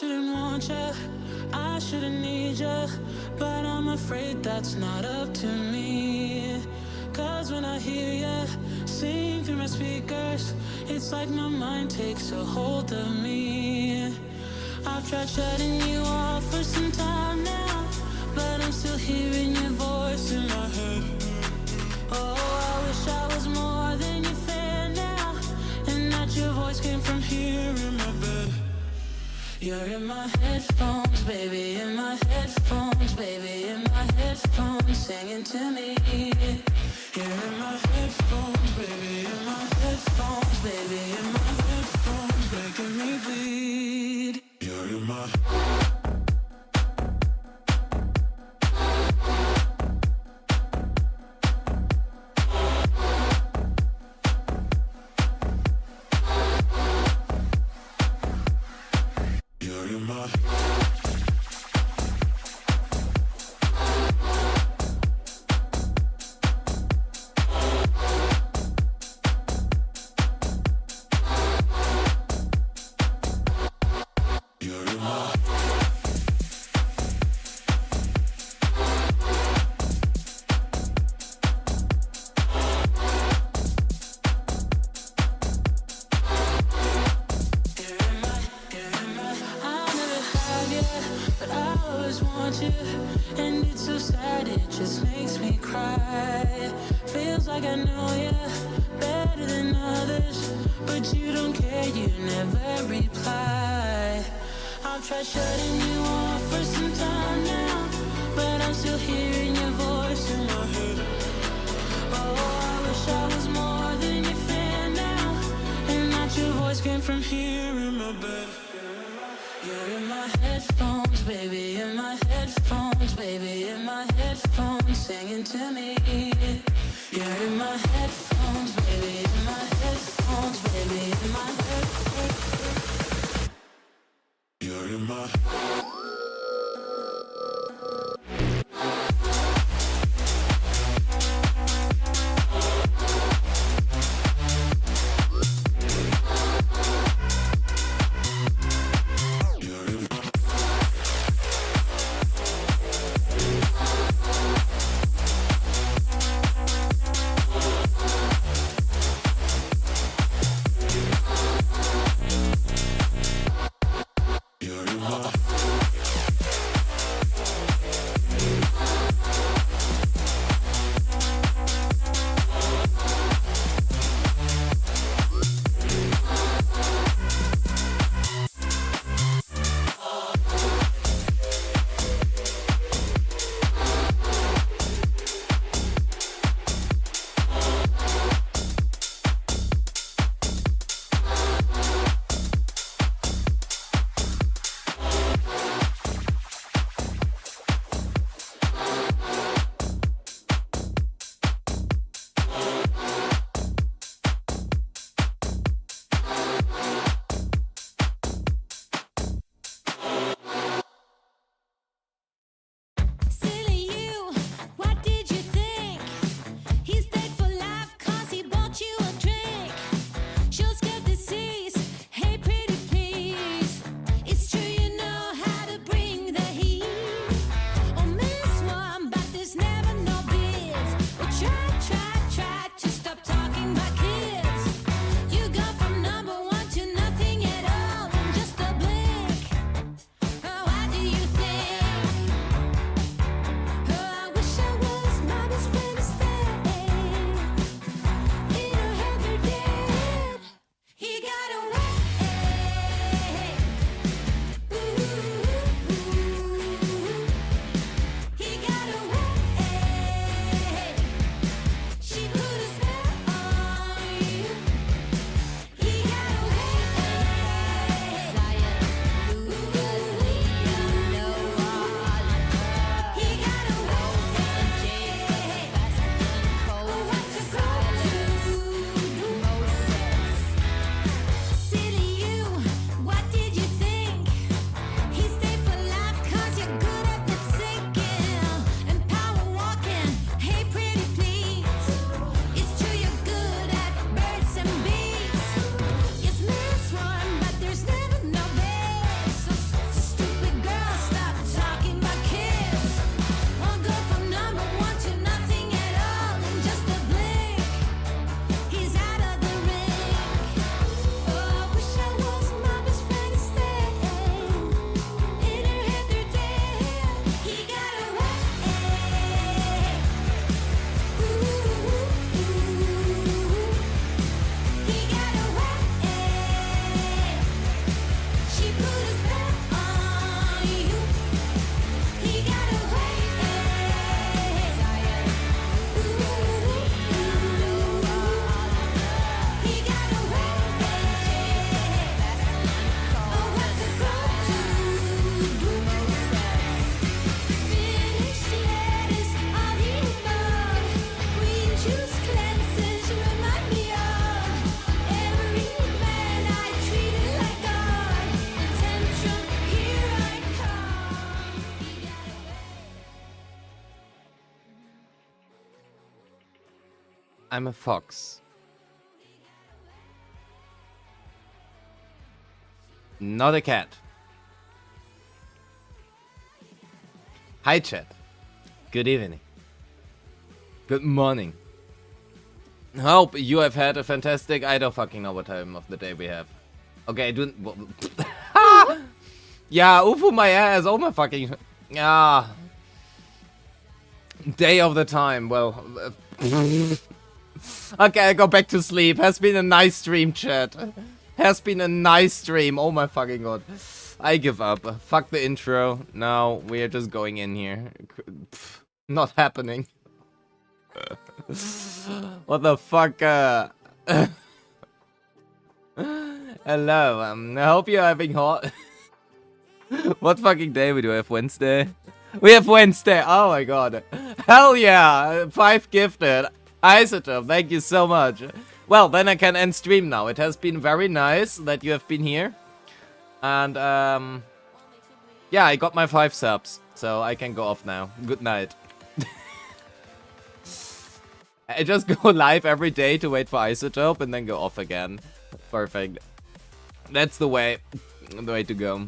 shouldn't want ya, I shouldn't need ya, but I'm afraid that's not up to me. Cause when I hear ya sing through my speakers, it's like my mind takes a hold of me. I've tried shutting you off for some time now, but I'm still hearing your voice in my head. Oh, I wish I was more than your fan now, and that your voice came from here in my bed. You're in my headphones, baby, in my headphones, baby, in my headphones, singing to me. You're in my headphones, baby, in my headphones, baby, in my headphones, making me bleed. You're in my and it's so sad, it just makes me cry. Feels like I know you better than others, but you don't care, you never reply. I've tried shutting you off for some time now, but I'm still hearing your voice in my head. Oh, I wish I was more than your fan now, and that your voice came from here in my bed. You're in my headphones, baby, in my headphones, baby, in my headphones, singing to me. You're in my headphones, baby, in my headphones, baby, in my headphones. You're in my you're in my I'm a fox. Not a cat. Hi, chat. Good evening. Good morning. Hope you have had a fantastic... I don't fucking know what time of the day we have. Okay, I don't... Yeah, Ufu my ass. Oh my fucking... Ah. Day of the time. Well... Okay, I go back to sleep. Has been a nice stream, chat. Has been a nice stream. Oh my fucking god. I give up. Fuck the intro. No, we are just going in here. Not happening. What the fuck? Hello. I hope you're having hot. What fucking day we do? Have Wednesday? We have Wednesday. Oh my god. Hell yeah. 5 gifted. Isotope, thank you so much. Well, then I can end stream now. It has been very nice that you have been here. And, yeah, I got my 5 subs. So I can go off now. Good night. I just go live every day to wait for Isotope and then go off again. Perfect. That's the way to go.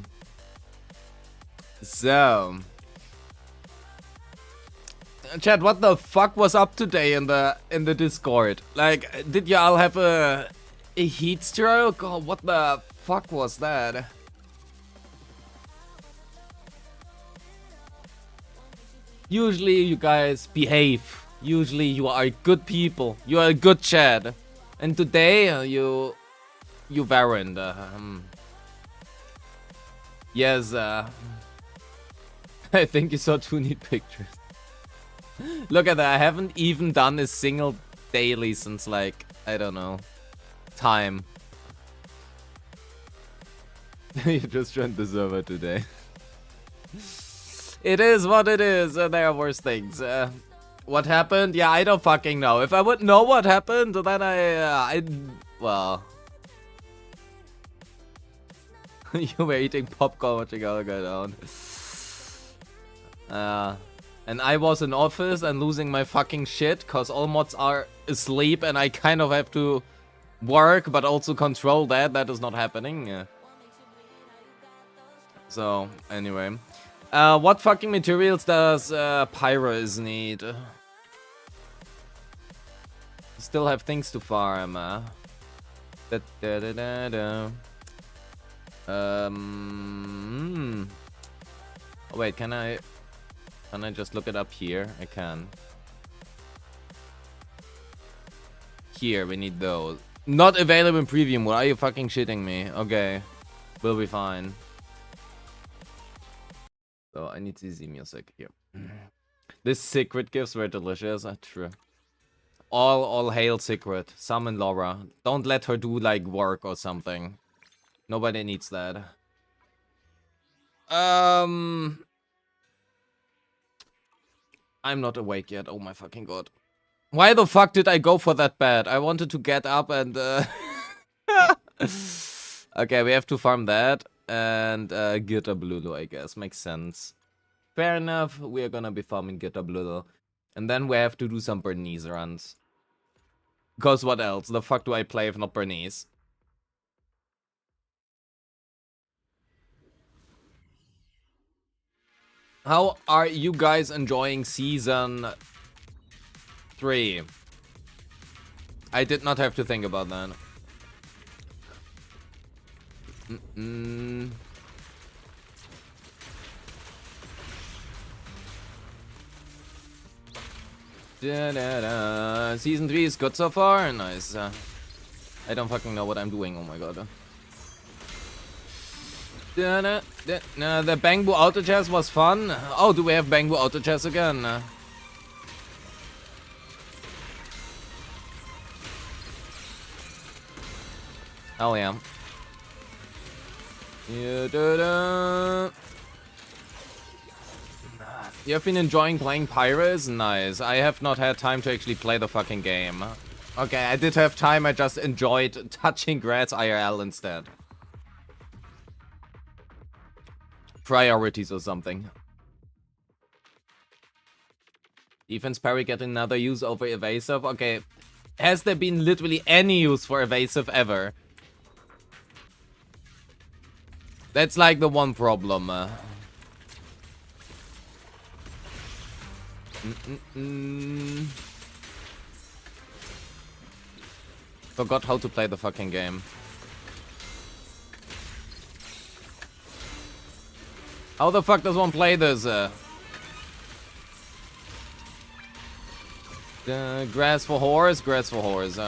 So... Chat, what the fuck was up today in the Discord? Like, did y'all have a heat stroke? Oh, what the fuck was that? Usually you guys behave. Usually you are good people. You are a good chat. And today you weren't. Yes. I think you saw 2 neat pictures. Look at that, I haven't even done a single daily since, like, I don't know, time. You just joined the server today. It is what it is, there are worse things. What happened? Yeah, I don't fucking know. If I would know what happened, then well... You were eating popcorn watching all go down. And I was in office and losing my fucking shit, cause all mods are asleep and I kind of have to work, but also control that. That is not happening. Yeah. So, anyway. What fucking materials does Pyrois need? Still have things to farm. Oh, wait, can I just look it up here? I can. Here, we need those. Not available in preview mode. Are you fucking shitting me? Okay. We'll be fine. So, I need CZ music here. This secret gifts were delicious. True. All hail secret. Summon Laura. Don't let her do, like, work or something. Nobody needs that. I'm not awake yet. Oh my fucking god. Why the fuck did I go for that bed? I wanted to get up and... Okay, we have to farm that. And Gitterblulu, I guess. Makes sense. Fair enough. We are gonna be farming Gitterblulu. And then we have to do some Bernese runs. Because what else? The fuck do I play if not Bernese? How are you guys enjoying season 3? I did not have to think about that. Season 3 is good so far. Nice. I don't fucking know what I'm doing. Oh my god. The Bangbu Auto Chess was fun. Oh, do we have Bangbu Auto Chess again? Hell yeah. You have been enjoying playing Pyrois? Nice. I have not had time to actually play the fucking game. Okay, I did have time. I just enjoyed touching grass IRL instead. Priorities or something. Defense parry getting another use over evasive. Okay, Has there been literally any use for evasive ever? That's like the one problem. Forgot how to play the fucking game. How the fuck does one play this? Grass for horse, grass for horse.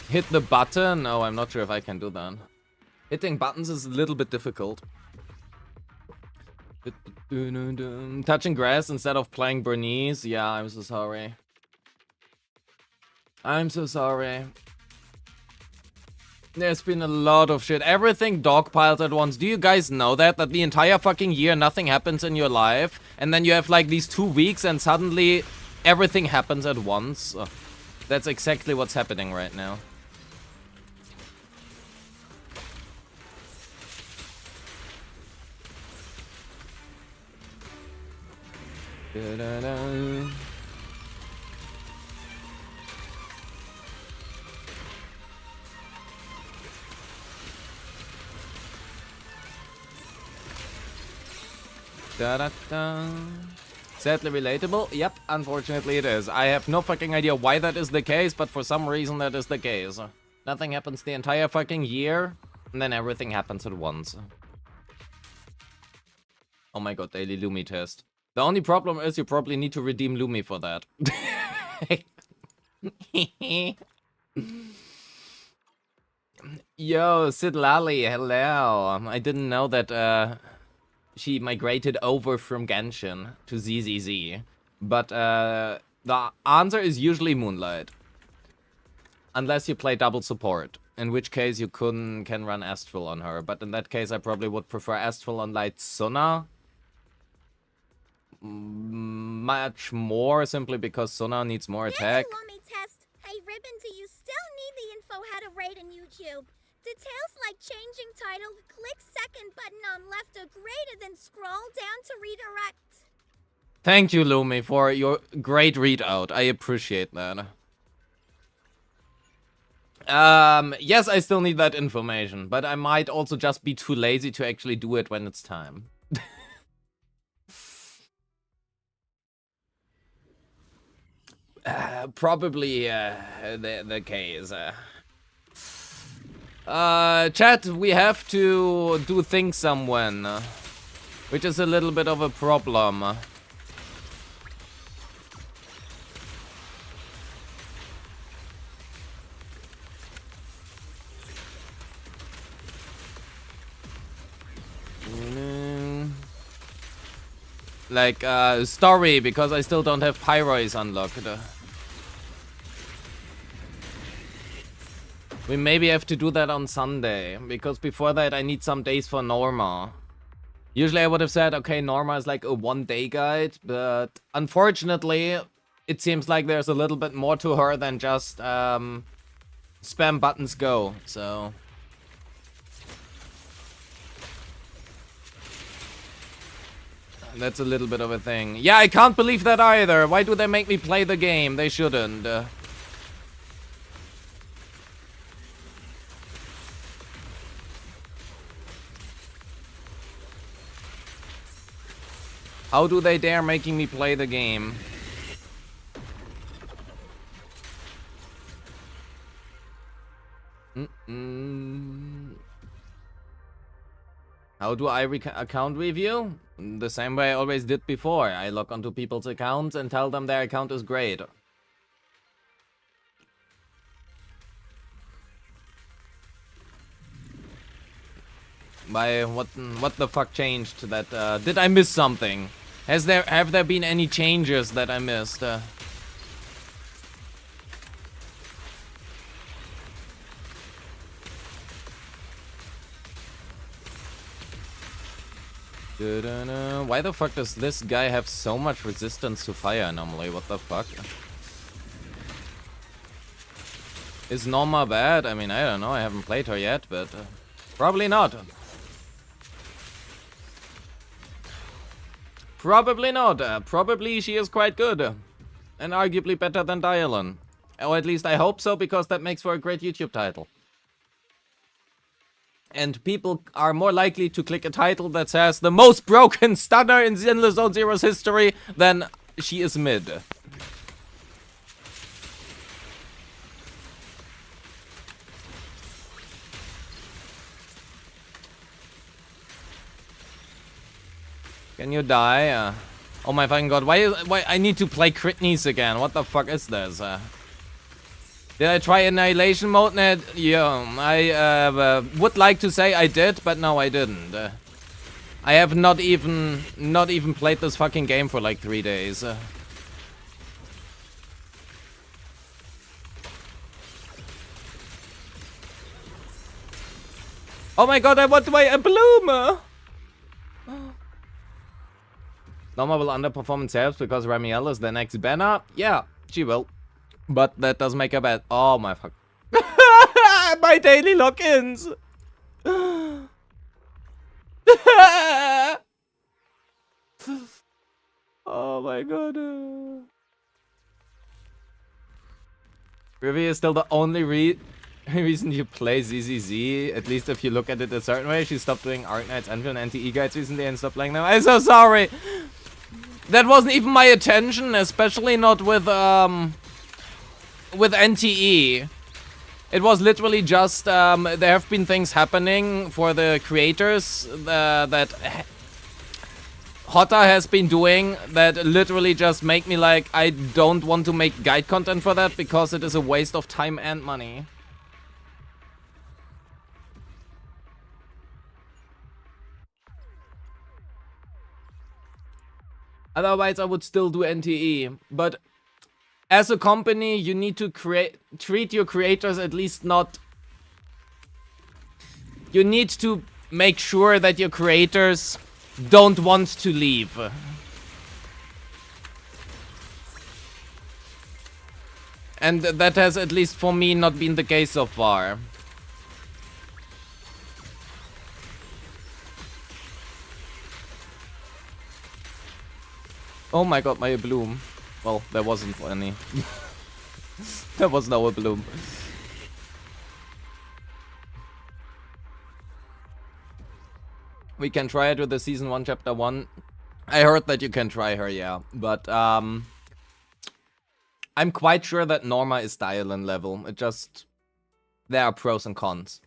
Hit the button? Oh, I'm not sure if I can do that. Hitting buttons is a little bit difficult. Touching grass instead of playing Bernice? Yeah, I'm so sorry. I'm so sorry. There's been a lot of shit. Everything dogpiled at once. Do you guys know that? That the entire fucking year nothing happens in your life? And then you have like these 2 weeks and suddenly everything happens at once? That's exactly what's happening right now. Da-da-da. Da-da-da. Sadly relatable? Yep, unfortunately it is. I have no fucking idea why that is the case, but for some reason that is the case. Nothing happens the entire fucking year, and then everything happens at once. Oh my god, daily Lumi test. The only problem is you probably need to redeem Lumi for that. Yo, Sid Lally, hello. I didn't know that she migrated over from Genshin to ZZZ. But the answer is usually Moonlight. Unless you play double support. In which case you can run Astral on her. But in that case I probably would prefer Astral on Light Sona. Much more, simply because Sona needs more attack. Hey Ribbon, do you still need the info how to raid in YouTube? Details like changing title, click second button on left or greater, then scroll down to redirect. Thank you, Lumi, for your great readout. I appreciate that. Yes, I still need that information, but I might also just be too lazy to actually do it when it's time. Probably the case. Chat, we have to do things someone, which is a little bit of a problem. Like, story, because I still don't have Pyrois unlocked. We maybe have to do that on Sunday, because before that I need some days for Norma. Usually I would have said, okay, Norma is like a one-day guide, but unfortunately, it seems like there's a little bit more to her than just spam buttons go, so... That's a little bit of a thing. Yeah, I can't believe that either. Why do they make me play the game? They shouldn't. How do they dare making me play the game? How do I account review? The same way I always did before. I log onto people's accounts and tell them their account is great. By what the fuck changed that did I miss something? Have there been any changes that I missed? Why the fuck does this guy have so much resistance to fire normally? What the fuck? Is Norma bad? I mean, I don't know. I haven't played her yet, but probably not. Probably not. Probably she is quite good. And arguably better than Dialon. Or at least I hope so, because that makes for a great YouTube title. And people are more likely to click a title that says the most broken stunner in Zenless Zone Zero's history than she is mid. Can you die? Oh my fucking god, why I need to play Critneys again? What the fuck is this? Did I try Annihilation mode? Yeah, I would like to say I did, but no, I didn't. I have not even played this fucking game for like 3 days. Oh my god, I want to buy a bloom! Norma will underperform in sales because Ramiel is the next banner? Yeah, she will. But that does make her bad. Oh my fuck. My daily logins! Oh my god. Ruby is still the only reason you play ZZZ. At least if you look at it a certain way. She stopped doing Arknights, Envy, and NTE guides recently and stopped playing them. I'm so sorry! That wasn't even my attention, especially not with NTE. It was literally just, there have been things happening for the creators that Hotta has been doing that literally just make me like, I don't want to make guide content for that because it is a waste of time and money. Otherwise, I would still do NTE. But as a company, you need to treat your creators at least not... You need to make sure that your creators don't want to leave. And that has, at least for me, not been the case so far. Oh my god, my bloom. Well, there wasn't any. There was no bloom. We can try it with the season 1 chapter 1. I heard that you can try her, yeah. But I'm quite sure that Norma is Dialon level. It just... There are pros and cons.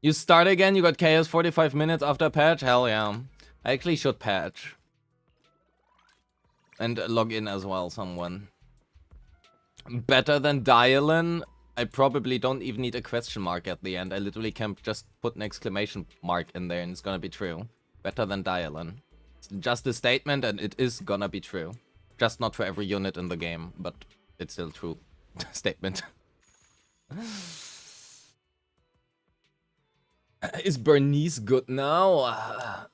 You start again, you got chaos 45 minutes after patch? Hell yeah. I actually should patch. And log in as well, someone. Better than Dialon? I probably don't even need a question mark at the end. I literally can just put an exclamation mark in there and it's gonna be true. Better than Dialon. It's just a statement and it is gonna be true. Just not for every unit in the game, but it's still true. Statement. Is Bernice good now?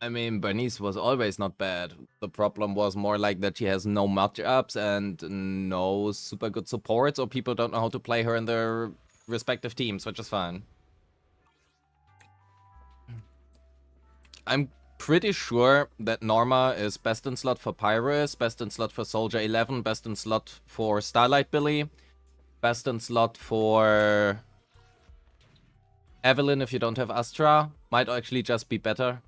I mean, Bernice was always not bad. The problem was more like that she has no matchups and no super good supports, or people don't know how to play her in their respective teams, which is fine. I'm pretty sure that Norma is best in slot for Pyrois, best in slot for Soldier 11, best in slot for Starlight Billy, best in slot for Evelyn if you don't have Astra. Might actually just be better.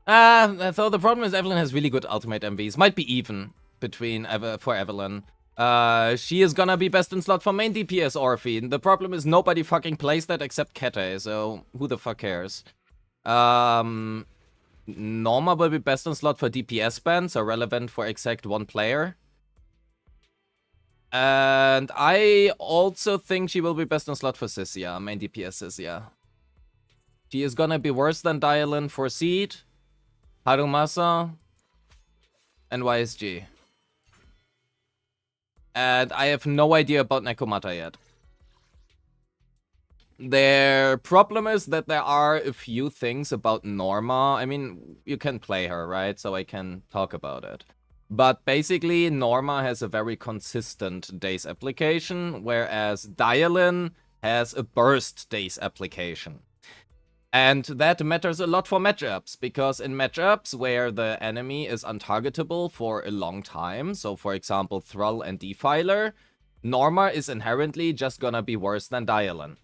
So the problem is Evelyn has really good ultimate MVs. Might be even between for Evelyn. She is gonna be best in slot for main DPS Orphan. The problem is nobody fucking plays that except Kete, so who the fuck cares? Norma will be best in slot for DPS ban, so relevant for exact one player. And I also think she will be best in slot for Sissia, main DPS Sissia. She is gonna be worse than Dialon for Seed, Harumasa, and YSG. And I have no idea about Nekomata yet. Their problem is that there are a few things about Norma. I mean, you can play her, right? So I can talk about it. But basically, Norma has a very consistent daze application, whereas Dialyn has a burst daze application. And that matters a lot for matchups, because in matchups where the enemy is untargetable for a long time, so for example Thrall and Defiler, Norma is inherently just gonna be worse than Dialyn.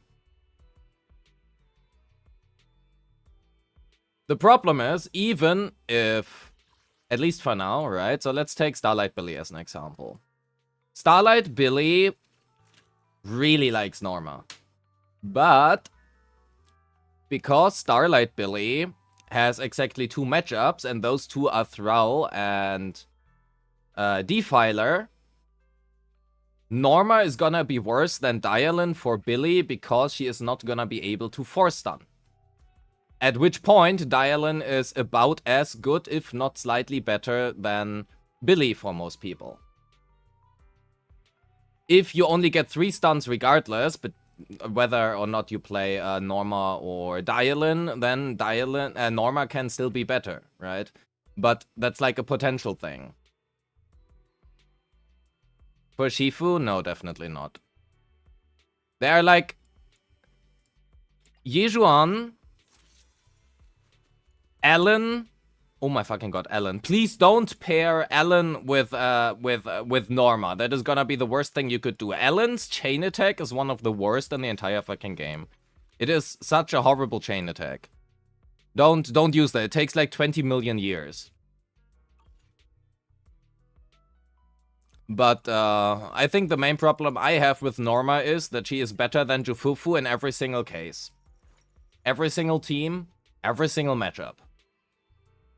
The problem is, even if, at least for now, right? So let's take Starlight Billy as an example. Starlight Billy really likes Norma. But because Starlight Billy has exactly 2 matchups, and those 2 are Thrall and Defiler, Norma is gonna be worse than Dialyn for Billy because she is not gonna be able to force stun. At which point, Dialyn is about as good, if not slightly better, than Billy for most people. If you only get 3 stuns regardless, but whether or not you play Norma or Dialyn, then Norma can still be better, right? But that's like a potential thing. For Shifu, no, definitely not. They're like Yejuan, Ellen. Oh my fucking god, Ellen. Please don't pair Ellen with Norma. That is gonna be the worst thing you could do. Ellen's chain attack is one of the worst in the entire fucking game. It is such a horrible chain attack. Don't use that. It takes like 20 million years. But I think the main problem I have with Norma is that she is better than Jufufu in every single case. Every single team, every single matchup.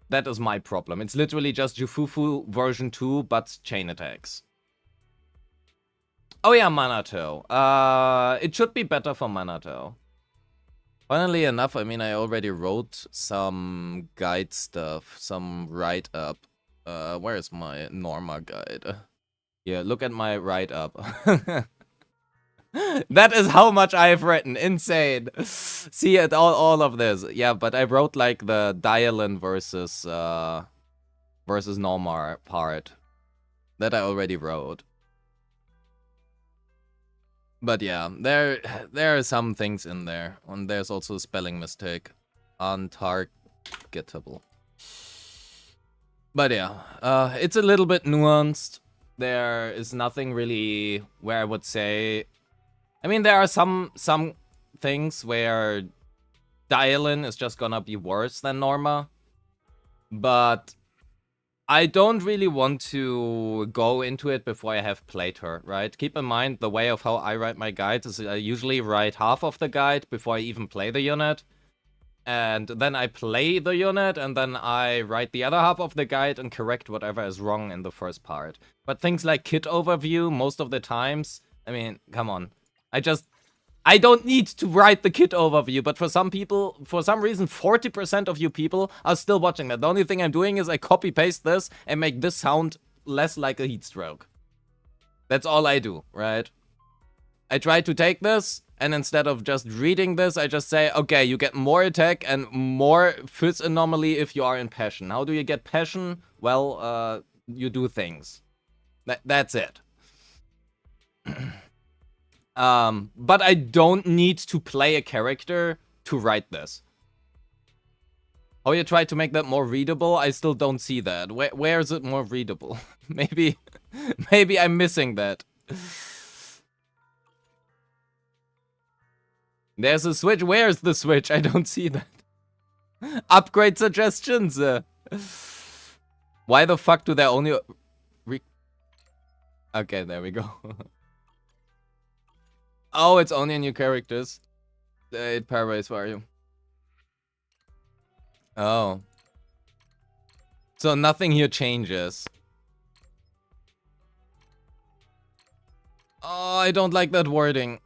That is my problem. It's literally just Jufufu version 2, but chain attacks. Oh yeah, Manato. It should be better for Manato. Funnily enough, I mean, I already wrote some guide stuff, some write-up. Where is my Norma guide? Yeah, look at my write-up. That is how much I have written. Insane. See it, all of this. Yeah, but I wrote like the Dialyn versus Norma part. That I already wrote. But yeah, there are some things in there. And there's also a spelling mistake. Untargetable. But yeah, it's a little bit nuanced. There is nothing really where I would say... I mean, there are some things where Dialyn is just gonna be worse than Norma. But I don't really want to go into it before I have played her, right? Keep in mind, the way of how I write my guides is I usually write half of the guide before I even play the unit. And then I play the unit, and then I write the other half of the guide and correct whatever is wrong in the first part. But things like kit overview, most of the times, I mean, come on. I don't need to write the kit overview, but for some people, for some reason, 40% of you people are still watching that. The only thing I'm doing is I copy-paste this and make this sound less like a heat stroke. That's all I do, right? I try to take this, and instead of just reading this, I just say, okay, you get more attack and more fizz anomaly if you are in passion. How do you get passion? Well, you do things. That's it. But I don't need to play a character to write this. How you try to make that more readable? I still don't see that. Where is it more readable? maybe I'm missing that. There's a switch. Where's the switch? I don't see that. Upgrade suggestions. Why the fuck do they only... Okay, there we go. Oh, it's only new characters. It Pyrois for you. Oh. So nothing here changes. Oh, I don't like that wording.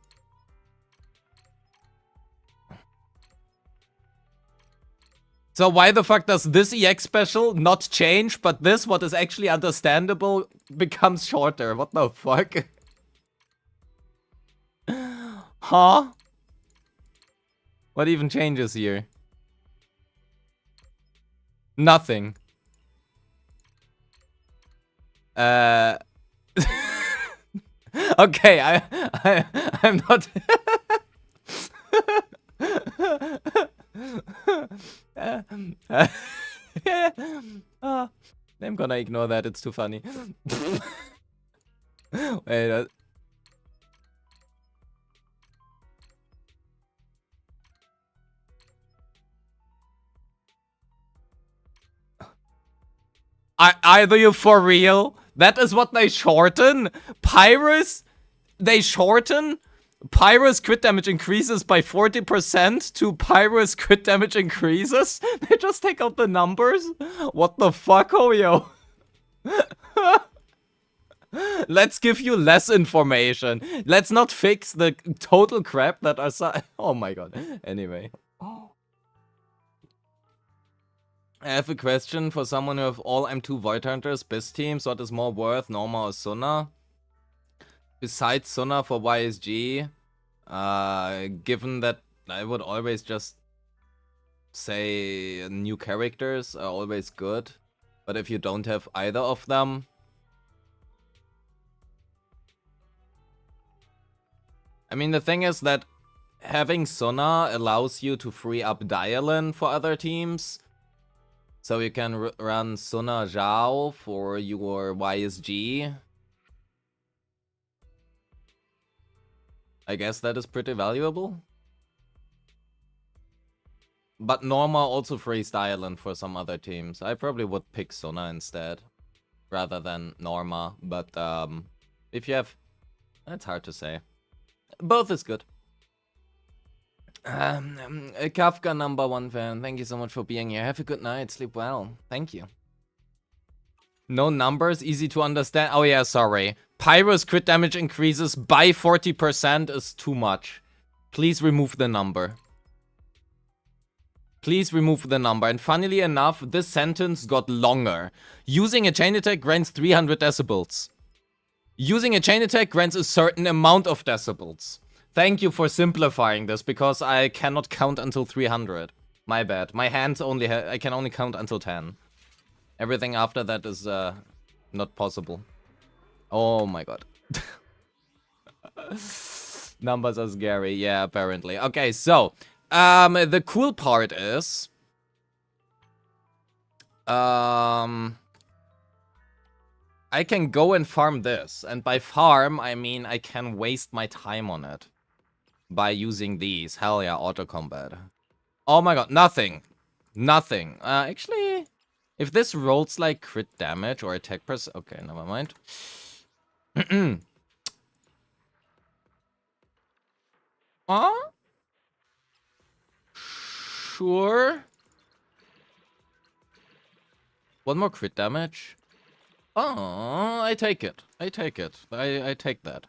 So why the fuck does this EX special not change, but this, what is actually understandable, becomes shorter? What the fuck? Huh? What even changes here? Nothing. Uh... Okay, I'm not... I'm gonna ignore that, it's too funny. Wait, either you for real? That is what they shorten? Pyrus? They shorten? Pyrus crit damage increases by 40% to Pyrus crit damage increases? They just take out the numbers? What the fuck, Hoyo? Let's give you less information. Let's not fix the total crap that are... Oh my god. Anyway. I have a question for someone who have all M2 Void Hunters, best teams. What is more worth, Norma or Suna? Besides Suna for YSG, given that I would always just say new characters are always good. But if you don't have either of them... I mean, the thing is that having Suna allows you to free up Dialin for other teams. So you can run Suna Zhao for your YSG. I guess that is pretty valuable. But Norma also frees Dialin for some other teams. I probably would pick Suna instead. Rather than Norma. But if you have... It's hard to say. Both is good. Kafka #1 fan, thank you so much for being here. Have a good night, sleep well. Thank you. No numbers, easy to understand. Oh yeah, sorry. Pyro's crit damage increases by 40% is too much. Please remove the number. Please remove the number. And funnily enough, this sentence got longer. Using a chain attack grants 300 decibels. Using a chain attack grants a certain amount of decibels. Thank you for simplifying this, because I cannot count until 300. My bad. My hands only I can only count until 10. Everything after that is not possible. Oh my god. Numbers are scary. Yeah, apparently. Okay, so the cool part is I can go and farm this, and by farm I mean I can waste my time on it by using these. Hell yeah, auto combat. Oh my god, nothing. Nothing. Actually, if this rolls like crit damage or attack press... Okay, never mind. Sure. One more crit damage. Oh, I take it. I take it. I take that.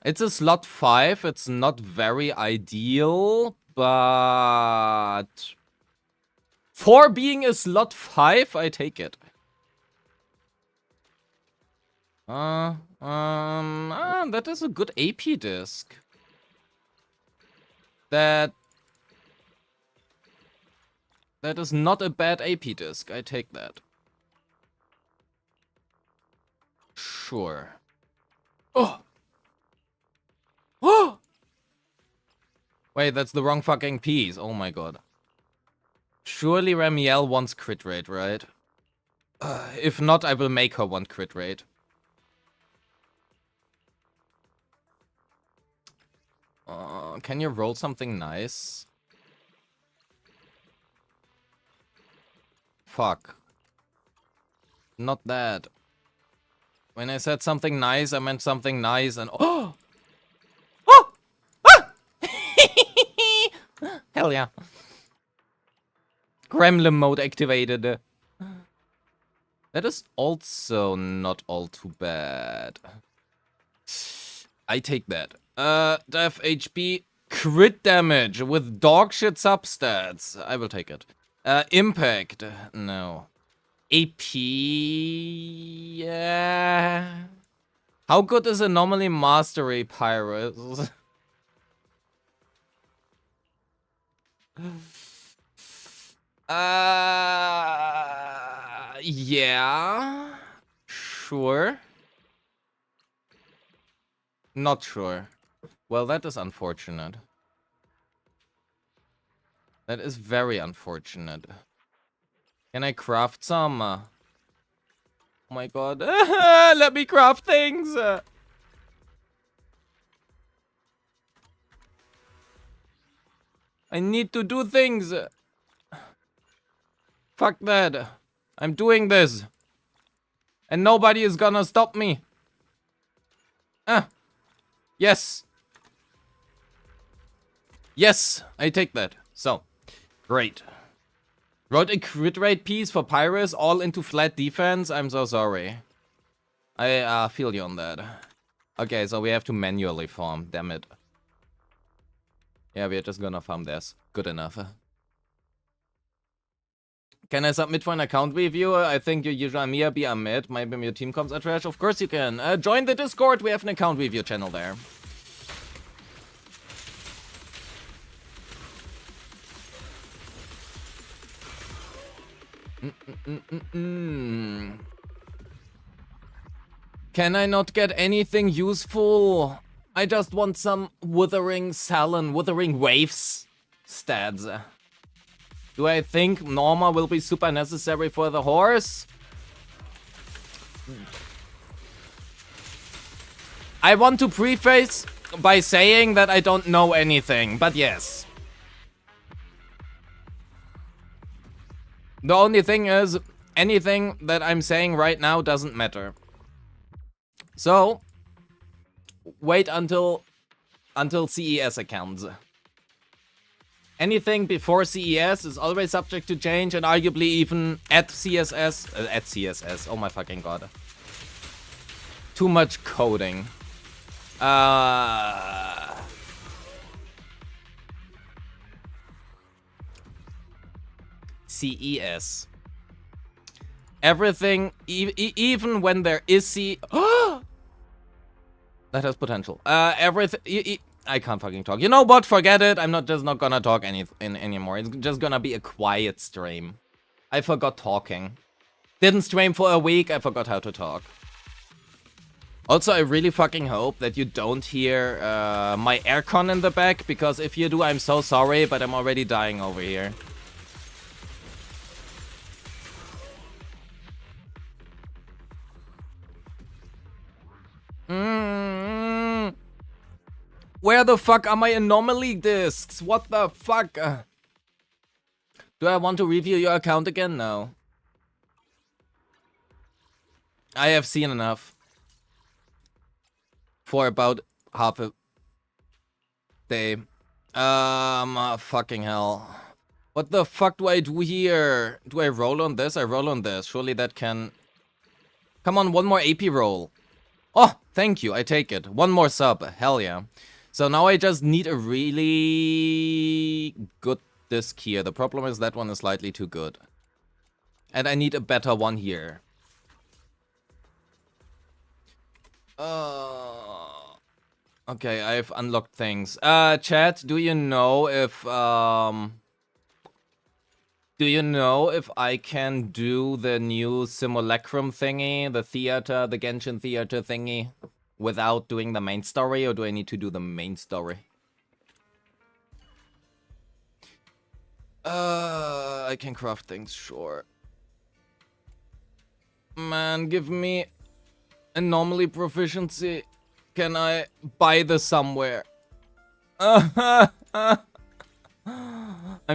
It's a slot 5. It's not very ideal, but for being a slot 5, I take it. That is a good AP disc. That is not a bad AP disc. I take that. Sure. Oh! Oh! Wait, that's the wrong fucking piece. Oh my god. Surely Ramiel wants crit rate, right? If not, I will make her want crit rate. Can you roll something nice? Fuck. Not that. When I said something nice, I meant something nice and... Oh! Oh! Ah! Hell yeah. Gremlin mode activated. That is also not all too bad. I take that. Def HP crit damage with dog shit substats. I will take it. Impact. No. AP. Yeah. How good is Anomaly Mastery, Pyrus? Yeah. Sure. Not sure. Well, that is unfortunate. That is very unfortunate. Can I craft some? Oh my god. Let me craft things. I need to do things. Fuck that. I'm doing this. And nobody is gonna stop me. Yes. Yes, I take that. So, great. Wrote a crit rate piece for Pyrois, all into flat defense. I'm so sorry. I feel you on that. Okay, so we have to manually farm. Damn it. Yeah, we're just gonna farm this. Good enough. Can I submit for an account review? I think you usually Mia be Ahmed. Maybe your team comps are trash. Of course you can. Join the Discord. We have an account review channel there. Can I not get anything useful? I just want some Withering Salon, Withering Waves stats. Do I think Norma will be super necessary for the horse? I want to preface by saying that I don't know anything, but yes. The only thing is, anything that I'm saying right now doesn't matter. So, wait until CES accounts. Anything before CES is always subject to change, and arguably even at CSS. Oh my fucking god. Too much coding. CES. Everything, even when there is that has potential. Everything. I can't fucking talk. You know what? Forget it. I'm just not gonna talk anymore. It's just gonna be a quiet stream. I forgot talking. Didn't stream for a week. I forgot how to talk. Also, I really fucking hope that you don't hear my aircon in the back, because if you do, I'm so sorry, but I'm already dying over here. Where the fuck are my anomaly discs? What the fuck? Do I want to review your account again? No. I have seen enough. For about half a day. Fucking hell. What the fuck do I do here? Do I roll on this? I roll on this. Surely that can... Come on, one more AP roll. Oh, thank you. I take it. One more sub. Hell yeah. So now I just need a really good disc here. The problem is that one is slightly too good. And I need a better one here. Okay, I've unlocked things. Chat, do you know if I can do the new simulacrum thingy, the theater, the Genshin theater thingy, without doing the main story, or do I need to do the main story? I can craft things, sure. Man, give me anomaly proficiency. Can I buy this somewhere? I'm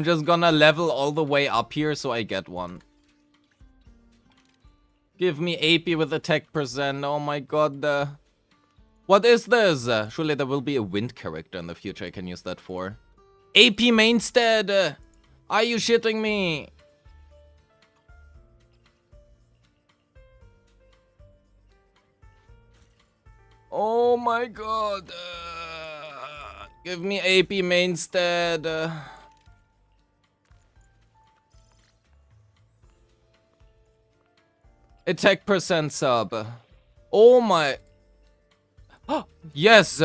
just gonna level all the way up here so I get one. Give me AP with attack percent. Oh my god. What is this? Surely there will be a wind character in the future I can use that for. AP mainstead! Are you shitting me? Oh my god. Give me AP mainstead. Attack percent sub. Oh my... Yes!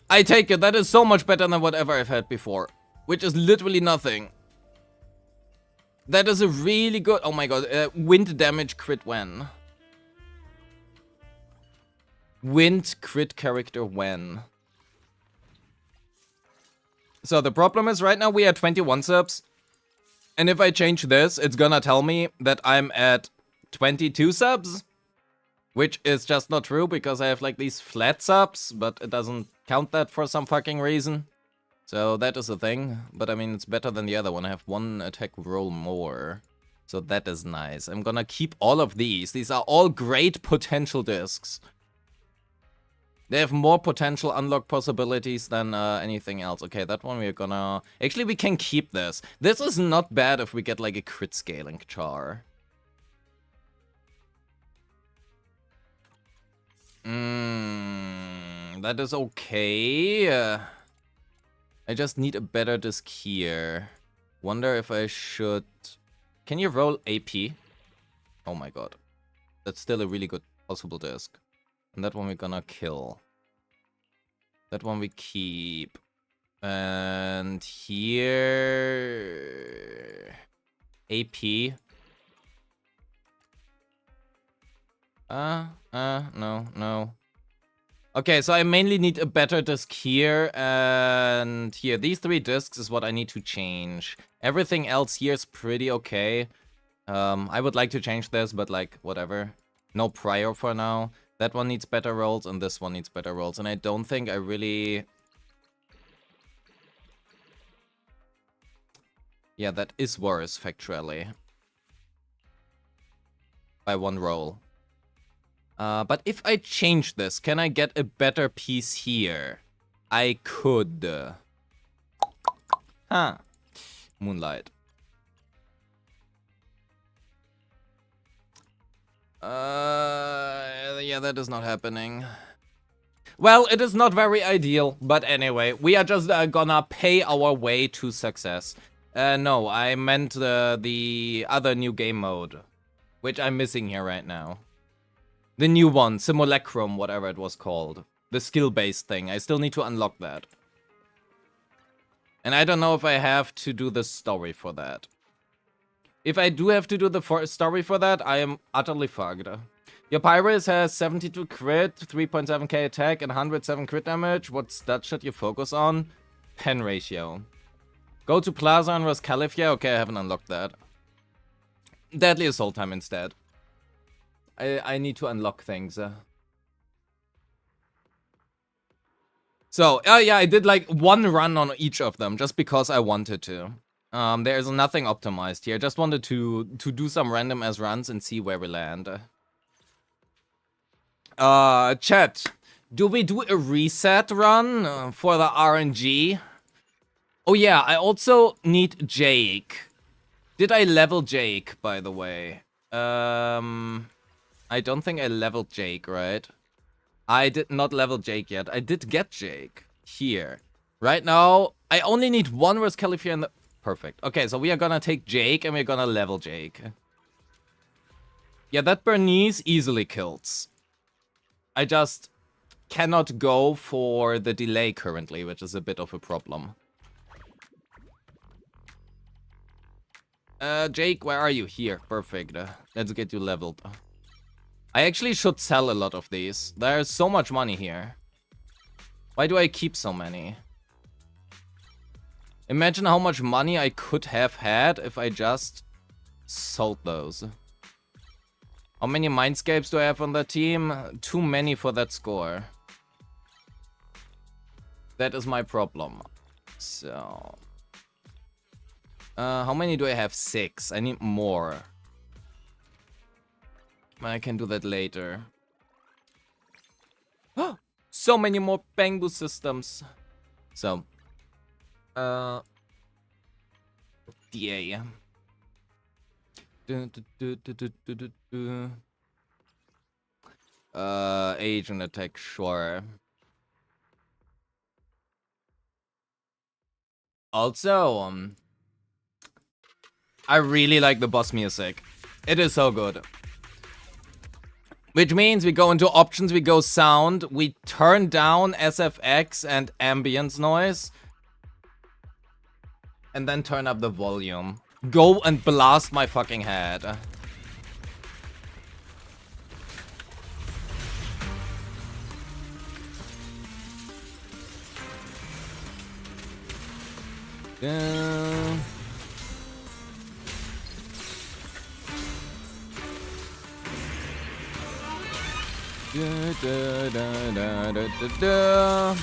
I take it. That is so much better than whatever I've had before. Which is literally nothing. That is a really good... Oh my god. Wind damage crit when? Wind crit character when? So the problem is right now we are 21 subs. And if I change this, it's gonna tell me that I'm at 22 subs. Which is just not true because I have like these flat subs. But it doesn't count that for some fucking reason. So that is a thing, but I mean, it's better than the other one. I have one attack roll more, so that is nice. I'm gonna keep all of these. These are all great potential discs. They have more potential unlock possibilities than anything else. Okay, that one we're gonna... Actually, we can keep this. This is not bad if we get like a crit scaling char. That is okay. I just need a better disc here. Wonder if I should... Can you roll AP? Oh my god. That's still a really good possible disc. And that one we're gonna kill. That one we keep. And here... AP. No. Okay, so I mainly need a better disc here, and here. These 3 discs is what I need to change. Everything else here is pretty okay. I would like to change this, but like, whatever. No prior for now. That one needs better rolls, and this one needs better rolls. And I don't think I really... Yeah, that is worse, factually. By 1 roll. But if I change this, can I get a better piece here? I could. Huh. Moonlight. Yeah, that is not happening. Well, it is not very ideal, but anyway, we are just gonna pay our way to success. No, I meant the other new game mode, which I'm missing here right now. The new one, Simulacrum, whatever it was called. The skill-based thing. I still need to unlock that. And I don't know if I have to do the story for that. If I do have to do the story for that, I am utterly fucked. Your Pyrois has 72 crit, 3.7k attack, and 107 crit damage. What stat should you focus on? Pen ratio. Go to Plaza and Rascalifia. Okay, I haven't unlocked that. Deadly Assault Time instead. I need to unlock things. So, yeah, I did like 1 run on each of them just because I wanted to. There is nothing optimized here. Just wanted to do some random as runs and see where we land. Chat, do we do a reset run for the RNG? Oh yeah, I also need Jake. Did I level Jake, by the way? I don't think I leveled Jake, right? I did not level Jake yet. I did get Jake here. Right now, I only need 1 Rascalifia in the... Perfect. Okay, so we are gonna take Jake and we're gonna level Jake. Yeah, that Bernice easily kills. I just cannot go for the delay currently, which is a bit of a problem. Jake, where are you? Here, perfect. Let's get you leveled. I actually should sell a lot of these. There's so much money here. Why do I keep so many? Imagine how much money I could have had if I just sold those. How many Mindscapes do I have on that team? Too many for that score. That is my problem. So... how many do I have? 6. I need more. I can do that later. So many more Bangbu systems. So. DA. Agent attack, sure. Also, I really like the boss music. It is so good. Which means we go into options, we go sound, we turn down SFX and ambience noise. And then turn up the volume. go and blast my fucking head. Yeah. Da, da, da, da, da, da, da.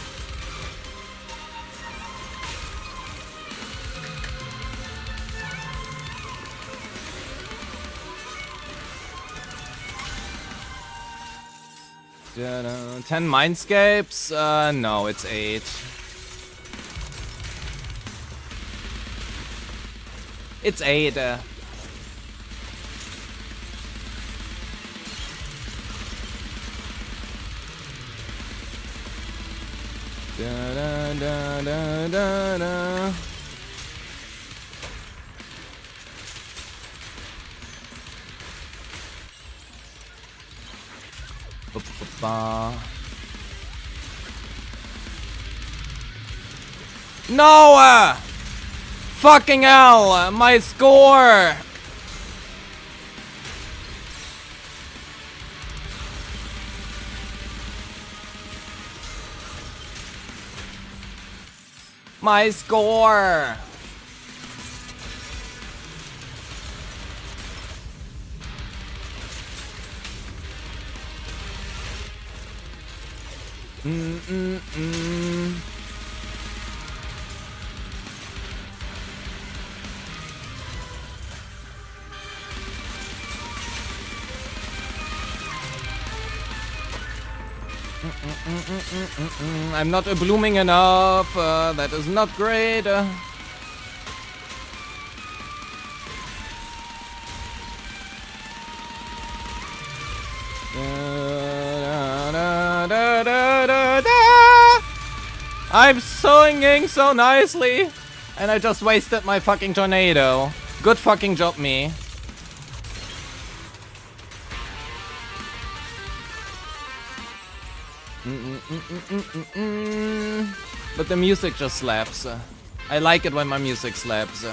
Da, 10 mindscapes? No, it's 8. It's 8. Da, da, da, da, da, da. No! Fucking hell! My score! My score! I'm not blooming enough. That is not great. I'm singing so nicely, and I just wasted my fucking tornado. Good fucking job, me. But the music just slaps. I like it when my music slaps.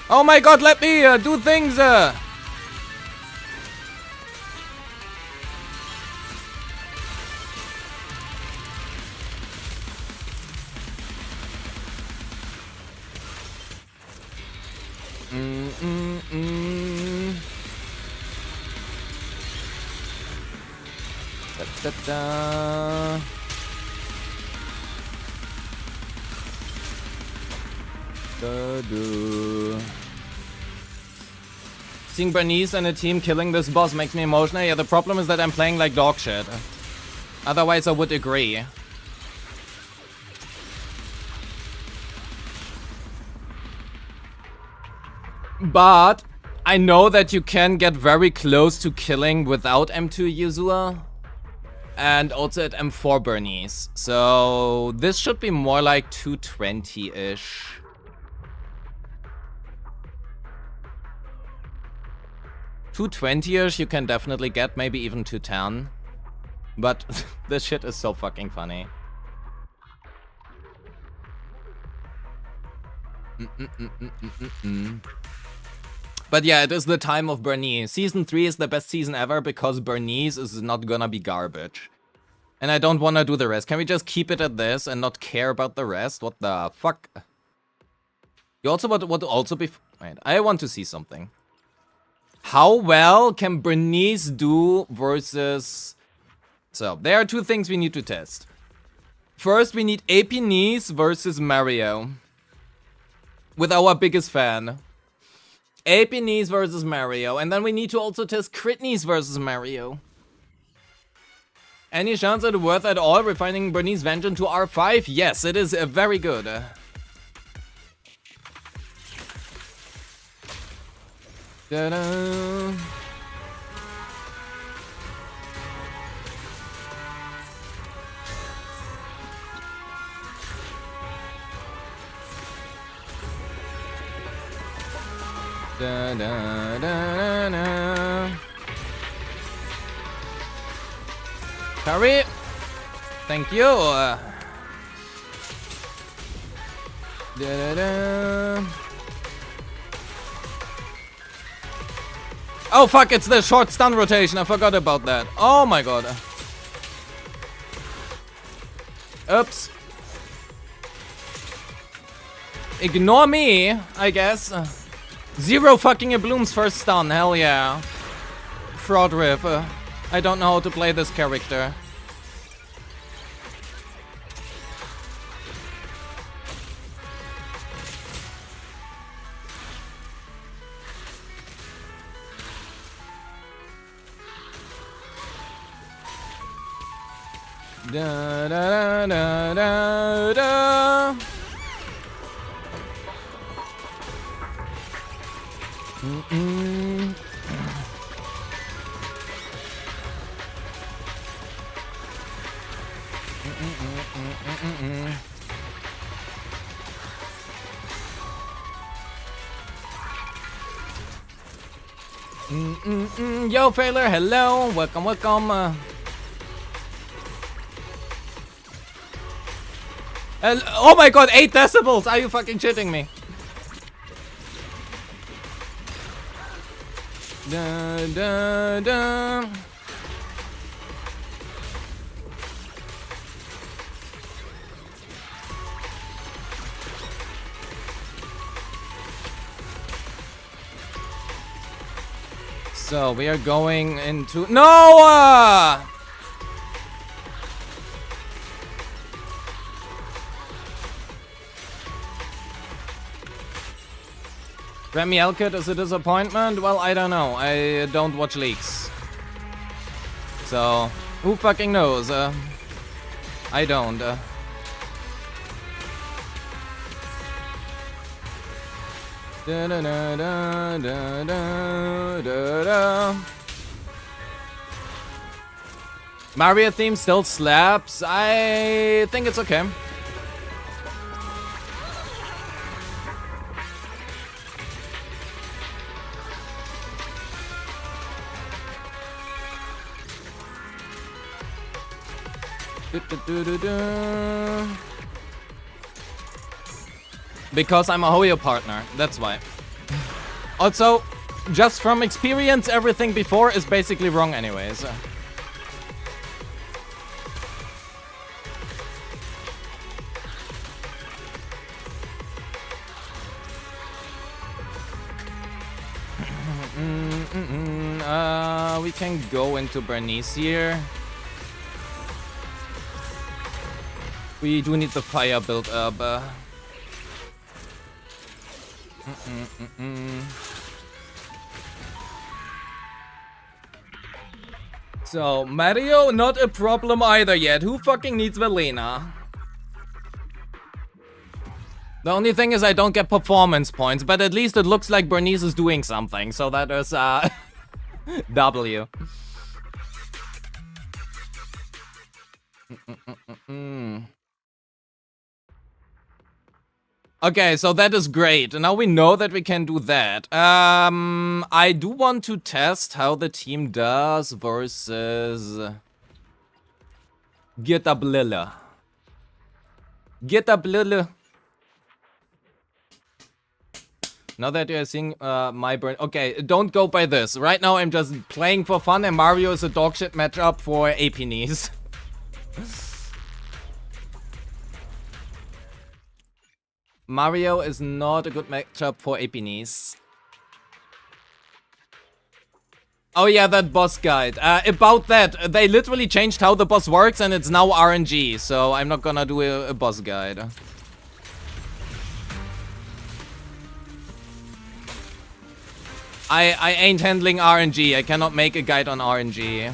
Oh my god, let me do things! Da, da, da. Da, da. Seeing Bernice and a team killing this boss makes me emotional. Yeah, the problem is that I'm playing like dog shit. Otherwise, I would agree. But I know that you can get very close to killing without M2 Yuzua. And also at M4 Bernice. So this should be more like 220-ish. $220-ish you can definitely get, maybe even 210. But this shit is so fucking funny. But yeah, it is the time of Bernice. Season 3 is the best season ever because Bernice is not gonna be garbage. And I don't wanna do the rest. Can we just keep it at this and not care about the rest? What the fuck? You also want to also be... Wait, I want to see something. How well can Bernice do versus... So, there are two things we need to test. First, we need AP Nice versus Mario. With our biggest fan. AP Nice versus Mario. And then we need to also test Crit Nice versus Mario. Any chance at worth at all refining Bernice Vengeance to R5? Yes, it is very good. Ta-da. Da, da, da, da, da. Parry. Thank you. Da-da-da. Oh fuck, it's the short stun rotation. I forgot about that. Oh my god. Oops. Ignore me, I guess. 0 fucking blooms first stun, hell yeah. Fraud riff. I don't know how to play this character. Da da da da da. Mm-mm. Yo, Failure, hello, welcome, welcome. Oh my god, 8 decibels! Are you fucking shitting me? Da da da. So we are going into Noah. Remy Elkett is a disappointment? Well, I don't know. I don't watch leaks. So, who fucking knows? I don't. Da da da da da da da da. Mario theme still slaps. I think it's okay. Because I'm a Hoyo partner, that's why. Also, just from experience, everything before is basically wrong anyways. We can go into Bernice here. We do need the fire build up. So, Mario, not a problem either yet. Who fucking needs Velina? The only thing is I don't get performance points, but at least it looks like Bernice is doing something. So that is, W. Okay, so that is great. Now we know that we can do that. I do want to test how the team does versus Gitablilla. Gitablilla. Now that you're seeing my burn. Okay, don't go by this. Right now I'm just playing for fun and Mario is a dogshit matchup for AP knees. Mario is not a good matchup for AP knees. Oh yeah, that boss guide. About that, they literally changed how the boss works and it's now RNG. So I'm not gonna do a boss guide. I ain't handling RNG. I cannot make a guide on RNG.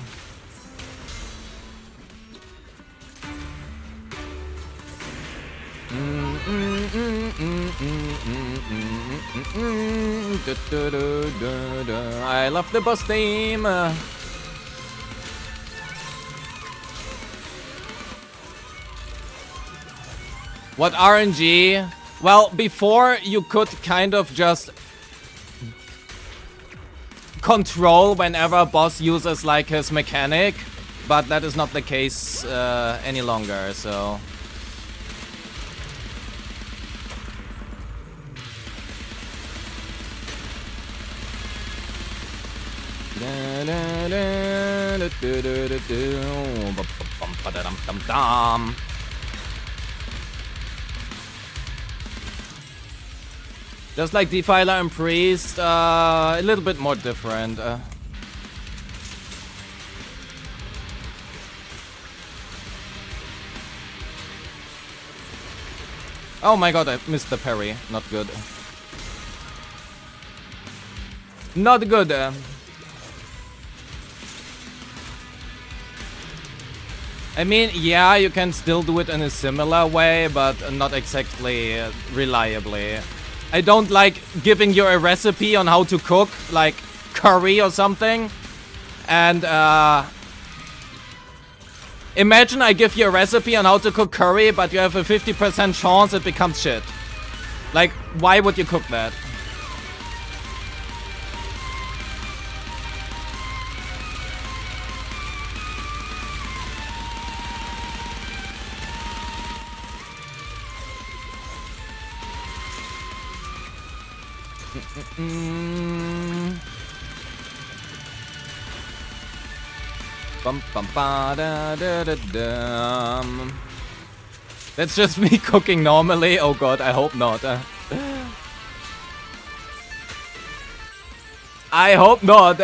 I love the boss theme. What RNG? Well, before you could kind of just control whenever a boss uses like his mechanic. But that is not the case any longer, so... Just like Defiler and Priest, a little bit more different. Oh my god, I missed the parry. Not good. Not good. I mean, yeah, you can still do it in a similar way, but not exactly reliably. I don't like giving you a recipe on how to cook, like curry or something. And, imagine I give you a recipe on how to cook curry, but you have a 50% chance it becomes shit. Like, why would you cook that? Bum, bum, ba, da, da, da, dum. That's just me cooking normally. Oh god, I hope not. I hope not.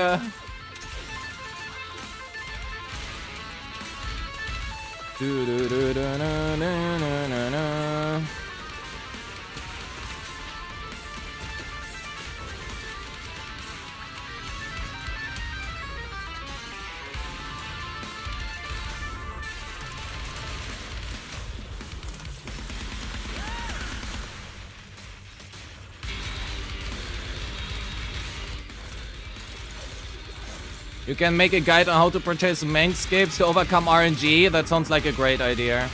You can make a guide on how to purchase mainscapes to overcome RNG. That sounds like a great idea.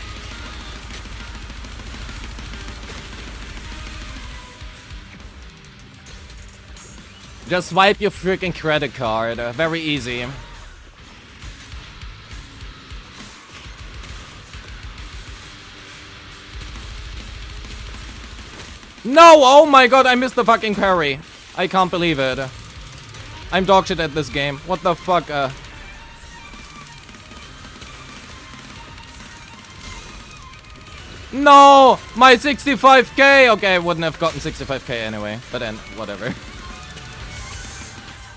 Just swipe your freaking credit card. Very easy. No! Oh my god, I missed the fucking parry. I can't believe it. I'm dog shit at this game. What the fuck? No! My 65k! Okay, I wouldn't have gotten 65k anyway. But then, whatever.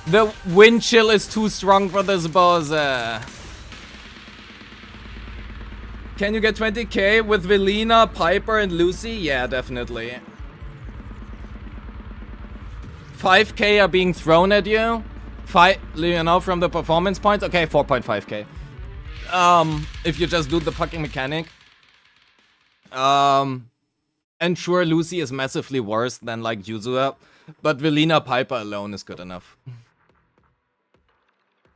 The wind chill is too strong for this boss. Can you get 20k with Velina, Piper, and Lucy? Yeah, definitely. 5k are being thrown at you. You know, from the performance points. Okay, 4.5k. If you just do the fucking mechanic. And sure, Lucy is massively worse than like Yuzua, but Velina Piper alone is good enough.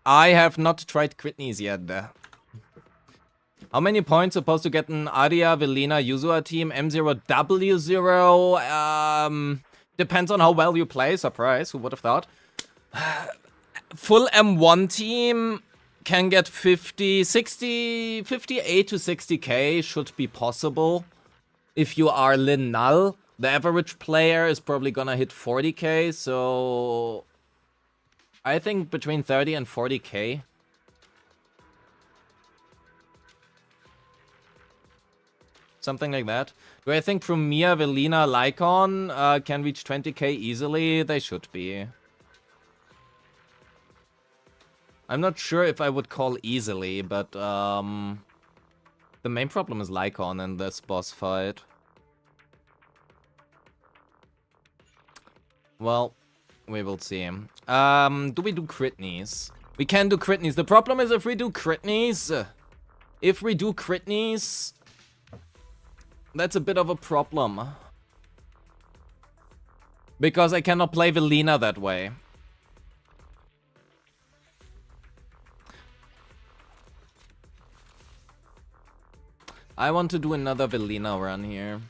I have not tried Critneys yet. How many points supposed to get an Aria, Velina, Yuzua team? M0, W0. Depends on how well you play. Surprise, who would have thought? Full M1 team can get 50, 60, 58 to 60k should be possible. If you are Lin Null, the average player is probably gonna hit 40k, so I think between 30 and 40k. Something like that. Do I think Premier, Velina, Lycon can reach 20k easily? They should be. I'm not sure if I would call easily, but the main problem is Lycon in this boss fight. Well, we will see. Do we do Critneys? We can do Critneys. The problem is if we do Critneys, that's a bit of a problem. Because I cannot play Velina that way. I want to do another Velina run here.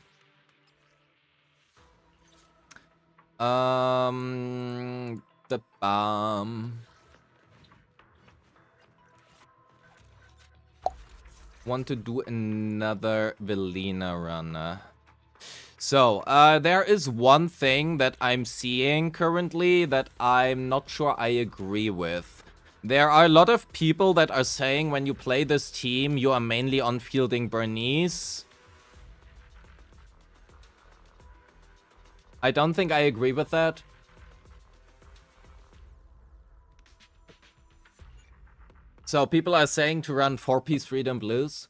The bomb. want to do another Velina run. So, there is one thing that I'm seeing currently that I'm not sure I agree with. There are a lot of people that are saying when you play this team, you are mainly on fielding Bernice. I don't think I agree with that. So people are saying to run 4-piece Freedom Blues.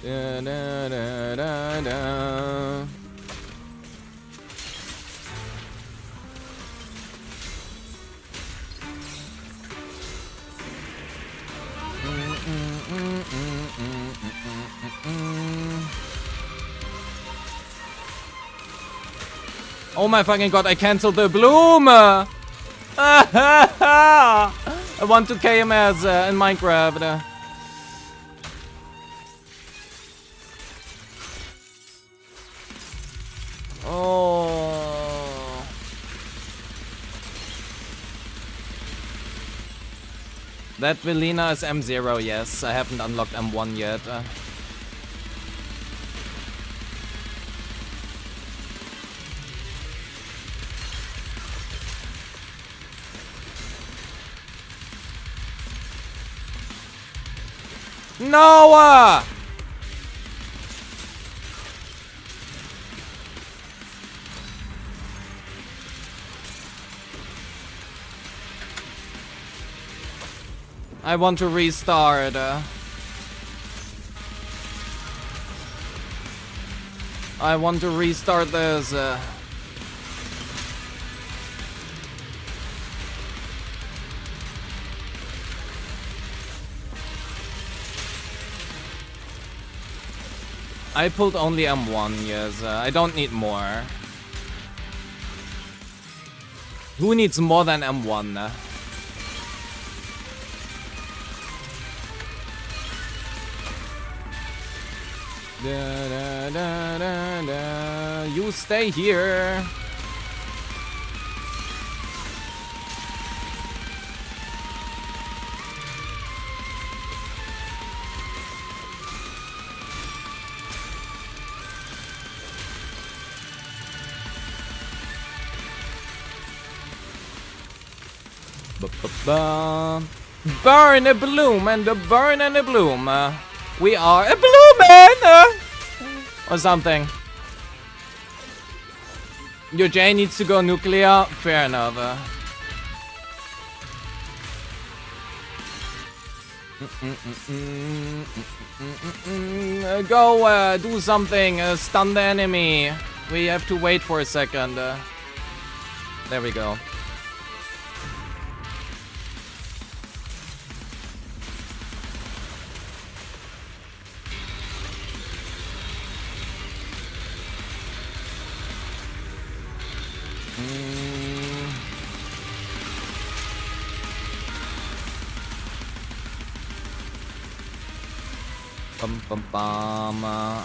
Da, da, da, da, da. Oh my fucking god, I cancelled the bloom! I want to KMS in Minecraft. Oh. That Velina is M0, yes. I haven't unlocked M1 yet. No! I want to restart. I want to restart this. I pulled only M1, yes. I don't need more. Who needs more than M1? Da, da, da, da, da. You stay here. Burn a bloom and a burn and a bloom. We are a bloomin' or something. Your J needs to go nuclear. Fair enough. Go do something. Stun the enemy. We have to wait for a second. There we go.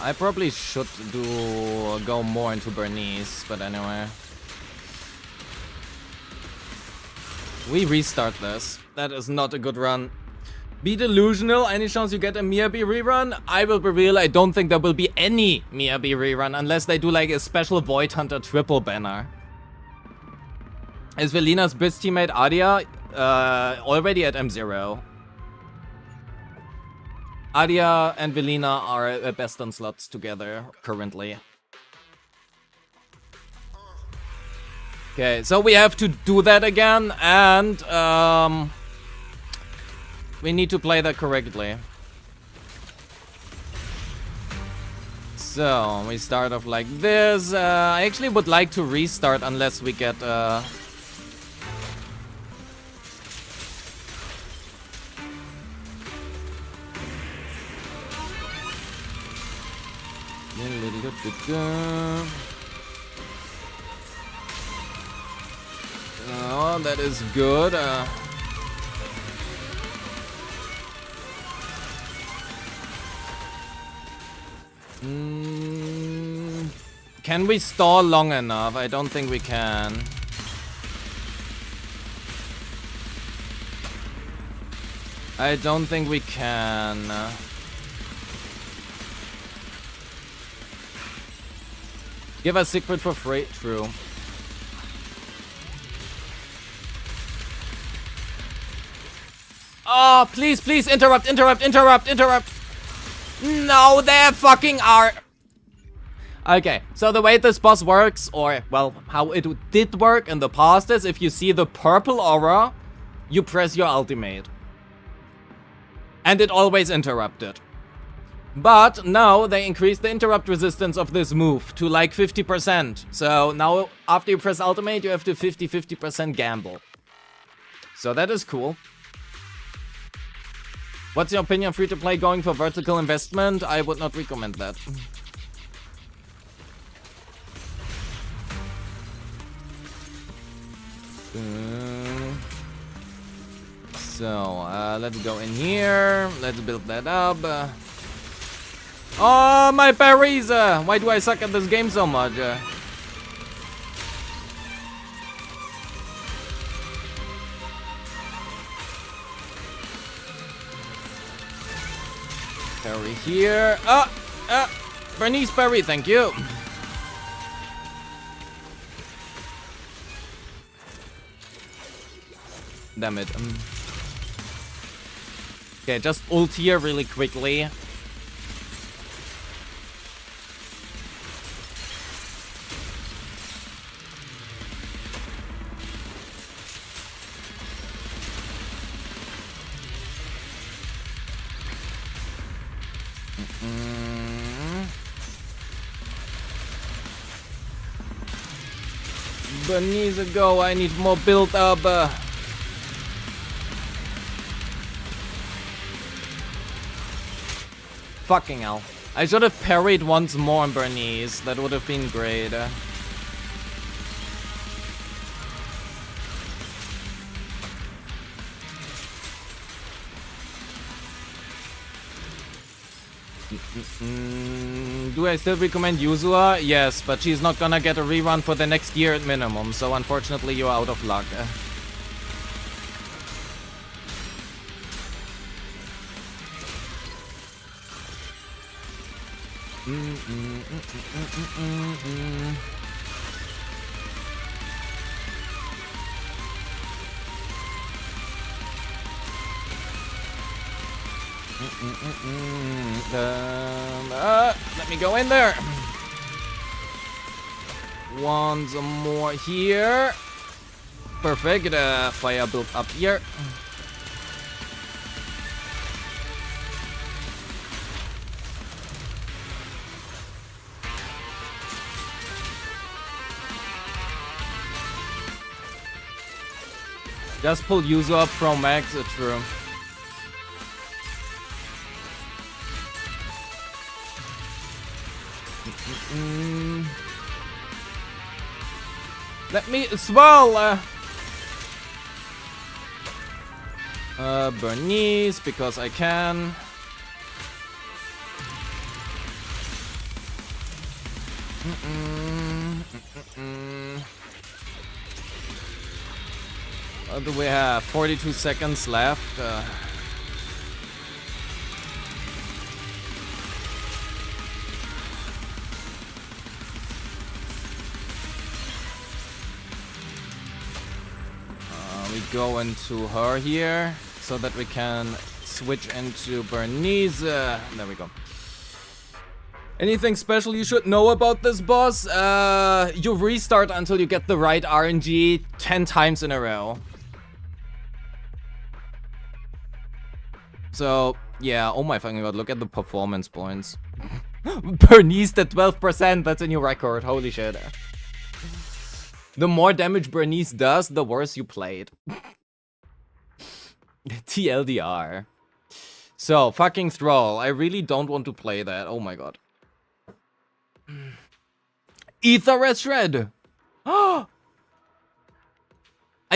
I probably should go more into Bernice, but anyway. We restart this. That is not a good run. Be delusional. Any chance you get a Miyabi rerun? I will be real. I don't think there will be any Miyabi rerun unless they do like a special Void Hunter triple banner. Is Velina's best teammate Adia already at M0? Adia and Velina are best on slots together currently. Okay, so we have to do that again, and we need to play that correctly. So we start off like this. I actually would like to restart unless we get oh, that is good. Can we stall long enough? I don't think we can. I don't think we can. Give us secret for free. True. Oh, please, please, interrupt. No, there fucking are. Okay, so the way this boss works, or, well, how it did work in the past is if you see the purple aura, you press your ultimate. And it always interrupted. But now they increased the interrupt resistance of this move to like 50%. So now after you press ultimate, you have to 50% gamble. So that is cool. What's your opinion on free-to-play going for vertical investment? I would not recommend that. So, let's go in here. Let's build that up. Oh, my berries! Why do I suck at this game so much? Berry here. Bernice berry, thank you. Damn it. Okay, just ult here really quickly. But needs to go. I need more build up. Fucking hell. I should have parried once more on Bernice. That would have been great. Do I still recommend Yuzua? Yes, but she's not gonna get a rerun for the next year at minimum, so unfortunately you're out of luck. Let me go in there. One more here. Perfect. Fire built up here. Just pull user up from max, true. Let me swell. Bernice, because I can. What do we have? 42 seconds left. We go into her here so that we can switch into Bernice. There we go. Anything special you should know about this boss? You restart until you get the right RNG 10 times in a row. So, yeah, oh my fucking god, look at the performance points. Bernice at 12%, that's a new record, holy shit. The more damage Bernice does, the worse you played. TLDR. So, fucking Thrall, I really don't want to play that, oh my god. Ether as Shred! I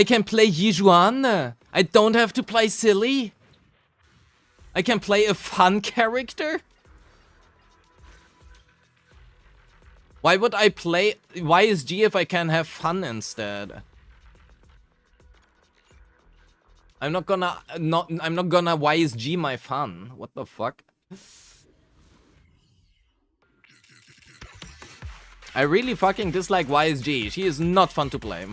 can play Yijuan! I don't have to play silly! I can play a fun character? Why would I play YSG if I can have fun instead? I'm not gonna YSG my fun. What the fuck? I really fucking dislike YSG. She is not fun to play.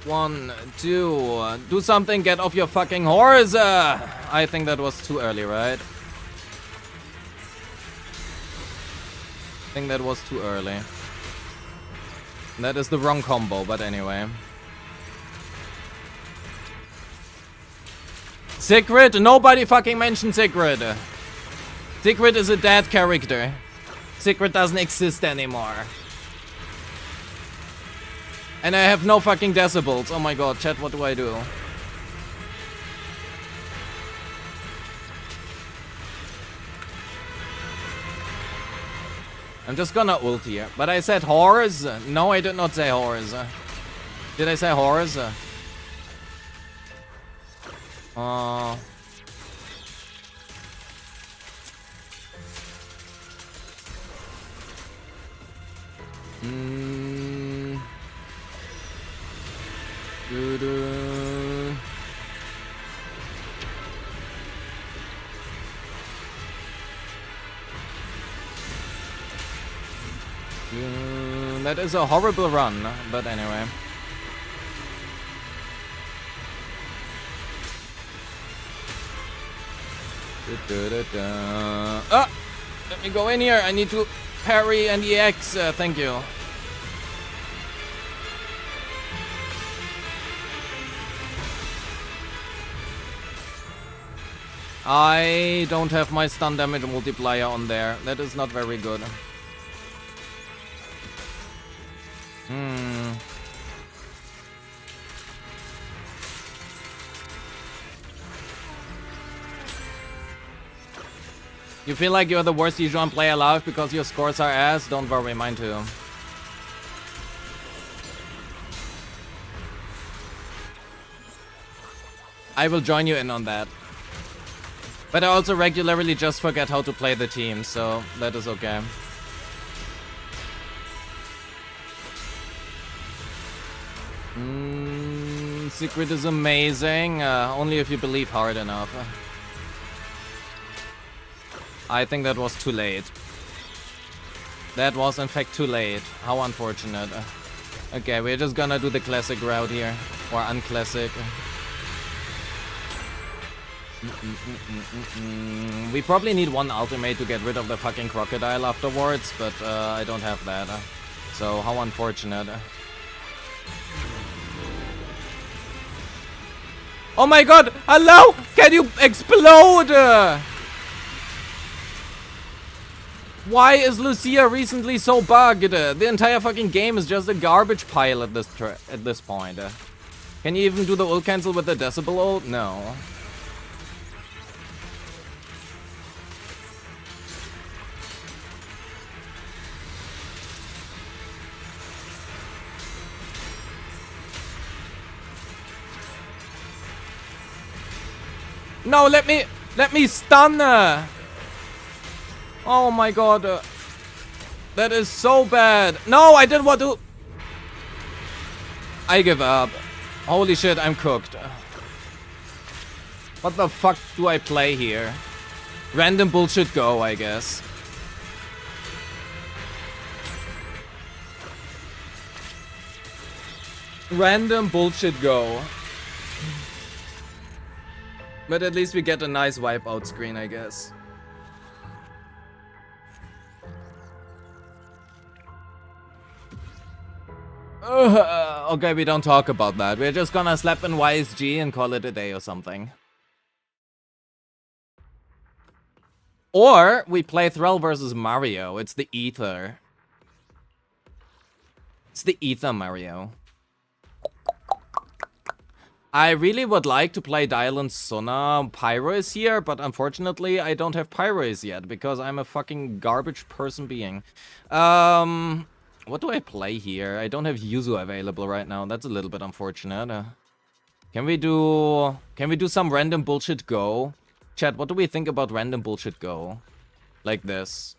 One, two, do something, get off your fucking horse! I think that was too early, right? I think that was too early. That is the wrong combo, but anyway. Sigrid? Nobody fucking mentioned Sigrid. Sigrid is a dead character. Sigrid doesn't exist anymore. And I have no fucking decibels. Oh my god, chat, what do I do? I'm just gonna ult here. But I said horse? No, I did not say horse. Did I say horse? That is a horrible run, but anyway. Ah! Let me go in here. I need to parry and EX. Thank you. I don't have my stun damage multiplier on there. That is not very good. You feel like you're the worst Yijuan player alive because your scores are ass? Don't worry, mine too. I will join you in on that. But I also regularly just forget how to play the team, so that is okay. Secret is amazing, only if you believe hard enough. I think that was too late. That was in fact too late. How unfortunate. Okay, we're just gonna do the classic route here. Or unclassic. We probably need one ultimate to get rid of the fucking crocodile afterwards, but I don't have that. So how unfortunate. Oh my god! Hello! Can you explode? Why is Lucia recently so bugged? The entire fucking game is just a garbage pile at this point. Can you even do the ult cancel with the decibel ult? No. No, let me stun her. Oh my god. That is so bad. No, I didn't want to. I give up. Holy shit, I'm cooked. What the fuck do I play here? Random bullshit go, I guess. Random bullshit go. But at least we get a nice wipeout screen, I guess. Okay, we don't talk about that. We're just gonna slap in YSG and call it a day or something. Or we play Thrall versus Mario. It's the Ether. It's the Ether Mario. I really would like to play Dylan Sona Pyrois here, but unfortunately I don't have Pyrois yet because I'm a fucking garbage person being. What do I play here? I don't have Yuzu available right now. That's a little bit unfortunate. Can we do some random bullshit go? Chat, what do we think about random bullshit go? Like this.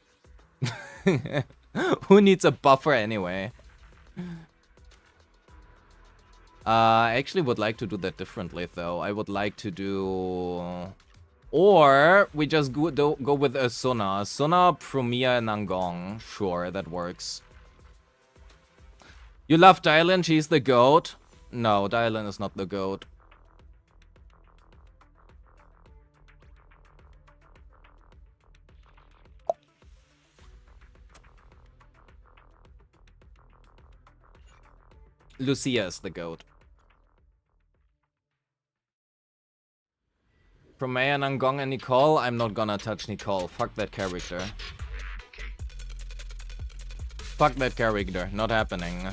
Who needs a buffer anyway? I actually would like to do that differently though. I would like to do... Or we just go with a Suna. Suna, Promia, and Nangong. Sure, that works. You love Dylan? She's the GOAT? No, Dylan is not the GOAT. Lucia is the GOAT. From Maya, Nangong, and Nicole, I'm not gonna touch Nicole. Fuck that character. Fuck that character. Not happening.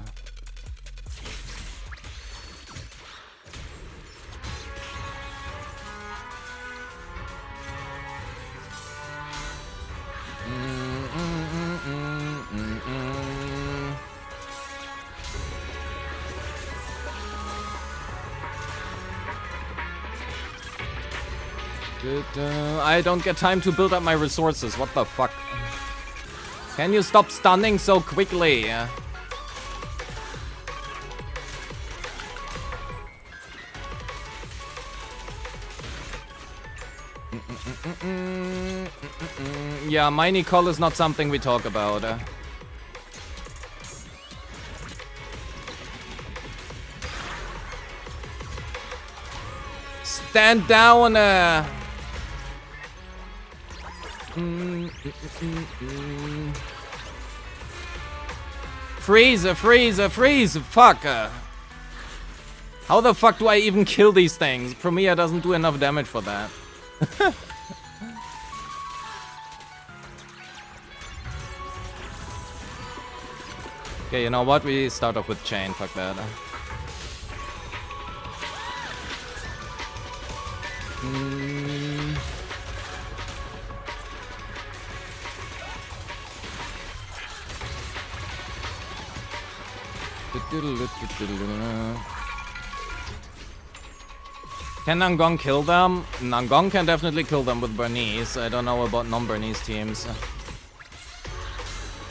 I don't get time to build up my resources. What the fuck? Can you stop stunning so quickly? Yeah, my Nicole is not something we talk about. Stand down! Freeze, freeze! Fuck! How the fuck do I even kill these things? Promia doesn't do enough damage for that. Okay, you know what? We start off with chain. Fuck that. Can Nangong kill them? Nangong can definitely kill them with Bernese. I don't know about non-Bernese teams.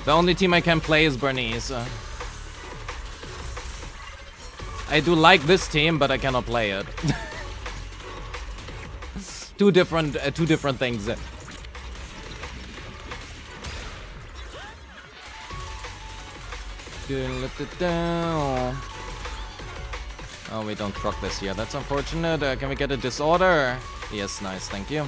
The only team I can play is Bernese. I do like this team, but I cannot play it. two different things. Oh, we don't proc this here. That's unfortunate. Can we get a disorder? Yes, nice. Thank you.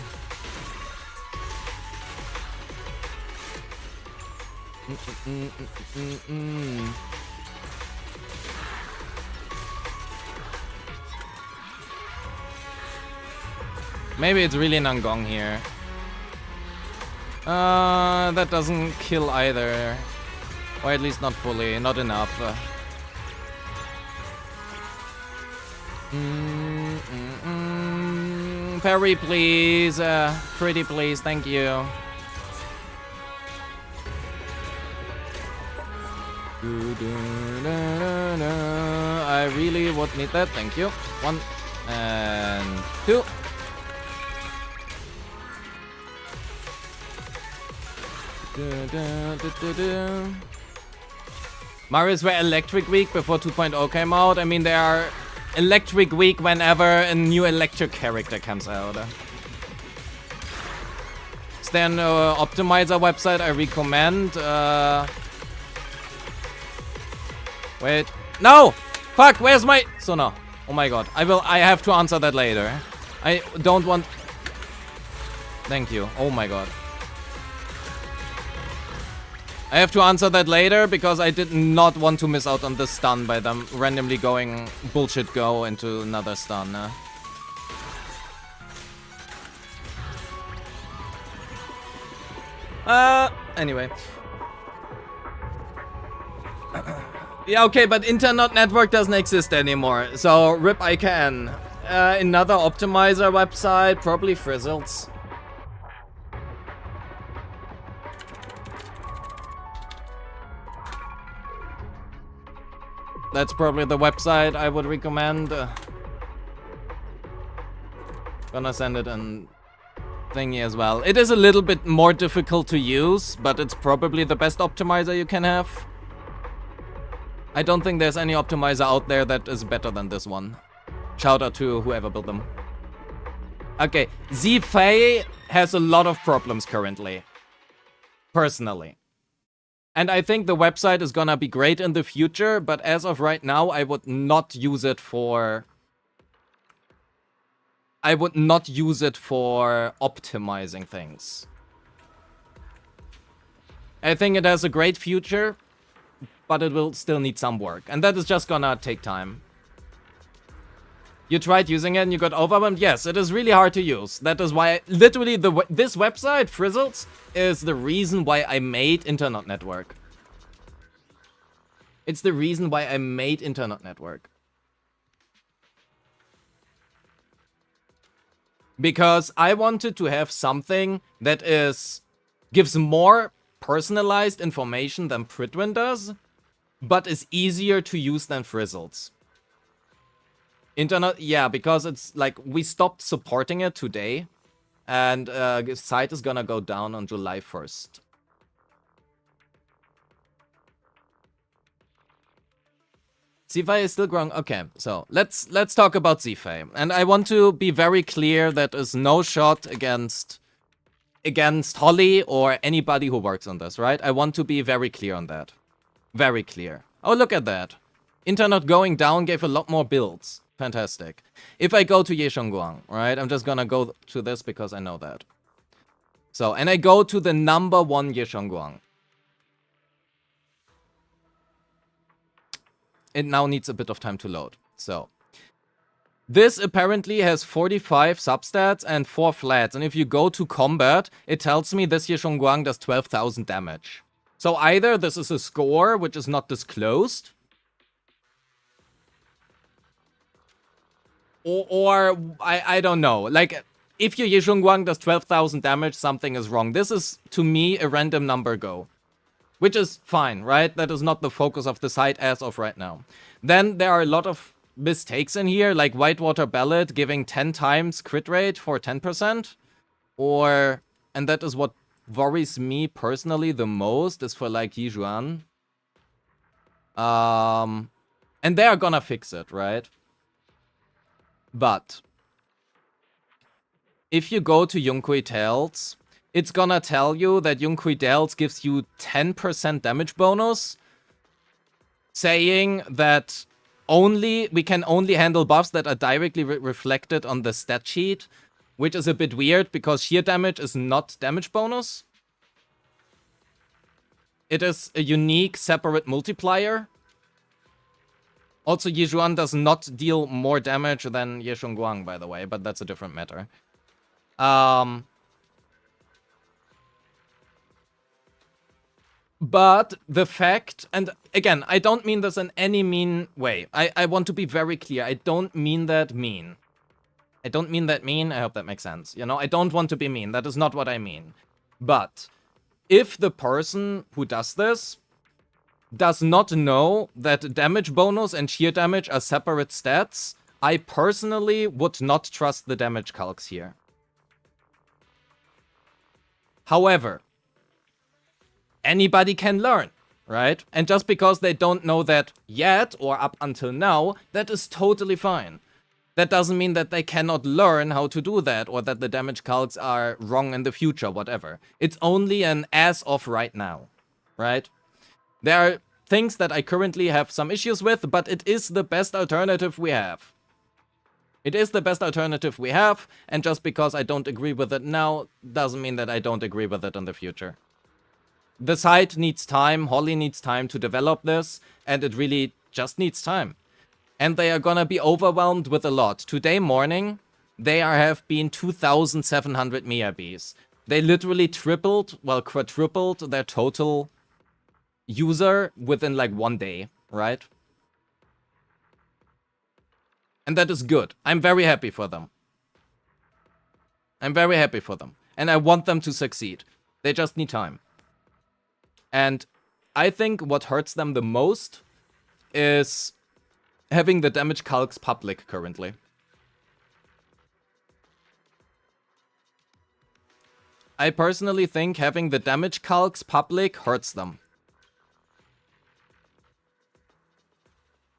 Maybe it's really Nangong here. That doesn't kill either. Or at least not fully, not enough. Parry, please. Pretty, please. Thank you. I really would need that. Thank you. 1 and 2. Mario's were Electric Week before 2.0 came out. I mean, they are Electric Week whenever a new electric character comes out. Is there an optimizer website I recommend? Wait. No! Fuck, where's my... So no. Oh my god. I have to answer that later. I don't want... Thank you. Oh my god. I have to answer that later because I did not want to miss out on this stun by them randomly going bullshit go into another stun. Anyway. Yeah, okay, but internet network doesn't exist anymore. So, rip I can. Another optimizer website, probably Frizzles. That's probably the website I would recommend. Gonna send it in thingy as well. It is a little bit more difficult to use, but it's probably the best optimizer you can have. I don't think there's any optimizer out there that is better than this one. Shout out to whoever built them. Okay, Zfei has a lot of problems currently. Personally. And I think the website is gonna be great in the future, but as of right now, I would not use it for... optimizing things. I think it has a great future, but it will still need some work. And that is just gonna take time. You tried using it and you got overwhelmed? Yes, it is really hard to use. That is why, literally, this website, Frizzles, is the reason why I made Internet Network. It's the reason why I made Internet Network. Because I wanted to have something that gives more personalized information than Pridwin does, but is easier to use than Frizzles. Internet, yeah, because it's like we stopped supporting it today, and the site is gonna go down on July 1st. Zfei is still growing. Okay, so let's talk about Zfei, and I want to be very clear that is no shot against Holly or anybody who works on this, right? I want to be very clear on that, very clear. Oh, look at that! Internet going down gave a lot more builds. Fantastic. If I go to Yeshongguang, right? I'm just gonna go to this because I know that. So, and I go to the number 1 Yeshongguang. It now needs a bit of time to load. So, this apparently has 45 substats and 4 flats. And if you go to combat, it tells me this Yeshongguang does 12,000 damage. So either this is a score which is not disclosed, or I don't know. Like, if your Yeshongguang does 12,000 damage, something is wrong. This is, to me, a random number go. Which is fine, right? That is not the focus of the site as of right now. Then there are a lot of mistakes in here, like Whitewater Ballad giving 10 times crit rate for 10%. And that is what worries me personally the most, is for like Yijuan. And they are gonna fix it, right? But if you go to Yunqui Tales, it's gonna tell you that Yunqui Tales gives you 10% damage bonus, saying that we can only handle buffs that are directly reflected on the stat sheet, which is a bit weird because sheer damage is not damage bonus. It is a unique separate multiplier. Also, Yijuan does not deal more damage than Yeshongguang, by the way, but that's a different matter. But the fact, and again, I don't mean this in any mean way. I want to be very clear. I don't mean that mean. I don't mean that mean. I hope that makes sense. You know, I don't want to be mean. That is not what I mean. But if the person who does this does not know that damage bonus and sheer damage are separate stats, I personally would not trust the damage calcs here. However, anybody can learn, right? And just because they don't know that yet or up until now, that is totally fine. That doesn't mean that they cannot learn how to do that or that the damage calcs are wrong in the future, whatever. It's only an as of right now, right? There are things that I currently have some issues with, but it is the best alternative we have. It is the best alternative we have, and just because I don't agree with it now, doesn't mean that I don't agree with it in the future. The site needs time, Holly needs time to develop this, and it really just needs time. And they are gonna be overwhelmed with a lot. Today morning, have been 2,700 Miyabi's. They literally quadrupled their total user within like 1 day, right? And that is good. I'm very happy for them. I'm very happy for them. And I want them to succeed. They just need time. And I think what hurts them the most is having the damage calcs public currently. I personally think having the damage calcs public hurts them.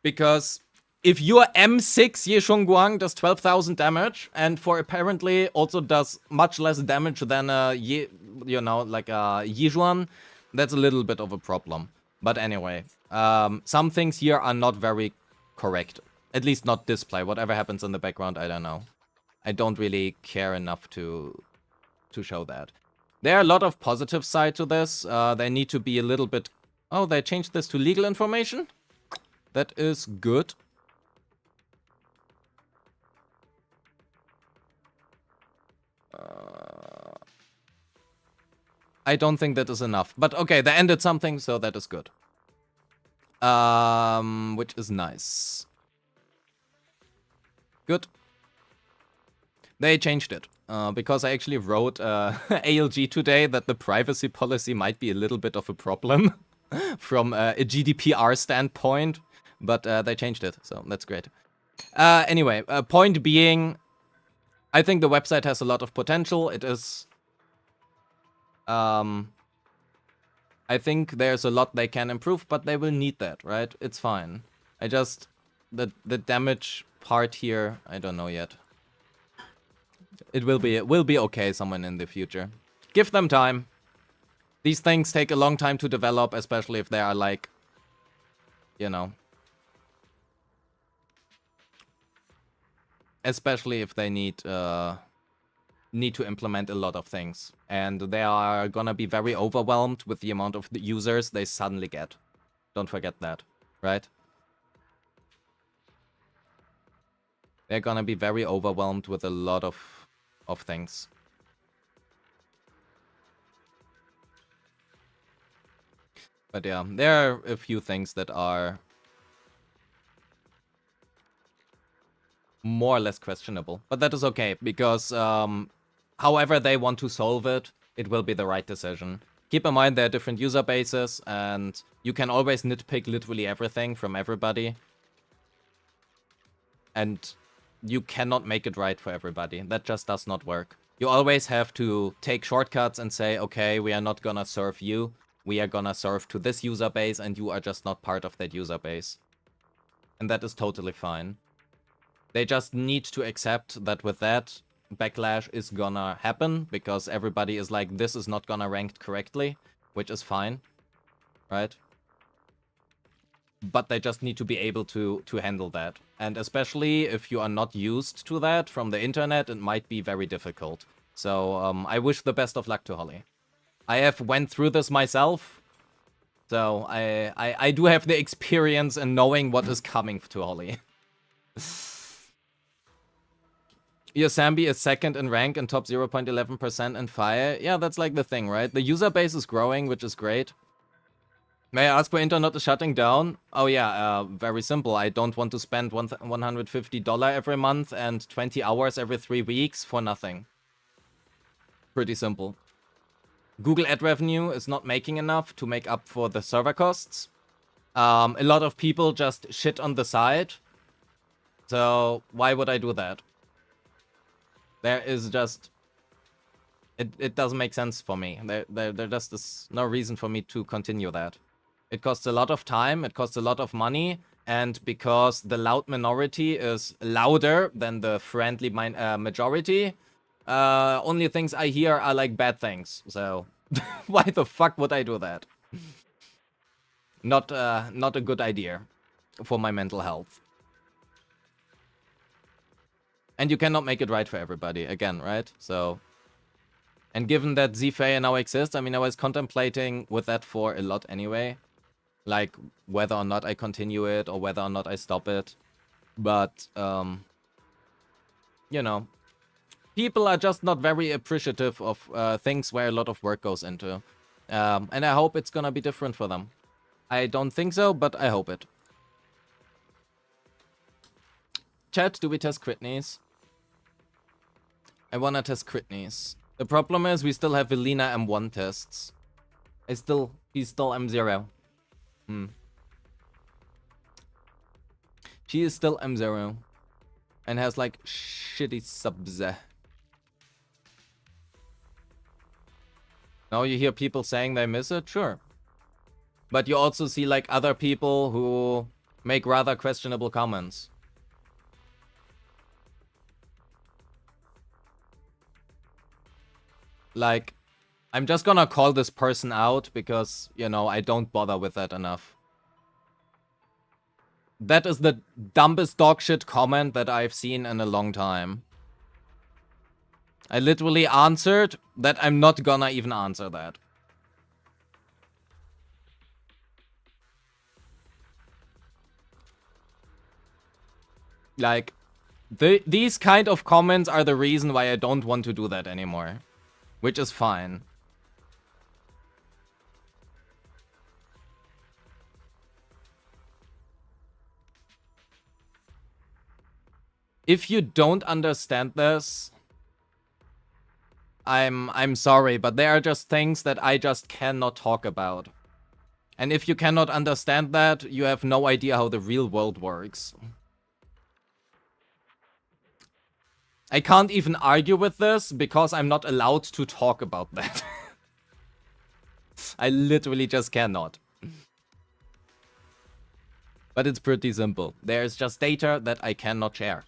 Because if your M6 Ye Shongguang does 12,000 damage, and for apparently also does much less damage than a like a Yijuan, that's a little bit of a problem. But anyway, some things here are not very correct. At least not display. Whatever happens in the background, I don't know. I don't really care enough to show that. There are a lot of positive side to this. They need to be a little bit... Oh, they changed this to legal information? That is good. I don't think that is enough. But okay, they ended something, so that is good. Which is nice. Good. They changed it. Because I actually wrote ALG today that the privacy policy might be a little bit of a problem from a GDPR standpoint. But they changed it, so that's great. Anyway, point being, I think the website has a lot of potential. It is... I think there's a lot they can improve, but they will need that, right? It's fine. I just... The damage part here, I don't know yet. It will be okay someone in the future. Give them time. These things take a long time to develop, especially if they are like, you know... Especially if they need to implement a lot of things. And they are gonna be very overwhelmed with the amount of the users they suddenly get. Don't forget that, right? They're gonna be very overwhelmed with a lot of things. But yeah, there are a few things that are more or less questionable. But that is okay, because however they want to solve it, it will be the right decision. Keep in mind there are different user bases, and you can always nitpick literally everything from everybody. And you cannot make it right for everybody. That just does not work. You always have to take shortcuts and say, okay, we are not gonna serve you. We are gonna serve to this user base, and you are just not part of that user base. And that is totally fine. They just need to accept that with that, backlash is gonna happen, because everybody is like, this is not gonna rank correctly, which is fine, right? But they just need to be able to handle that. And especially if you are not used to that from the internet, it might be very difficult. So I wish the best of luck to Holly. I have went through this myself, so I do have the experience in knowing what is coming to Holly. Your Zambi is second in rank and top 0.11% in fire. Yeah, that's like the thing, right? The user base is growing, which is great. May I ask why internet is shutting down? Oh yeah, very simple. I don't want to spend $150 every month and 20 hours every 3 weeks for nothing. Pretty simple. Google ad revenue is not making enough to make up for the server costs. A lot of people just shit on the side. So why would I do that? There is just... It doesn't make sense for me. There just is no reason for me to continue that. It costs a lot of time, it costs a lot of money, and because the loud minority is louder than the friendly majority, only things I hear are like bad things. So why the fuck would I do that? Not a good idea for my mental health. And you cannot make it right for everybody, again, right? So, and given that ZFA now exists, I mean, I was contemplating with that for a lot anyway. Like, whether or not I continue it, or whether or not I stop it. But, you know, people are just not very appreciative of things where a lot of work goes into. And I hope it's gonna be different for them. I don't think so, but I hope it. Chat, do we test Critneys? I wanna test Critneys. The problem is we still have Velina M1 tests. He's still M0. She is still M0. And has like shitty subs. Now you hear people saying they miss it? Sure. But you also see like other people who make rather questionable comments. Like, I'm just gonna call this person out because, you know, I don't bother with that enough. That is the dumbest dogshit comment that I've seen in a long time. I literally answered that I'm not gonna even answer that. Like, these kind of comments are the reason why I don't want to do that anymore. Which is fine. If you don't understand this, I'm sorry, but there are just things that I just cannot talk about. And if you cannot understand that, you have no idea how the real world works. I can't even argue with this because I'm not allowed to talk about that. I literally just cannot. But it's pretty simple. There's just data that I cannot share.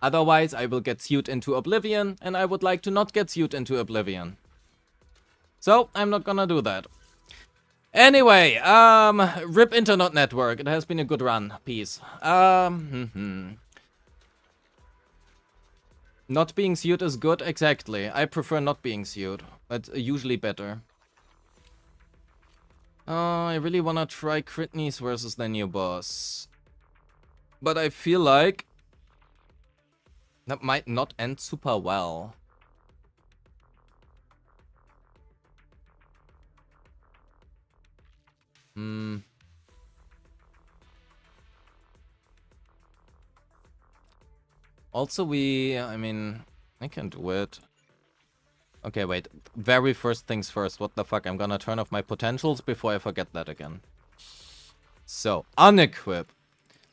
Otherwise, I will get sued into oblivion, and I would like to not get sued into oblivion. So, I'm not gonna do that. Anyway, RIP Internet Network. It has been a good run. Peace. Not being sued is good? Exactly. I prefer not being sued. That's usually better. I really wanna try Critneys versus the new boss. But I feel like that might not end super well. Also, I mean, I can do it. Okay, wait. Very first things first. What the fuck? I'm gonna turn off my potentials before I forget that again. So, unequip.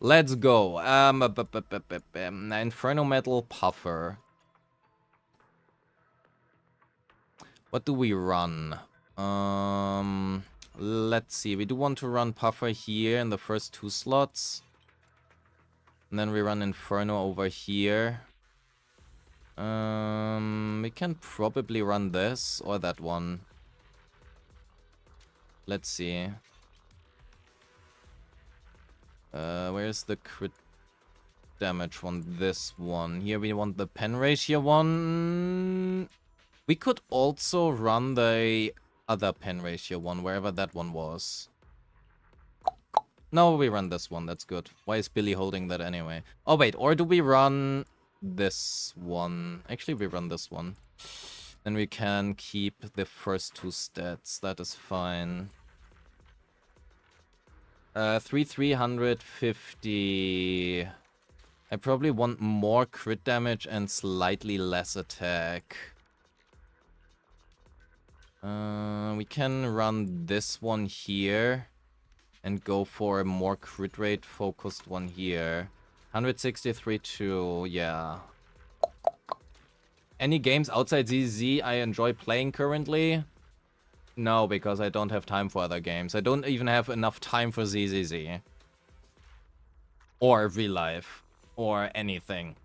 Let's go. Inferno Metal Puffer. What do we run? Let's see. We do want to run Puffer here in the first 2 slots. And then we run Inferno over here. We can probably run this or that one. Let's see. Where's the crit damage one? This one. Here we want the pen ratio one. We could also run the other pen ratio one, wherever that one was. No, we run this one. That's good. Why is Billy holding that anyway? Oh, wait. Or do we run this one? Actually, we run this one. Then we can keep the first 2 stats. That is fine. 350. I probably want more crit damage and slightly less attack. We can run this one here. And go for a more crit rate focused one here. 163-2, yeah. Any games outside ZZ I enjoy playing currently? No, because I don't have time for other games. I don't even have enough time for ZZZ. Or real life. Or anything.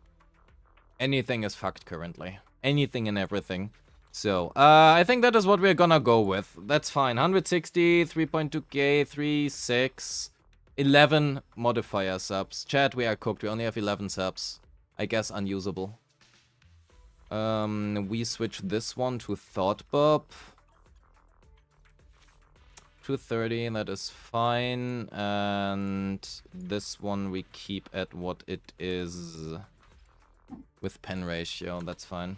Anything is fucked currently. Anything and everything. So, I think that is what we're gonna go with. That's fine. 160, 3.2k, 3.6, 11 modifier subs. Chat, we are cooked. We only have 11 subs. I guess unusable. We switch this one to Thought Bob. 230, that is fine. And this one we keep at what it is with pen ratio. That's fine.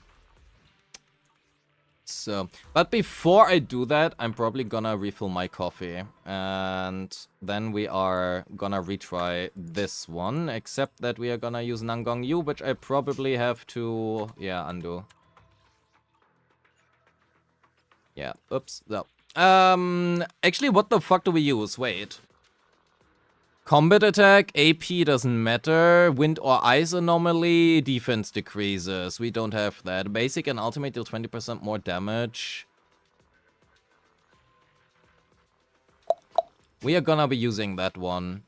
So, but before I do that, I'm probably gonna refill my coffee. And then we are gonna retry this one. Except that we are gonna use Nangong Yu, which I probably have to, yeah, undo. Yeah, oops, no. Actually, what the fuck do we use? Wait. Combat attack, AP doesn't matter. Wind or ice anomaly, defense decreases. We don't have that. Basic and ultimate deal 20% more damage. We are gonna be using that one.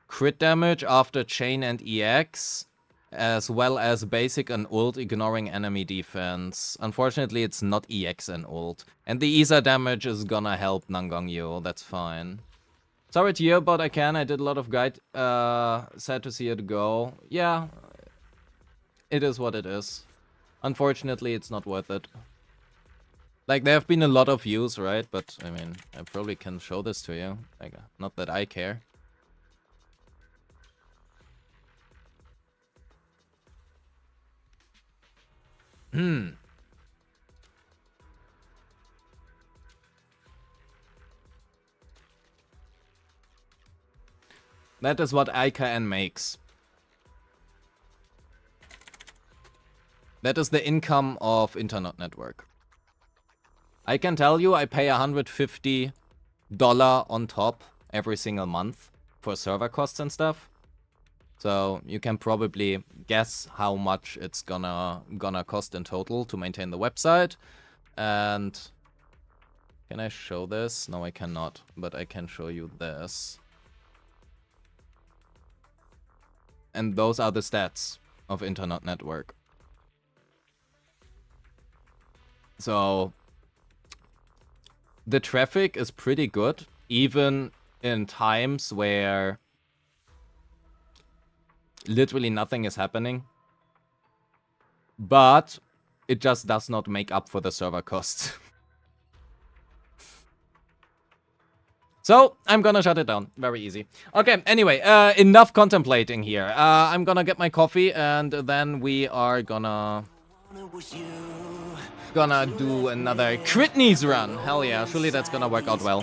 Crit damage after chain and EX, as well as basic and ult ignoring enemy defense. Unfortunately, it's not EX and ult. And the ESA damage is gonna help Nangongyo, that's fine. Sorry to hear about I did a lot of guide, sad to see it go. Yeah, it is what it is. Unfortunately, it's not worth it. Like, there have been a lot of views, right? But, I mean, I probably can show this to you. Like, not that I care. That is what IKN makes. That is the income of internet network. I can tell you I pay $150 on top every single month for server costs and stuff. So you can probably guess how much it's gonna cost in total to maintain the website. And can I show this? No, I cannot, but I can show you this. And those are the stats of internet network. So the traffic is pretty good, even in times where literally nothing is happening. But it just does not make up for the server costs. So, I'm gonna shut it down. Very easy. Okay, anyway, enough contemplating here. I'm gonna get my coffee, and then we are gonna do another Critney's run. Hell yeah, surely that's gonna work out well.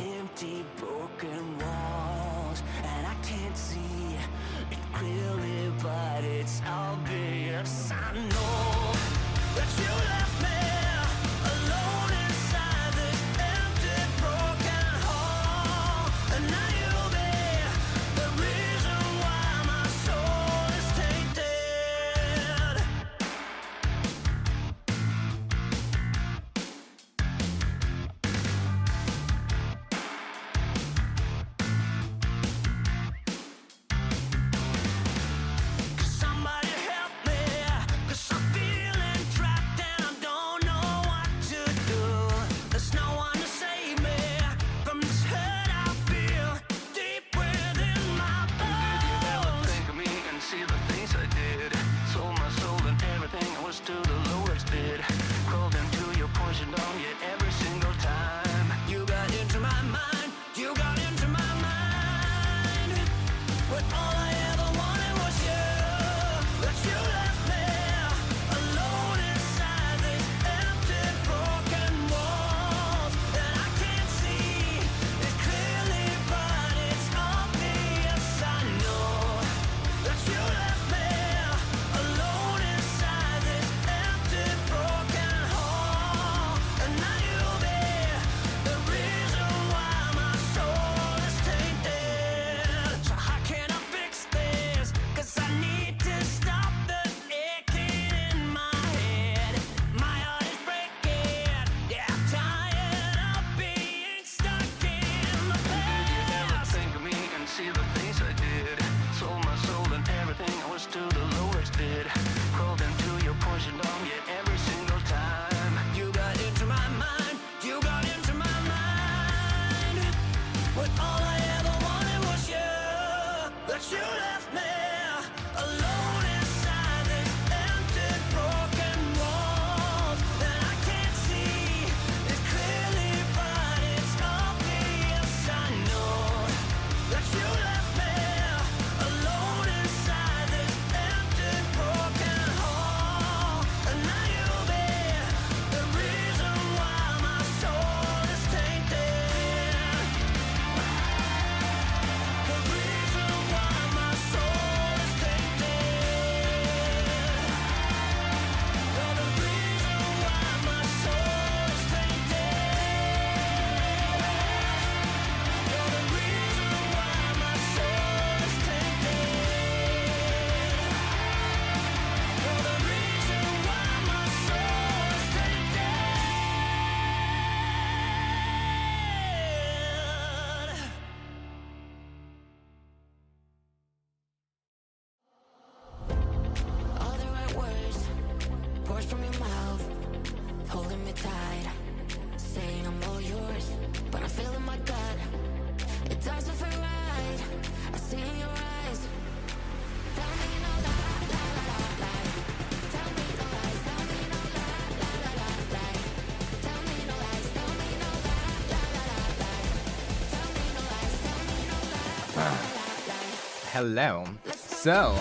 Hello. So,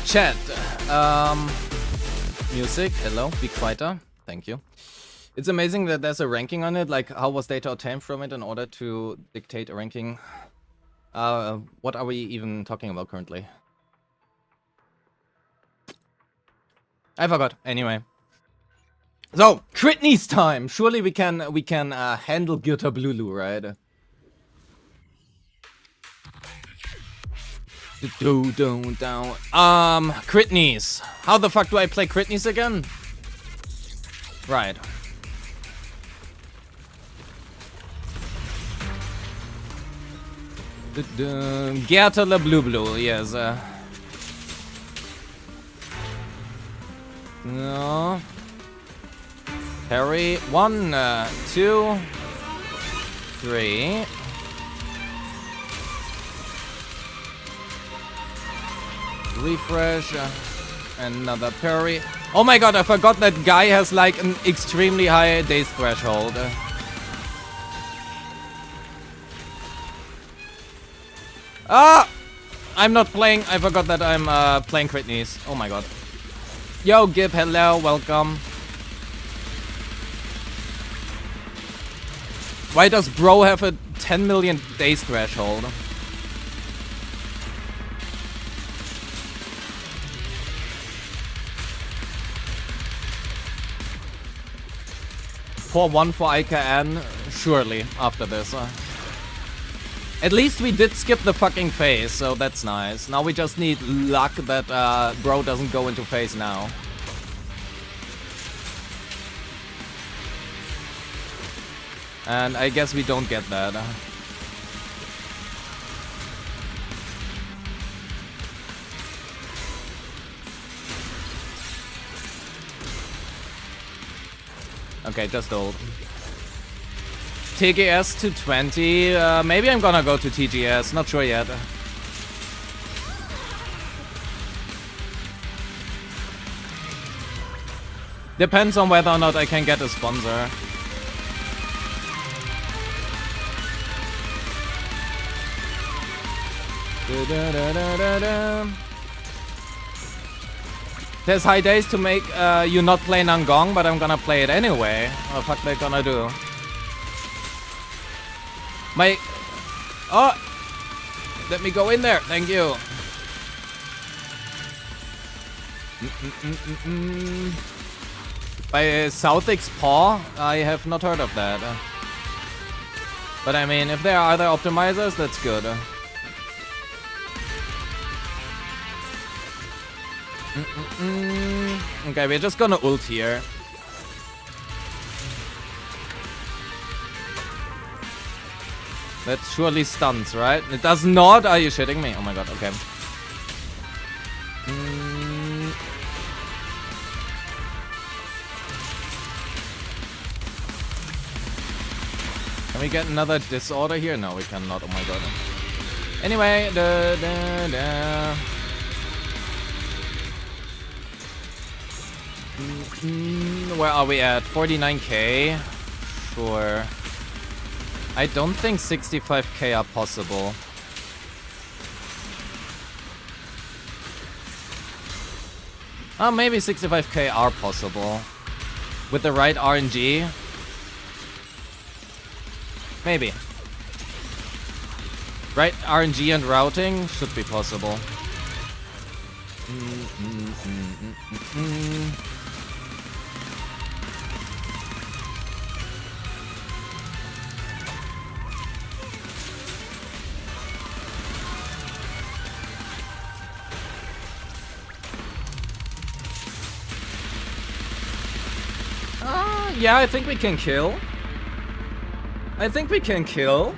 chat. Music. Hello. Be quieter. Thank you. It's amazing that there's a ranking on it. Like, how was data obtained from it in order to dictate a ranking? What are we even talking about currently? I forgot. Anyway. So, Critney's time. Surely we can handle Gyuta Blulu, right? Critney's. How the fuck do I play Critney's again? Right. Gerta la Blue Blue, yes. No. Parry. 1, 2, 3. Refresh. Another parry. Oh my god, I forgot that guy has like an extremely high days threshold. Ah! I'm not playing. I forgot that I'm playing Critney's. Oh my god. Yo, Gib, hello, welcome. Why does bro have a 10 million days threshold? Pour 1 for IKN, surely, after this. At least we did skip the fucking phase, so that's nice. Now we just need luck that bro doesn't go into phase now. And I guess we don't get that. Okay, just hold. TGS to 20. Maybe I'm gonna go to TGS. Not sure yet. Depends on whether or not I can get a sponsor. There's high days to make you not play Nangong, but I'm gonna play it anyway. What the fuck they gonna do? Oh! Let me go in there, thank you. By Southix Paw? I have not heard of that. But I mean, if there are other optimizers, that's good. Okay, we're just gonna ult here. That surely stuns, right? It does not? Are you shitting me? Oh my god, okay. Can we get another disorder here? No, we cannot. Oh my god. Anyway, where are we at? 49k? Sure. I don't think 65k are possible. Oh, maybe 65k are possible. With the right RNG? Maybe. Right RNG and routing should be possible. Yeah, I think we can kill. I think we can kill.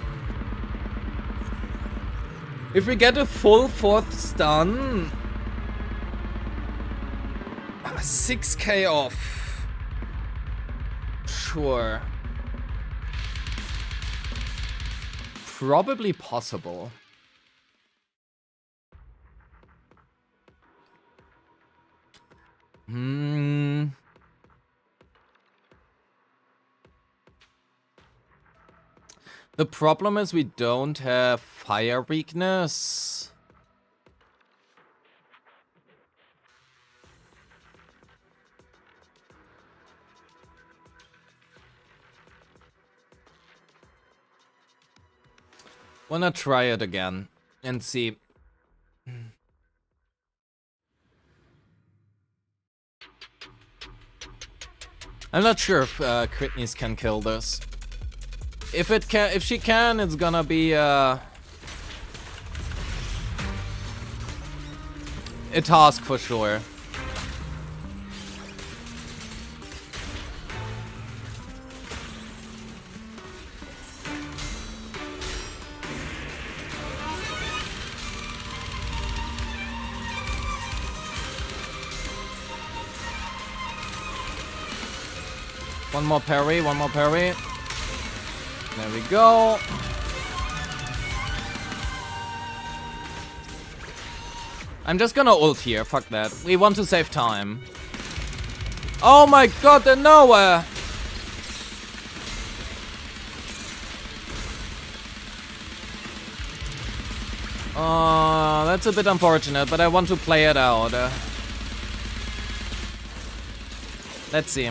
If we get a full 4th stun. 6k off. Sure. Probably possible. The problem is we don't have fire weakness. Wanna try it again and see. I'm not sure if Kritnis can kill this. If she can, it's gonna be a task for sure. One more parry, one more parry. There we go. I'm just gonna ult here, fuck that. We want to save time. Oh my god, they're nowhere! That's a bit unfortunate, but I want to play it out. Let's see.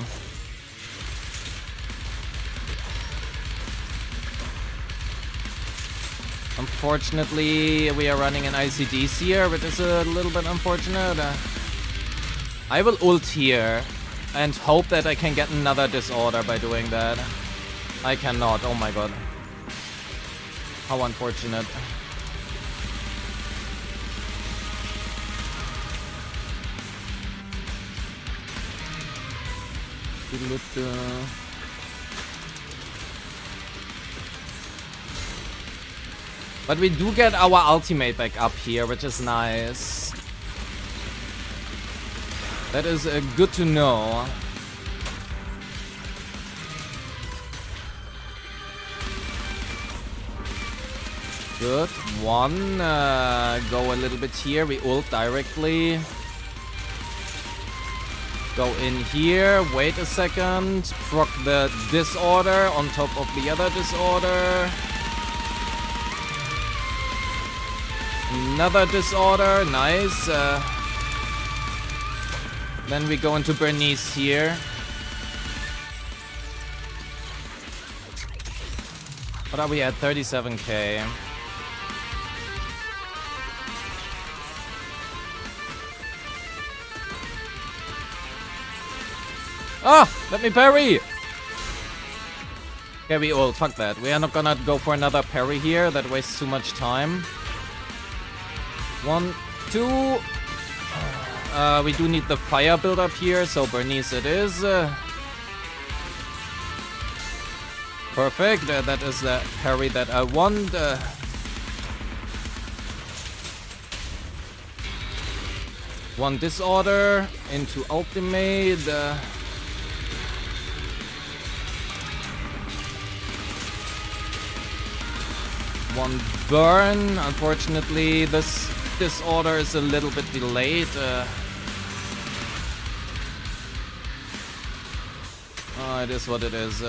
Unfortunately, we are running an ICDs here, which is a little bit unfortunate. I will ult here and hope that I can get another disorder by doing that. I cannot, oh my god. How unfortunate. But we do get our ultimate back up here, which is nice. That is good to know. Good. One. Go a little bit here. We ult directly. Go in here. Wait a second. Proc the disorder on top of the other disorder. Another disorder, nice. Then we go into Bernice here. What are we at? 37k. Ah! Let me parry! Okay, we ult. Fuck that. We are not gonna go for another parry here. That wastes too much time. 1, 2. We do need the fire build up here, so Bernice it is. Perfect. That is the parry that I want. One disorder into ultimate. One burn. Unfortunately, this disorder is a little bit delayed. It is what it is.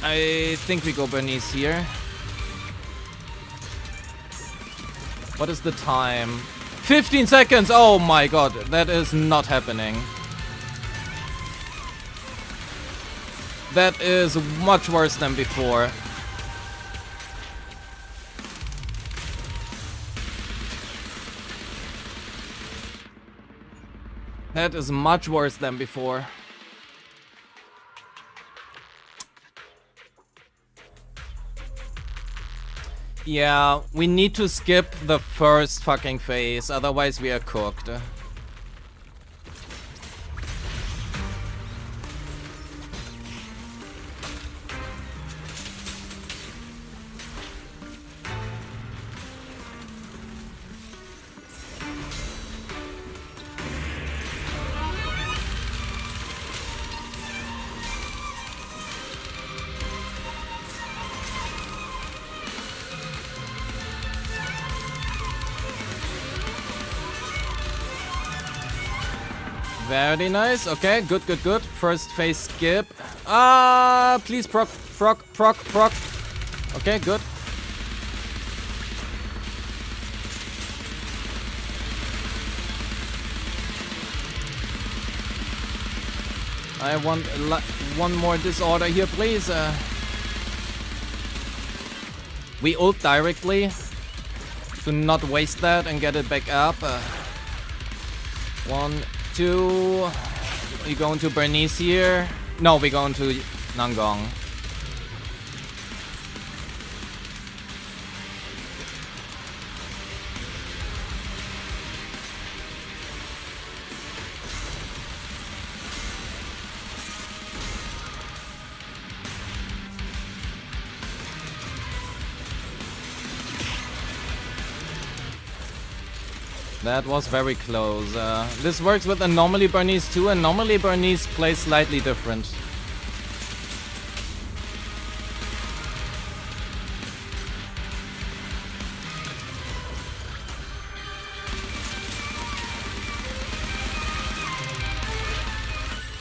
I think we go Bernice here. What is the time? 15 seconds! Oh my god, that is not happening. That is much worse than before. That is much worse than before. Yeah, we need to skip the first fucking phase, otherwise we are cooked. Very nice. Okay, good, good, good. First phase skip. Please proc. Okay, good. I want one more disorder here, please. We ult directly to not waste that and get it back up. 1, 2. We going to Bernice here. No, we going to Nangong. That was very close. This works with Anomaly Bernice too, and normally Bernice plays slightly different.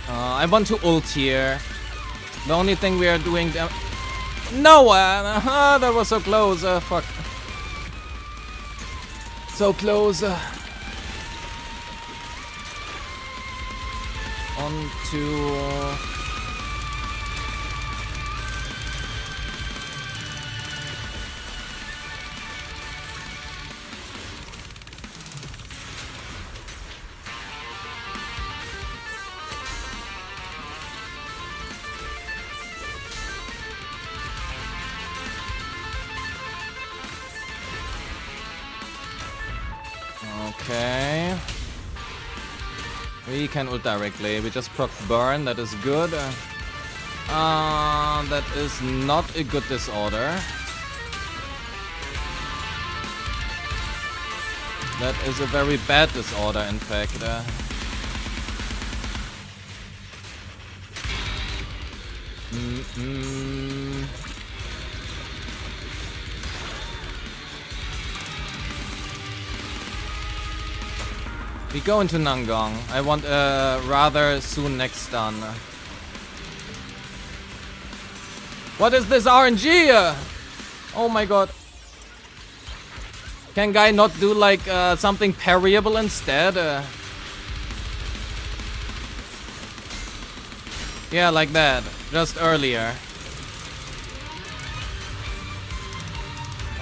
I want to ult here. The only thing we are doing... No! That was so close. Fuck. So close. On to... Okay. We can ult directly. We just proc burn. That is good. That is not a good disorder. That is a very bad disorder, in fact. We go into Nangong. I want a rather soon next stun. What is this RNG? Oh my god. Can guy not do like something parryable instead? Yeah, like that. Just earlier.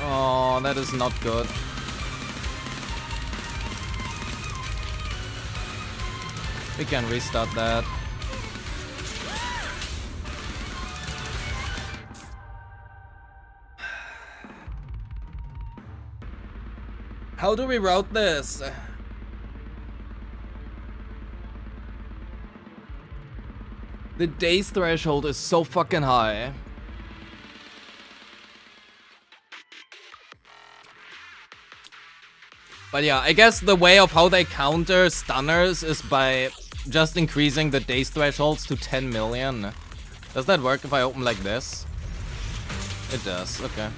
Oh, that is not good. We can restart that. How do we route this? The days threshold is so fucking high. But yeah, I guess the way of how they counter stunners is by just increasing the days thresholds to 10 million. Does that work if I open like this? It does, okay.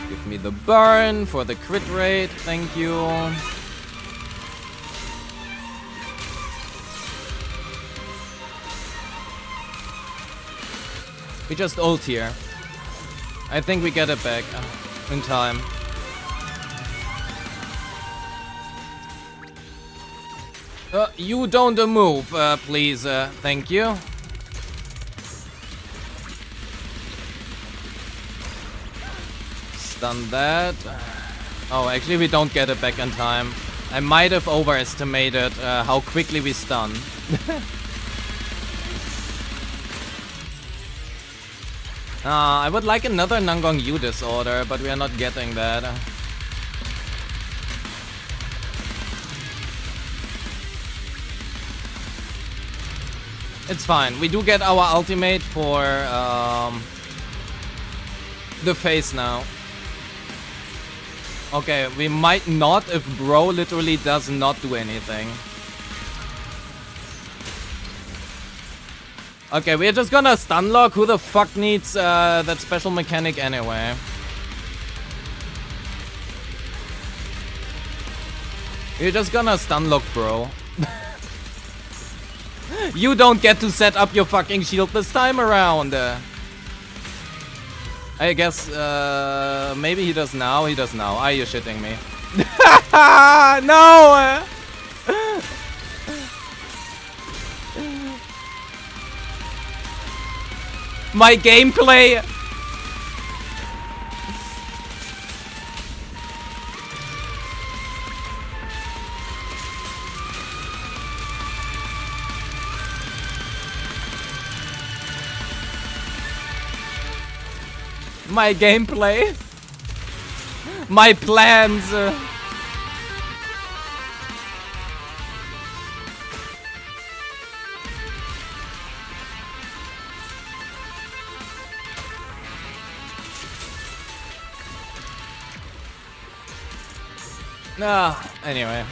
Give me the burn for the crit rate, thank you. We just ult here. I think we get it back in time. You don't move, please. Thank you. Stun that. Oh, actually we don't get it back in time. I might have overestimated how quickly we stun. I would like another Nangong Yu disorder, but we are not getting that. It's fine. We do get our ultimate for the face now. Okay, we might not if bro literally does not do anything. Okay, we're just gonna stun lock. Who the fuck needs that special mechanic anyway? You're just gonna stun lock, bro. You don't get to set up your fucking shield this time around. I guess, maybe he does now. He does now. Are you shitting me? No! My gameplay! My gameplay, my plans. Anyway.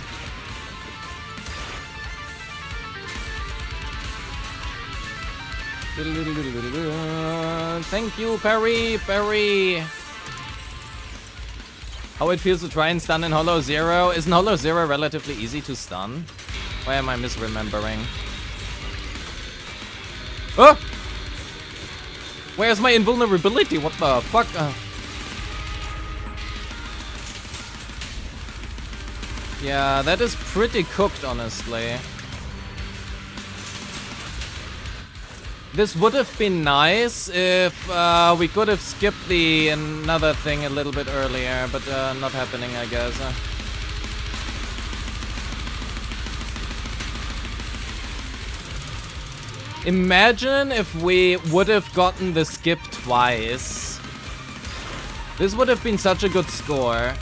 Thank you, Perry. How it feels to try and stun in Hollow Zero? Isn't Hollow Zero relatively easy to stun? Why am I misremembering? Oh! Where's my invulnerability? What the fuck? Yeah, that is pretty cooked, honestly. This would have been nice if we could have skipped the another thing a little bit earlier, but not happening, I guess. Imagine if we would have gotten the skip twice. This would have been such a good score.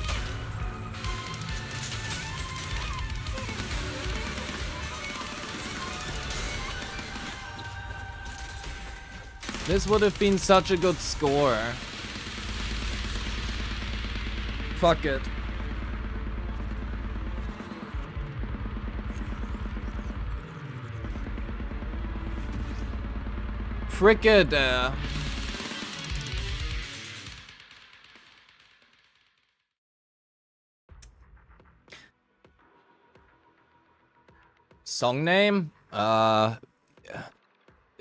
This would have been such a good score. Fuck it. Frick it. Song name?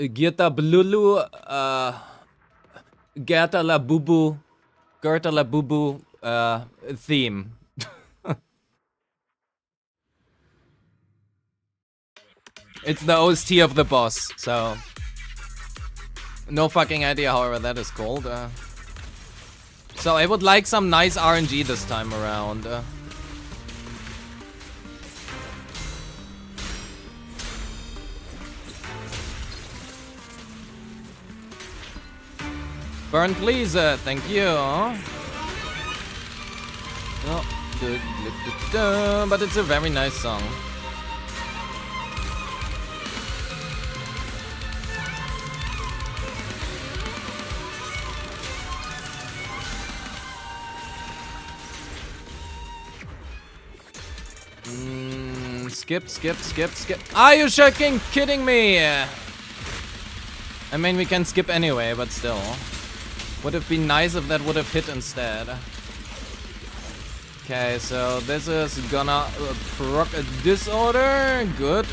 Girta Blulu, Gerta la Bubu, theme. It's the OST of the boss, so no fucking idea however that is called. So I would like some nice RNG this time around. Burn, please. Thank you. Oh, but it's a very nice song. Skip. Are you fucking kidding me? I mean, we can skip anyway, but still. Would have been nice if that would have hit instead. Okay, so this is gonna proc a disorder. Good.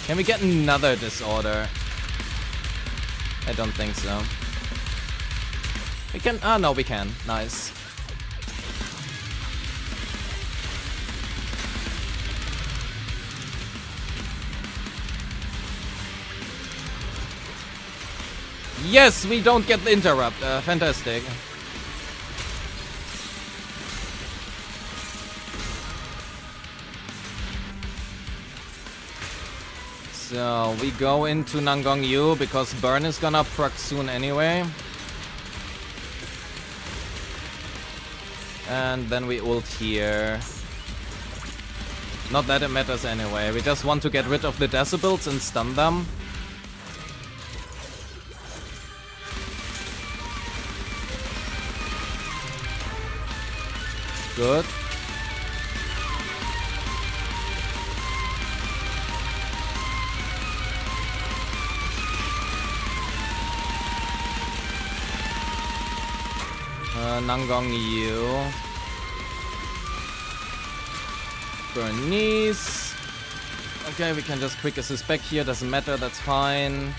Can we get another disorder? I don't think so. We can. Ah, no, we can. Nice. Yes, we don't get the interrupt. Fantastic. So we go into Nangong Yu because Burn is gonna proc soon anyway. And then we ult here. Not that it matters anyway. We just want to get rid of the decibels and stun them. Good. Nangong Yu. Bernice. Okay, we can just quick assist back here. Doesn't matter. That's fine.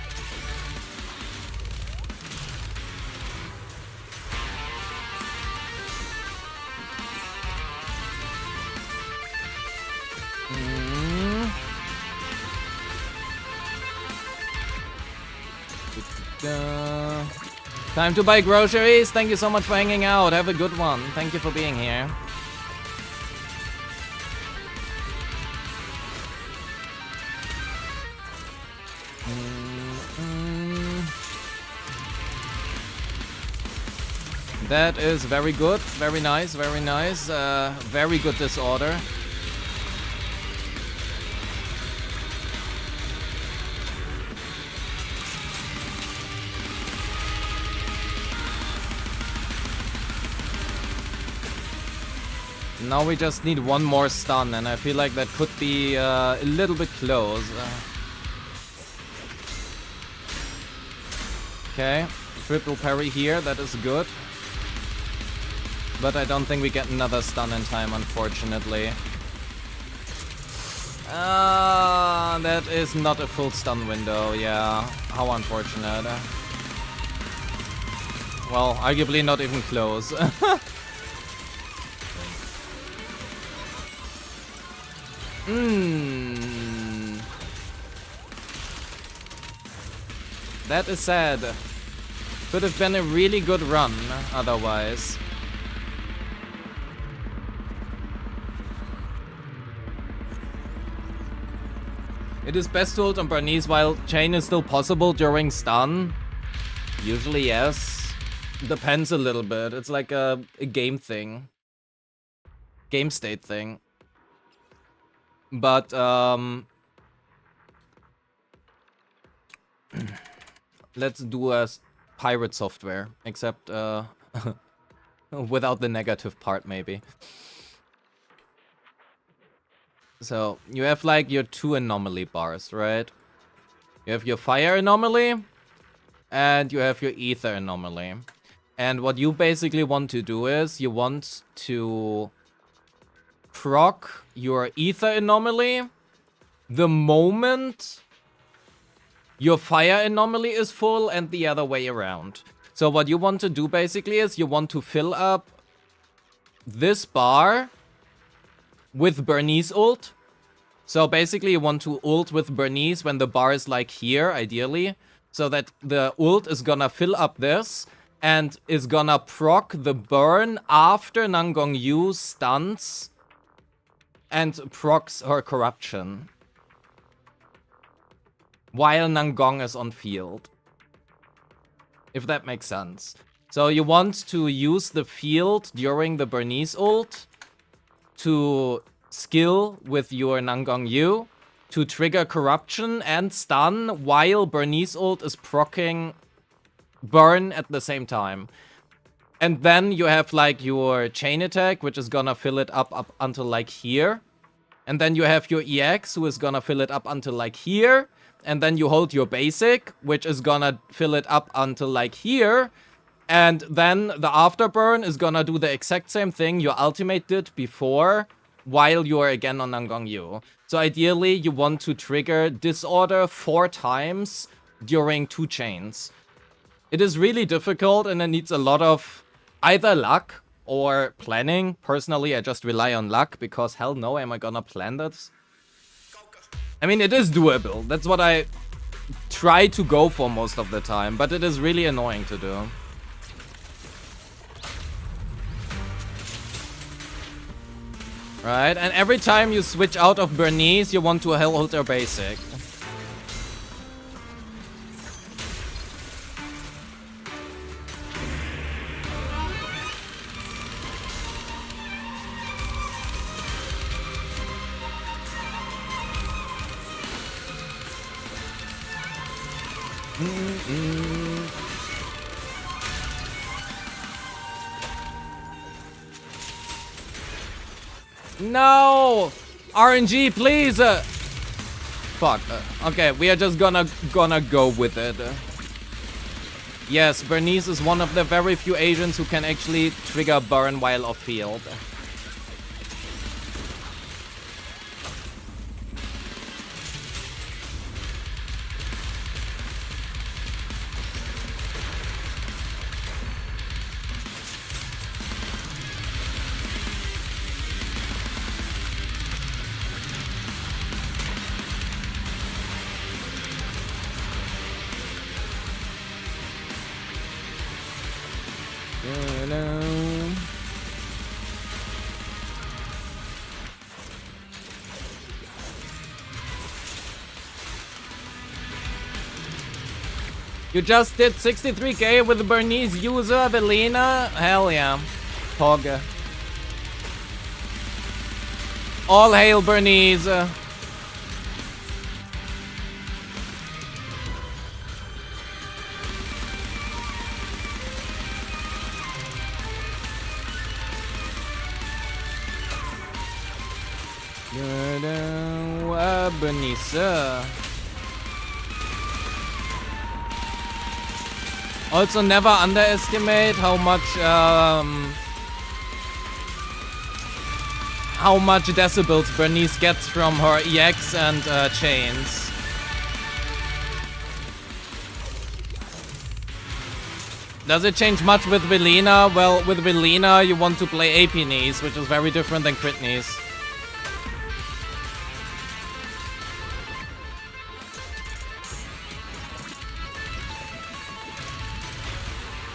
Time to buy groceries. Thank you so much for hanging out. Have a good one. Thank you for being here. That is very good. Very nice. Very nice. Very good disorder. Now we just need one more stun, and I feel like that could be a little bit close. Okay, triple parry here, that is good. But I don't think we get another stun in time, unfortunately. That is not a full stun window, yeah. How unfortunate. Well, arguably not even close. That is sad. Could have been a really good run otherwise. It is best to hold on Bernice while chain is still possible during stun. Usually yes. Depends a little bit. It's like a game thing. Game state thing. But let's do a pirate software, except without the negative part maybe. So you have like your two anomaly bars, right? You have your fire anomaly and you have your ether anomaly. And what you basically want to do is you want to proc your ether anomaly the moment your fire anomaly is full and the other way around. So what you want to do basically is you want to fill up this bar with Bernice ult. So basically you want to ult with Bernice when the bar is like here, ideally. So that the ult is gonna fill up this and is gonna proc the burn after Nangong Yu stuns and procs her corruption while Nangong is on field. If that makes sense. So you want to use the field during the Bernice ult to skill with your Nangong Yu to trigger corruption and stun while Bernice ult is proccing burn at the same time. And then you have like your chain attack, which is gonna fill it up until like here. And then you have your EX, who is gonna fill it up until like here. And then you hold your basic, which is gonna fill it up until like here. And then the afterburn is gonna do the exact same thing your ultimate did before, while you're again on Nangong Yu. So ideally, you want to trigger disorder 4 times during 2 chains. It is really difficult and it needs a lot of either luck or planning. Personally, I just rely on luck because hell no, am I gonna plan this? I mean, it is doable. That's what I try to go for most of the time, but it is really annoying to do. Right, and every time you switch out of Bernice, you want to hold her basic. No! RNG, please! Fuck. Okay, we are just gonna go with it. Yes, Bernice is one of the very few agents who can actually trigger burn while off field. You just did 63k with the Bernice user, Velina? Hell yeah. Pog. All hail Bernice. Bernice. Also, never underestimate how much decibels Bernice gets from her EX and chains. Does it change much with Velina? Well, with Velina, you want to play AP knees, which is very different than crit knees.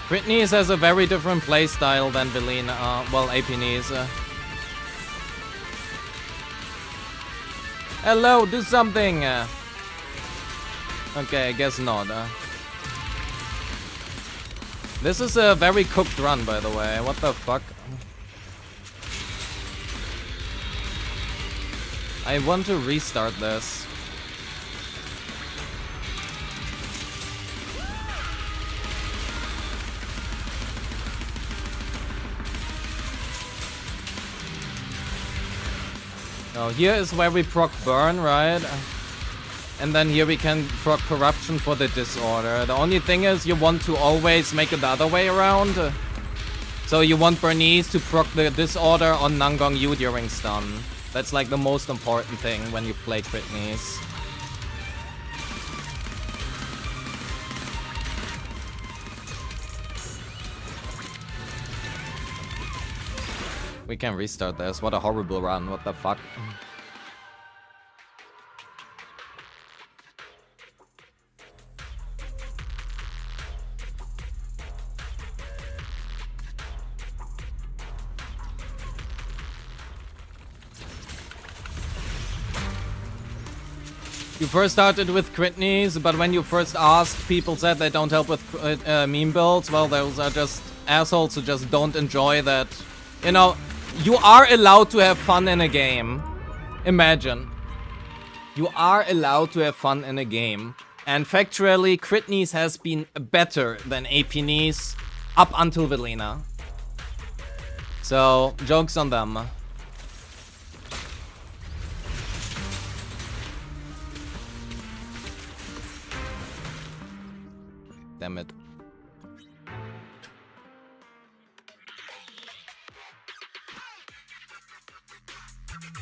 Crit knees has a very different playstyle than Velina, well, AP knees. Hello, do something! Okay, I guess not. This is a very cooked run, by the way. What the fuck? I want to restart this. Oh, here is where we proc burn, right? And then here we can proc corruption for the disorder. The only thing is you want to always make it the other way around. So you want Bernice to proc the disorder on Nangong Yu during stun. That's like the most important thing when you play crit knees. We can restart this. What a horrible run. What the fuck? You first started with crit knees, but when you first asked, people said they don't help with meme builds. Well, those are just assholes who just don't enjoy that. You know, you are allowed to have fun in a game. Imagine. You are allowed to have fun in a game. And factually, crit knees has been better than AP knees up until Velina. So, jokes on them. Damn it.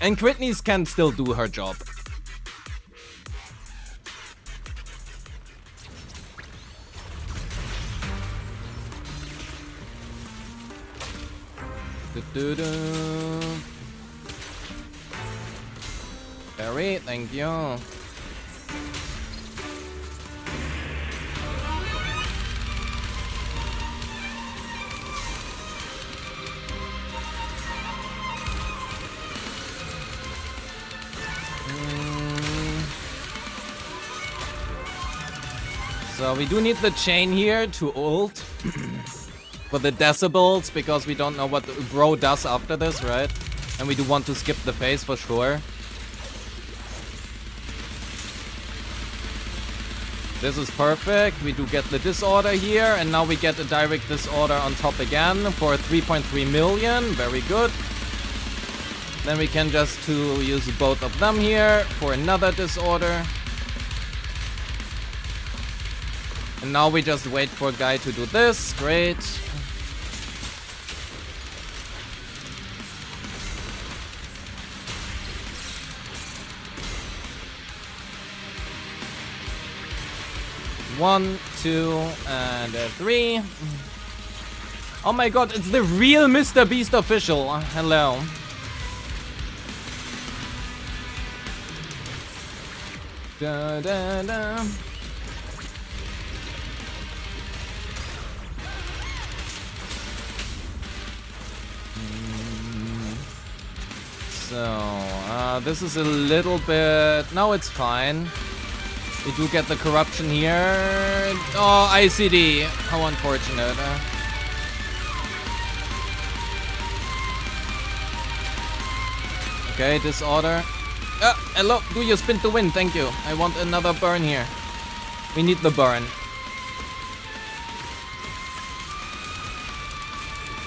And crit knees can still do her job. Barry, thank you. So we do need the chain here to ult for the decibels, because we don't know what bro does after this, right? And we do want to skip the phase for sure. This is perfect. We do get the disorder here, and now we get a direct disorder on top again for 3.3 million. Very good. Then we can just use both of them here for another disorder. And now we just wait for a guy to do this. Great. One, two, and 3. Oh my god, it's the real Mr. Beast official. Hello. Da, da, da. So, this is a little bit... No, it's fine. We do get the corruption here. Oh, ICD. How unfortunate. Okay, disorder. Hello, do your spin to win, thank you. I want another burn here. We need the burn.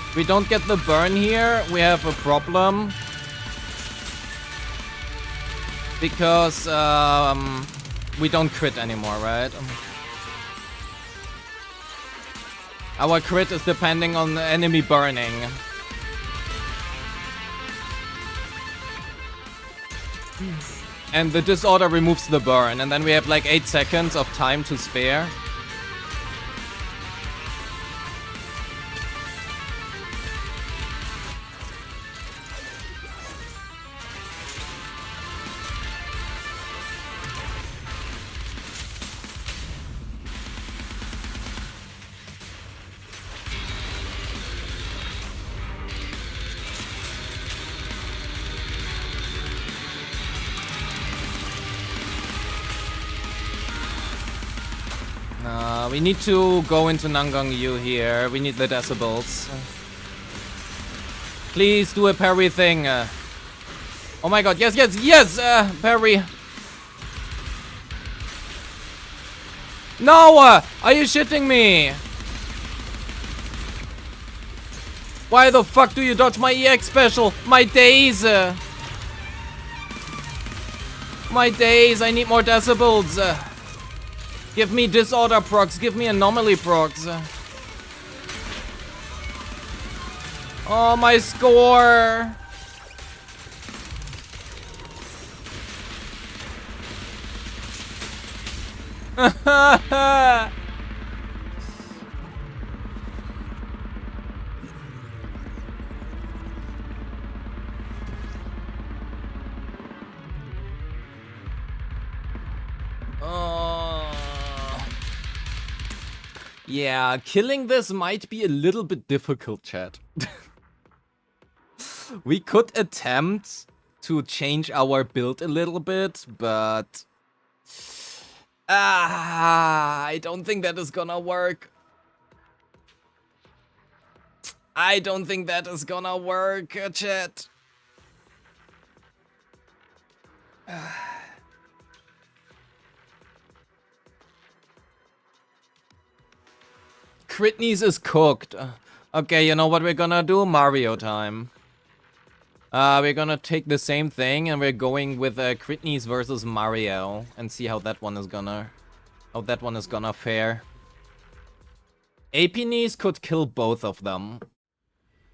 If we don't get the burn here, we have a problem. Because we don't crit anymore, right? Our crit is depending on the enemy burning. And the disorder removes the burn, and then we have like 8 seconds of time to spare. We need to go into Nangang Yu here. We need the decibels. Please do a parry thing. Oh my god, yes, yes, yes! Parry. No! Are you shitting me? Why the fuck do you dodge my EX special? My days! My days, I need more decibels. Give me disorder procs, give me anomaly procs. Oh, my score! Yeah, killing this might be a little bit difficult, chat. We could attempt to change our build a little bit, but... I don't think that is gonna work. I don't think that is gonna work, chat. Critneys is cooked. Okay, you know what we're gonna do? Mario time. We're gonna take the same thing and we're going with Critneys versus Mario and see how that one is gonna fare. Apines could kill both of them.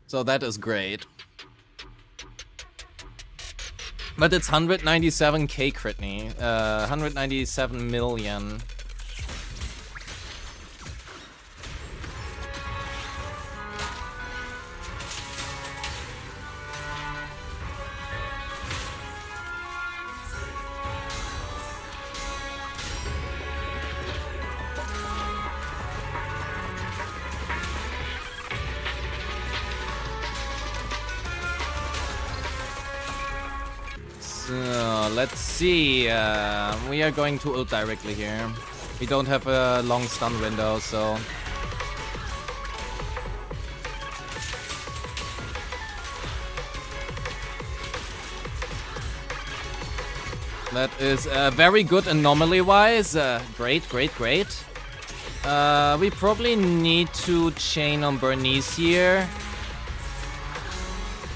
So that is great. But it's 197k Critney. 197 million. Let's see. We are going to ult directly here. We don't have a long stun window, so... That is very good anomaly-wise. Great, great, great. We probably need to chain on Bernice here.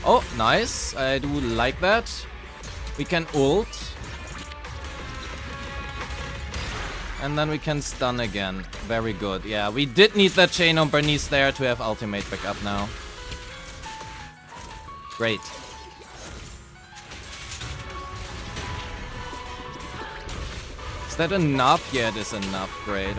Oh, nice. I do like that. We can ult. And then we can stun again. Very good. Yeah, we did need that chain on Bernice there to have ultimate backup now. Great. Is that enough? Yeah, it is enough. Great.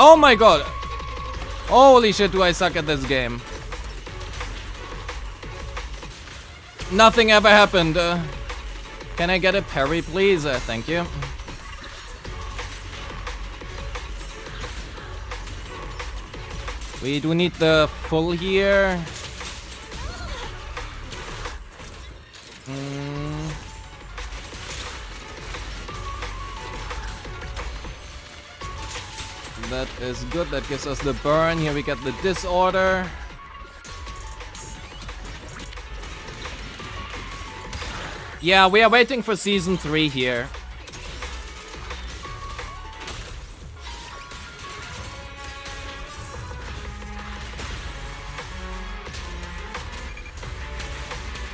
Oh my god! Holy shit, do I suck at this game. Nothing ever happened. Can I get a parry, please? Thank you. We do need the full here. That is good. That gives us the burn. Here we get the disorder. Yeah, we are waiting for season 3 here.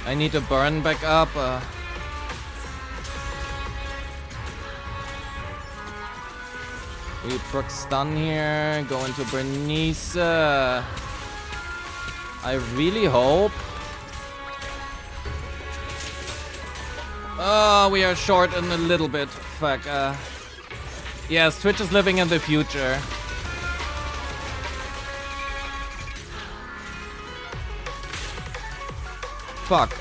I need to burn back up. We proc stun here. Go into Bernice. I really hope. Oh, we are short in a little bit. Fuck. Yes, Twitch is living in the future. Fuck.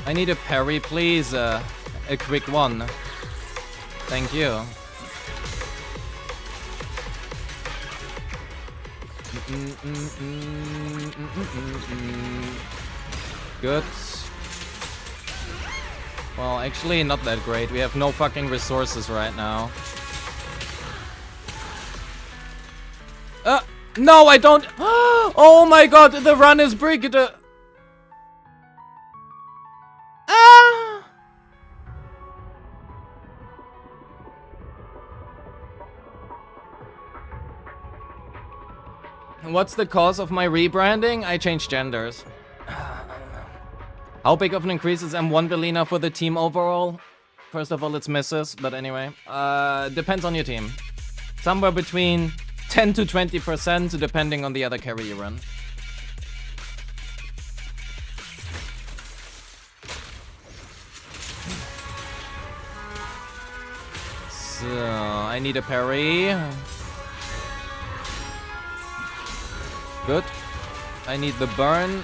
I need a parry, please. A quick one. Thank you. Good. Well, actually, not that great. We have no fucking resources right now. No, I don't. Oh my god, the run is Brigitte. What's the cause of my rebranding? I changed genders. How big of an increase is M1 Velina for the team overall? First of all, it's misses, but anyway. Depends on your team. Somewhere between 10 to 20%, depending on the other carry you run. So, I need a parry. Good. I need the burn.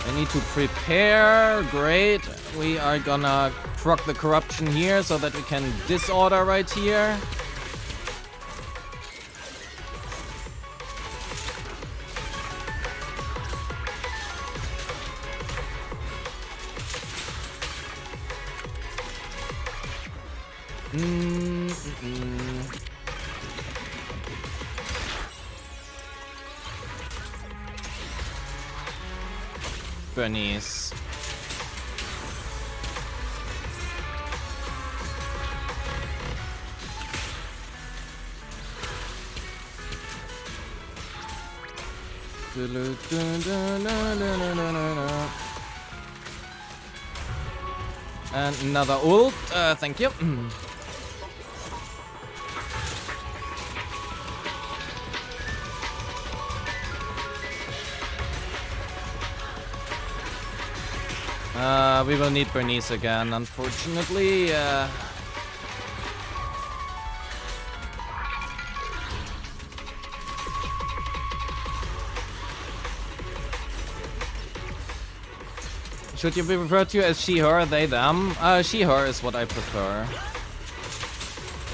I need to prepare. Great. We are gonna proc the corruption here so that we can disorder right here. Bernice. And another ult. Thank you. We will need Bernice again, unfortunately. Should you be referred to as she, her, they, them? She, her is what I prefer.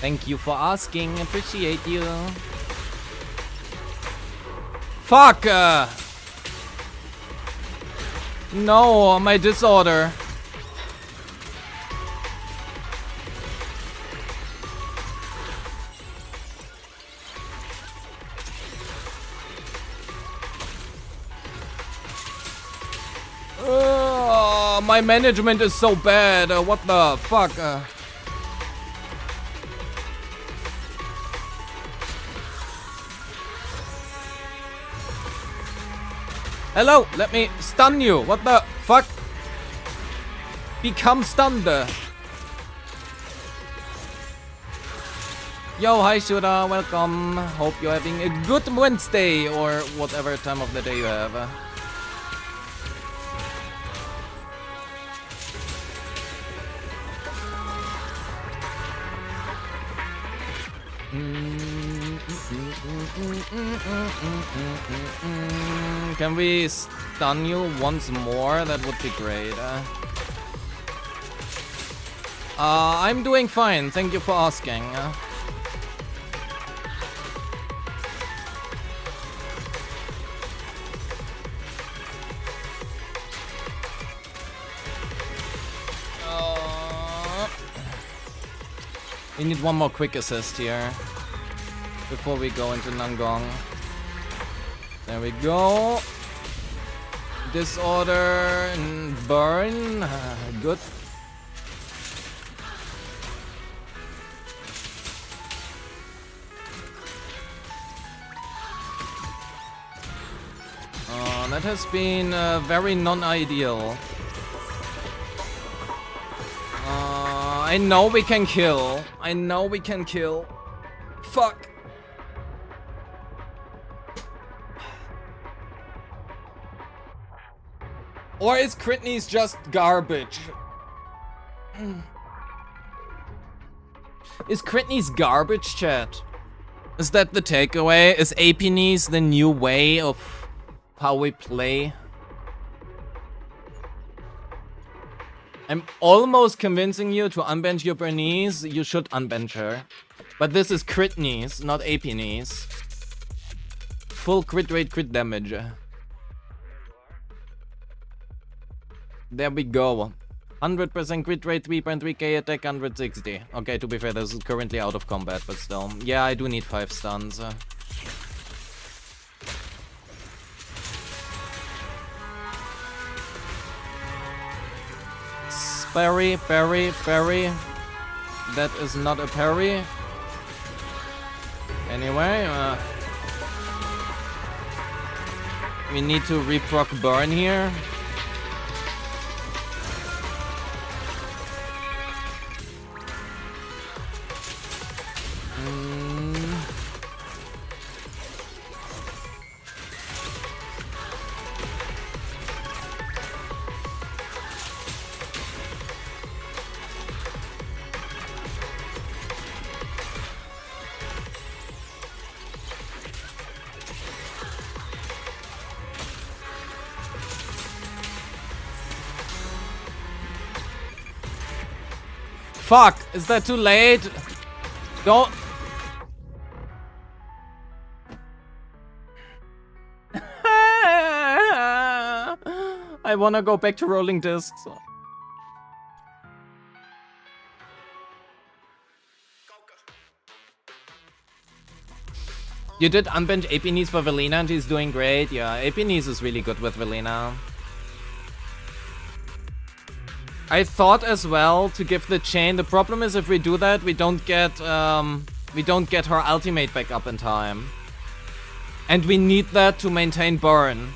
Thank you for asking. Appreciate you. Fuck! No, my disorder. My management is so bad. What the fuck? Hello, let me stun you. What the fuck? Become stunned. Yo, hi Shooter, welcome. Hope you're having a good Wednesday or whatever time of the day you have. Can we stun you once more? That would be great. I'm doing fine. Thank you for asking. We need one more quick assist here before we go into Nangong. There we go. Disorder and burn. Good. That has been very non-ideal. I know we can kill. I know we can kill. Fuck. Or is Critney's just garbage? Is Critney's garbage, chat? Is that the takeaway? Is APNES the new way of how we play? I'm almost convincing you to unbench your Bernice. You should unbench her. But this is Critney's, not APNES. Full crit rate, crit damage. There we go. 100% crit rate, 3.3k attack, 160. Okay, to be fair, this is currently out of combat, but still. Yeah, I do need 5 stuns. Parry, parry, parry. That is not a parry. Anyway, we need to reproc burn here. Fuck! Is that too late? Don't... I wanna go back to rolling discs. You did unbench APNES for Velina and she's doing great. Yeah, APNES is really good with Velina. I thought as well to give the chain. The problem is if we do that, we don't get her ultimate back up in time. And we need that to maintain burn.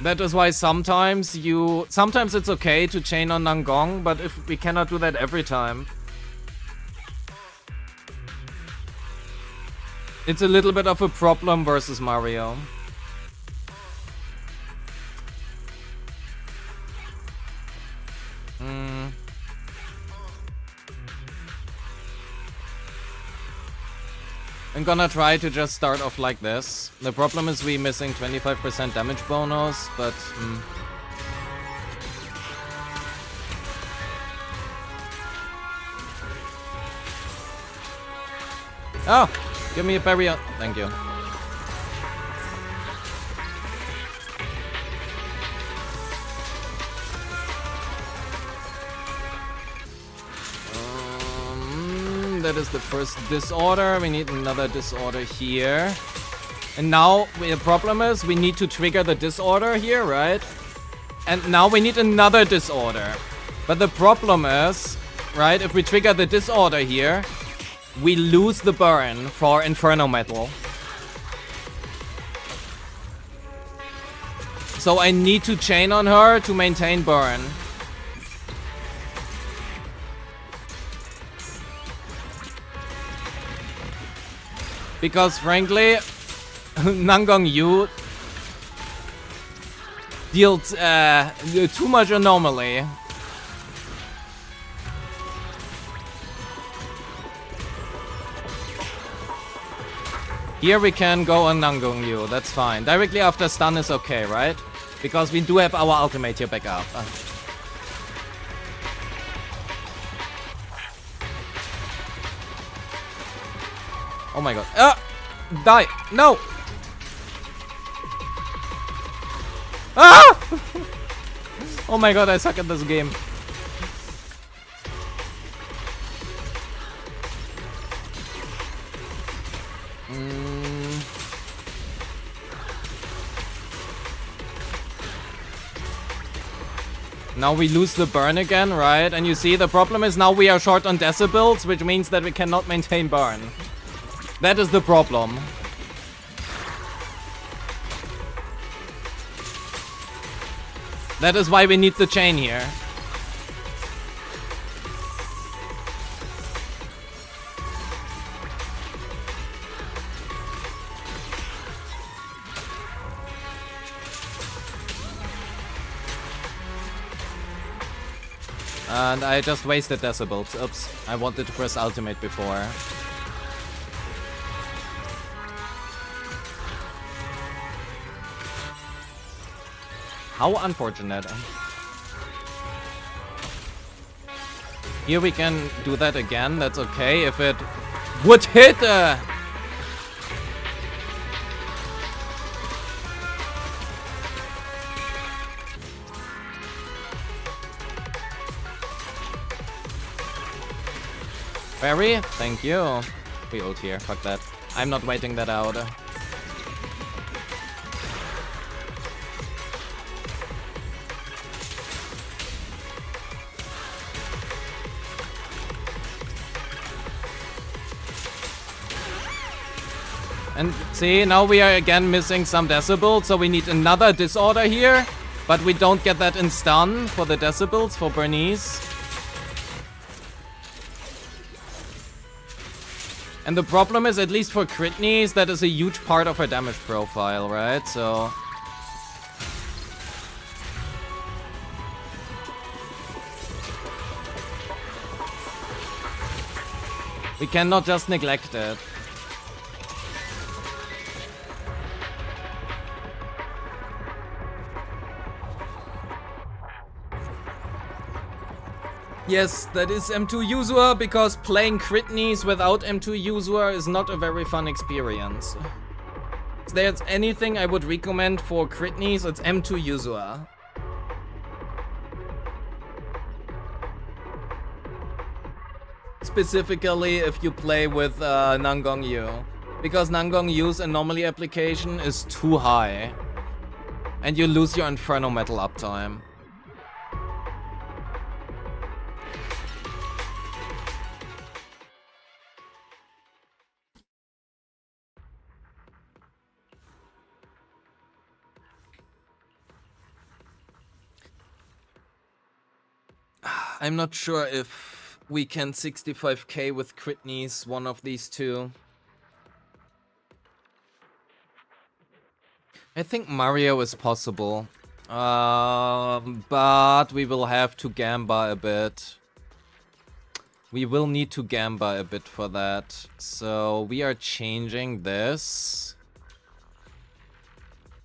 That is why sometimes it's okay to chain on Nangong, but if we cannot do that every time. It's a little bit of a problem versus Mario. I'm gonna try to just start off like this. The problem is we missing 25% damage bonus, but... Oh! Give me a parry. Thank you. That is the first disorder. We need another disorder here. And now the problem is we need to trigger the disorder here, right? And now we need another disorder. But the problem is, right, if we trigger the disorder here, we lose the burn for Inferno Metal. So I need to chain on her to maintain burn. Because frankly, Nangong Yu deals too much anomaly. Here we can go on Nangong Yu, that's fine. Directly after stun is okay, right? Because we do have our ultimate here back up. Oh my god. Die! No! Ah! Oh my god, I suck at this game. Now we lose the burn again, right? And you see, the problem is now we are short on decibels, which means that we cannot maintain burn. That is the problem. That is why we need the chain here. And I just wasted decibels. Oops, I wanted to press ultimate before. How unfortunate. Here we can do that again, that's okay. If it would hit... Barry, thank you. We ult here, fuck that. I'm not waiting that out. And see, now we are again missing some decibels, so we need another disorder here. But we don't get that in stun for the decibels for Bernice. And the problem is, at least for Critneys, that is a huge part of her damage profile, right? So... we cannot just neglect it. Yes, that is M2 Yuzua, because playing Critneys without M2 Yuzua is not a very fun experience. If there's anything I would recommend for Critneys, it's M2 Yuzua. Specifically if you play with Nangong Yu. Because Nangong Yu's anomaly application is too high. And you lose your Inferno Metal uptime. I'm not sure if we can 65k with Critneys, one of these two. I think Mario is possible. But we will have to Gamba a bit. We will need to Gamba a bit for that. So we are changing this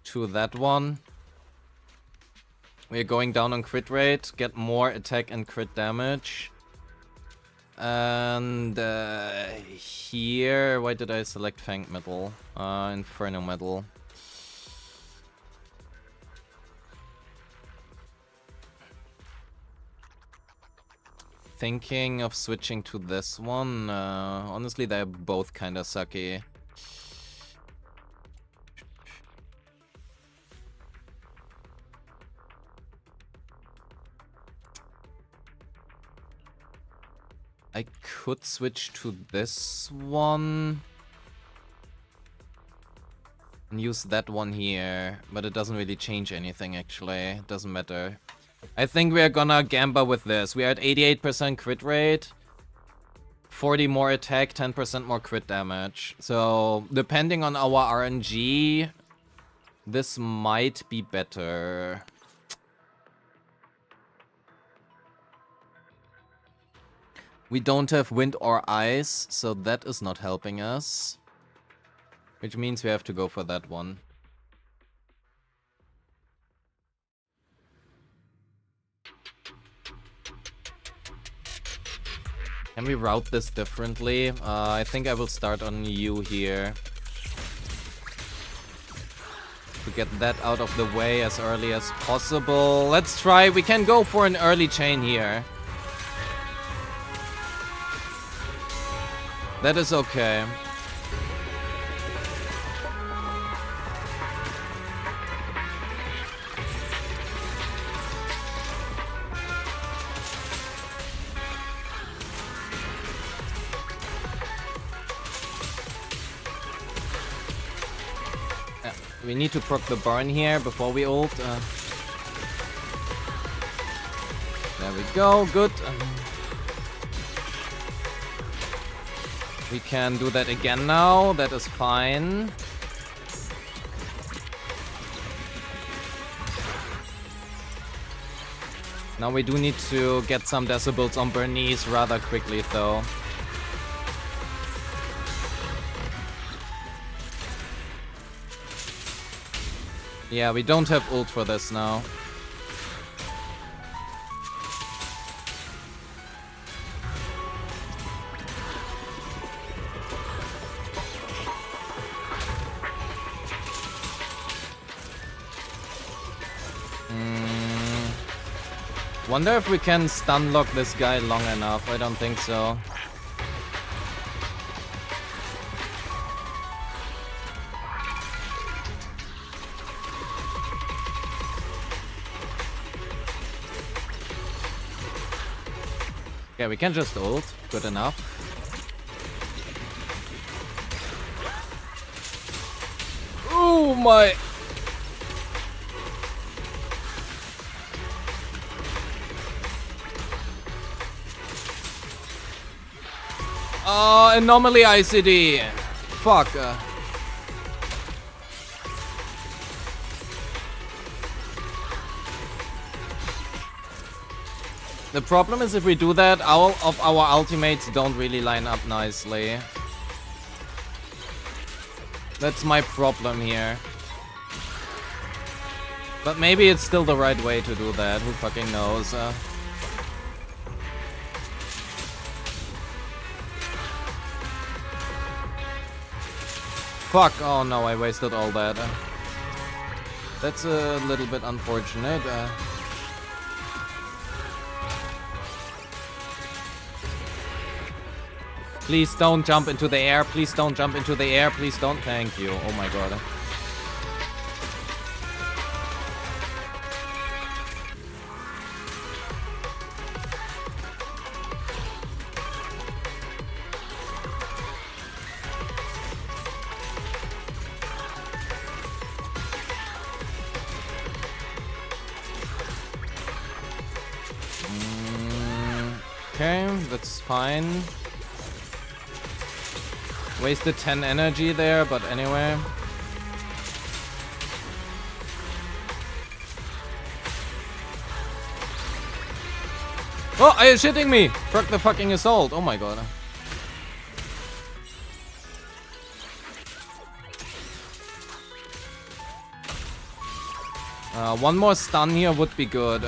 to that one. We're going down on crit rate, get more attack and crit damage. And here, why did I select Fang Metal? Inferno Metal. Thinking of switching to this one. Honestly, they're both kinda sucky. I could switch to this one. And use that one here. But it doesn't really change anything, actually. It doesn't matter. I think we are gonna gamba with this. We are at 88% crit rate. 40 more attack, 10% more crit damage. So, depending on our RNG, this might be better. We don't have wind or ice, so that is not helping us. Which means we have to go for that one. Can we route this differently? I think I will start on you here. To get that out of the way as early as possible. Let's try. We can go for an early chain here. That is okay. We need to proc the burn here before we ult. There we go, good. We can do that again now, that is fine. Now we do need to get some decibels on Bernice rather quickly though. Yeah, we don't have ult for this now. Wonder if we can stun lock this guy long enough. I don't think so. Okay, we can just ult. Good enough. Oh my... Anomaly ICD. Fuck. The problem is if we do that, all of our ultimates don't really line up nicely. That's my problem here. But maybe it's still the right way to do that. Who fucking knows? Fuck, oh no, I wasted all that. That's a little bit unfortunate. Please don't jump into the air, please don't jump into the air, please don't. Thank you, oh my god. Okay, that's fine. Wasted 10 energy there, but anyway. Oh, are you shitting me? Proc the fucking assault. Oh my god. One more stun here would be good.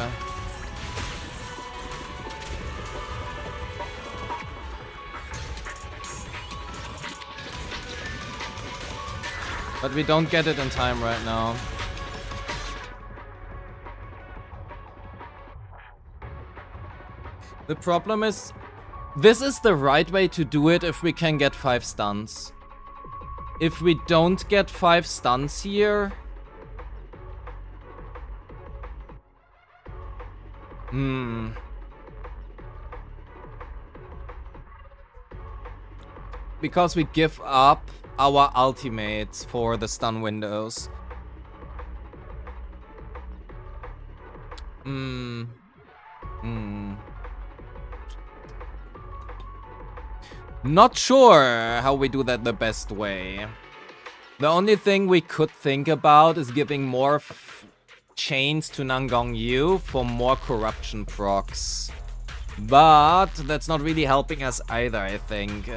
But we don't get it in time right now. The problem is, this is the right way to do it if we can get 5 stuns. If we don't get 5 stuns here... because we give up our ultimates for the stun windows. Not sure how we do that the best way. The only thing we could think about is giving more chains to Nangong Yu for more corruption procs. But that's not really helping us either, I think.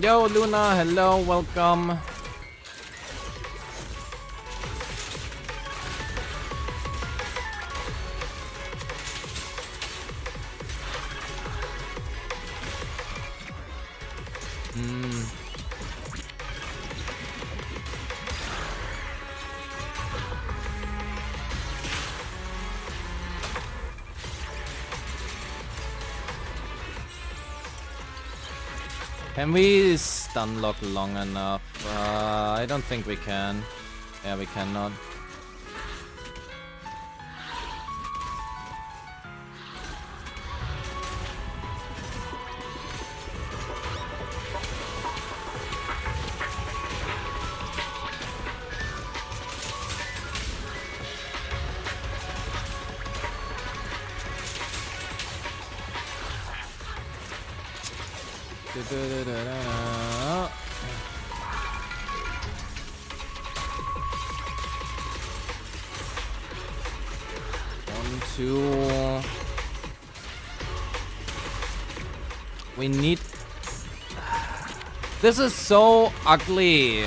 Yo, Luna, hello, welcome. Can we stun lock long enough? I don't think we can. Yeah, we cannot. One, two. We need. This is so ugly.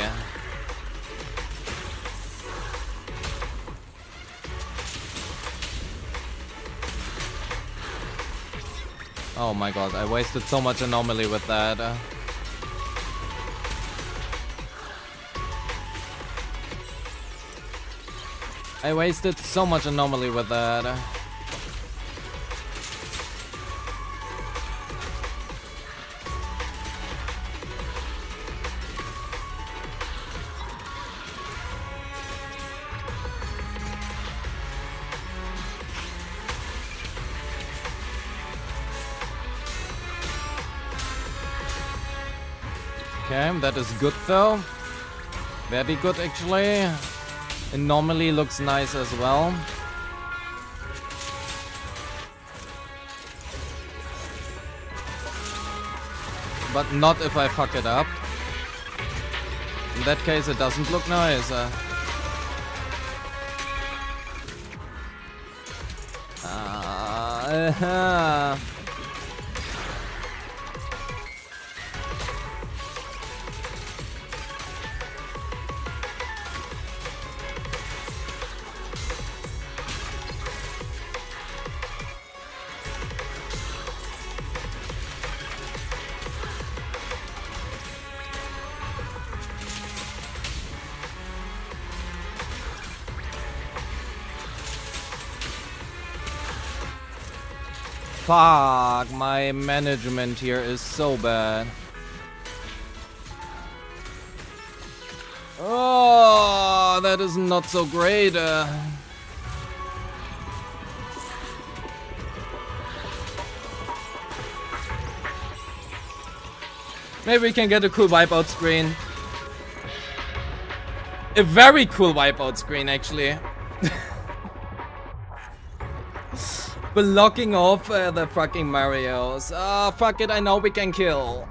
Oh my god, I wasted so much anomaly with that. I wasted so much anomaly with that. Okay, that is good though. Very good actually. It normally looks nice as well. But not if I fuck it up. In that case it doesn't look nice. Fuck, my management here is so bad. Oh, that is not so great. Maybe we can get a cool wipeout screen. A very cool wipeout screen, actually. Blocking off the fucking Marios. Ah, fuck it, I know we can kill.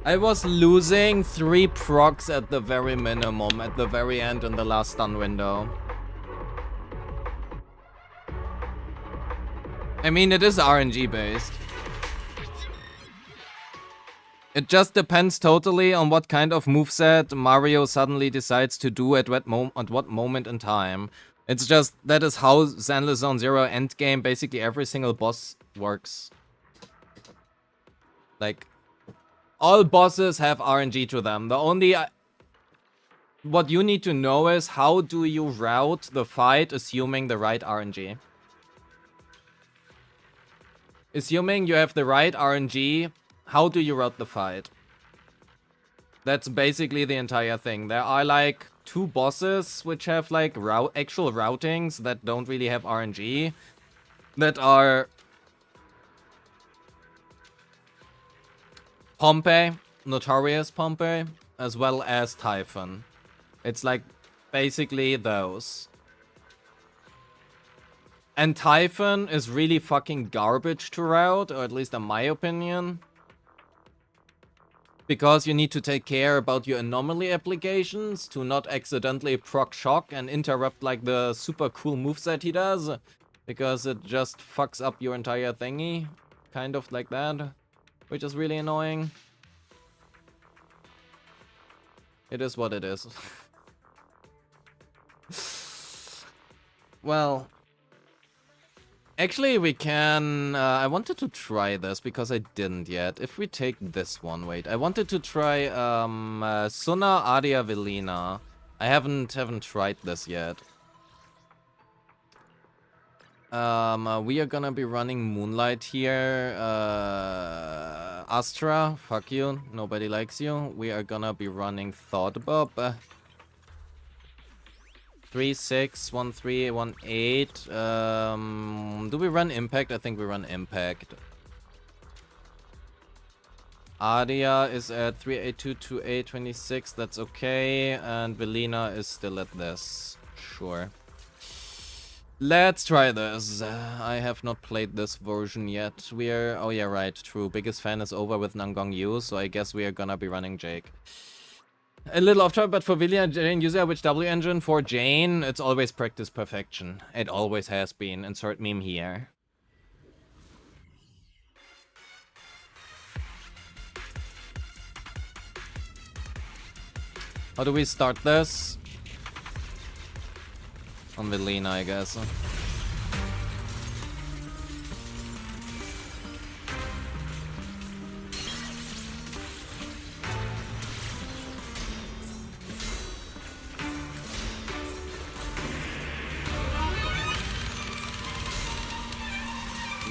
I was losing 3 procs at the very minimum, at the very end in the last stun window. I mean, it is RNG based. It just depends totally on what kind of moveset Mario suddenly decides to do at what moment in time. It's just, that is how Zenless Zone Zero endgame, basically every single boss works. Like, all bosses have RNG to them. The only... what you need to know is, how do you route the fight assuming the right RNG? Assuming you have the right RNG, how do you route the fight? That's basically the entire thing. There are like 2 bosses which have like actual routings that don't really have RNG. That are Pompey, Notorious Pompey, as well as Typhon. It's like basically those. And Typhon is really fucking garbage to route, or at least in my opinion. Because you need to take care about your anomaly applications to not accidentally proc shock and interrupt like the super cool moveset he does. Because it just fucks up your entire thingy. Kind of like that. Which is really annoying. It is what it is. Well... actually, we can... I wanted to try this because I didn't yet. If we take this one, wait. I wanted to try Suna Adia Velina. I haven't tried this yet. We are gonna be running Moonlight here. Astra, fuck you. Nobody likes you. We are gonna be running Thought Bob. 3, 6, 1, 3, 1, 8. Do we run Impact? I think we run Impact. Adia is at 382, 28, 26. That's okay. And Velina is still at this. Sure. Let's try this. I have not played this version yet. We are... oh yeah, right. True. Biggest fan is over with Nangong Yu. So I guess we are gonna be running Jake. A little off track, but for Villian Jane user, which W engine for Jane, it's always practice perfection. It always has been. Insert meme here. How do we start this? On Velina, I guess.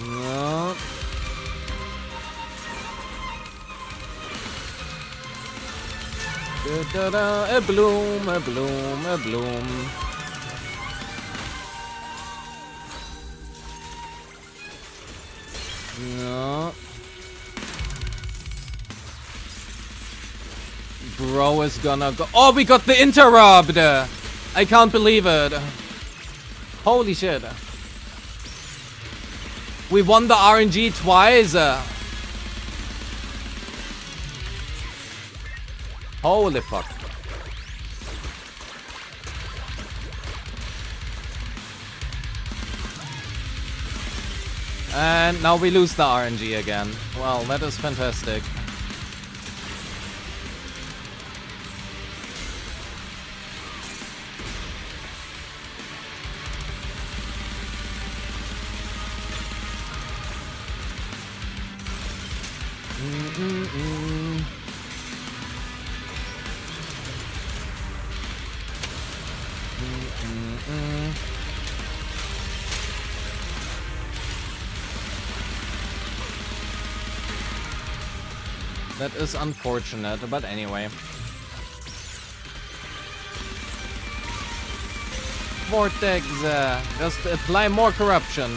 No. Da-da-da, a bloom, a bloom, a bloom. No. Bro is gonna go. Oh, we got the interrupt! I can't believe it. Holy shit. We won the RNG twice. Holy fuck. And now we lose the RNG again. Well, that is fantastic. That is unfortunate, but anyway. Vortex, just apply more corruption.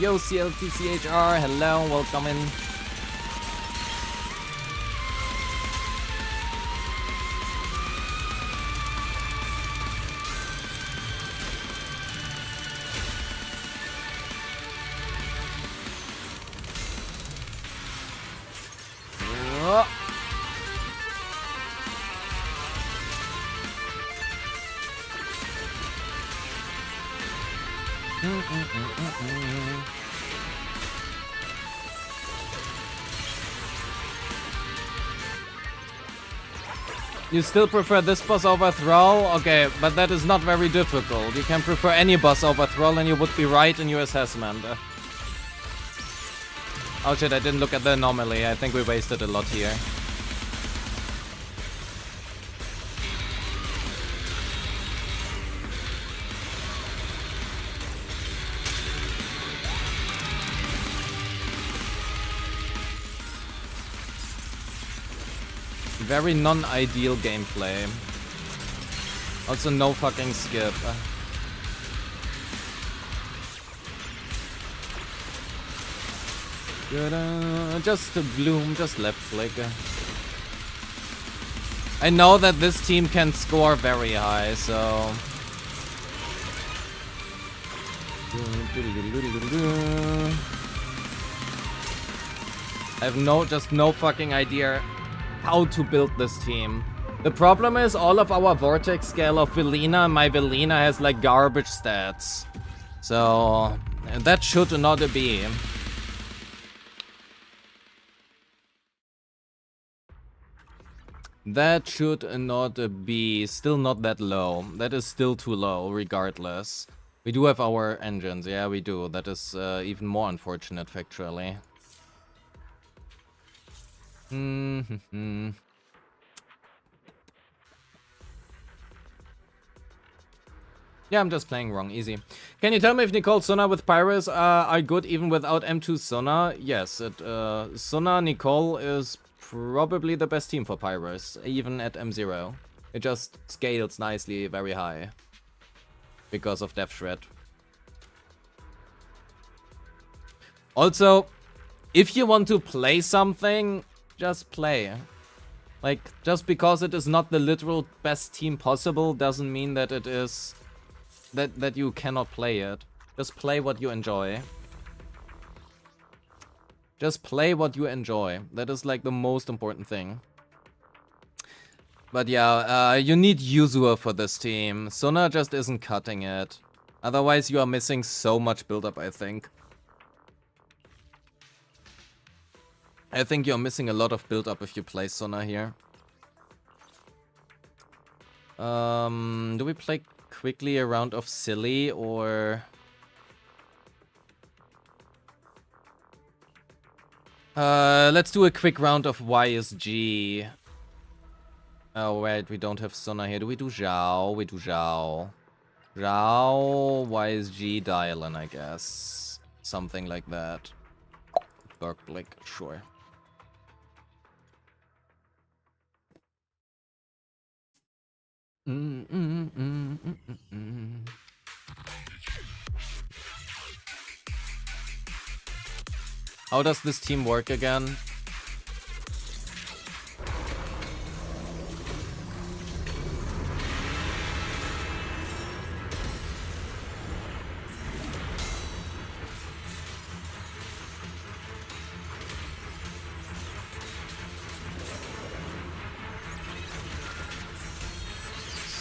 Yo, CLTCHR, hello, welcome in. You still prefer this boss over Thrall? Okay, but that is not very difficult. You can prefer any boss over Thrall and you would be right in your assessment. Oh shit, I didn't look at the anomaly. I think we wasted a lot here. Very non-ideal gameplay. Also no fucking skip. Just a bloom, just left click. I know that this team can score very high, so... I have just no fucking idea how to build this team. The problem is all of our vortex scale of Velina, my Velina has like garbage stats. So that should not be. That should not be. Still not that low. That is still too low regardless. We do have our engines, yeah we do. That is even more unfortunate factually. Yeah, I'm just playing wrong. Easy. Can you tell me if Nicole Sona with Pyrois are good even without M2 Sona? Yes, Sona Nicole is probably the best team for Pyrois, even at M0. It just scales nicely very high because of Death Shred. Also, if you want to play something, just play. Like, just because it is not the literal best team possible doesn't mean that it is... that you cannot play it. Just play what you enjoy. Just play what you enjoy. That is like the most important thing. But yeah, you need Yuzua for this team. Sona just isn't cutting it. Otherwise you are missing so much build-up, I think. I think you're missing a lot of build-up if you play Sona here. Do we play quickly a round of Silly or... let's do a quick round of YSG. Oh wait, we don't have Sona here. Do we do Zhao? We do Zhao. Zhao, YSG, Dylan, I guess. Something like that. Bergblick, sure. How does this team work again?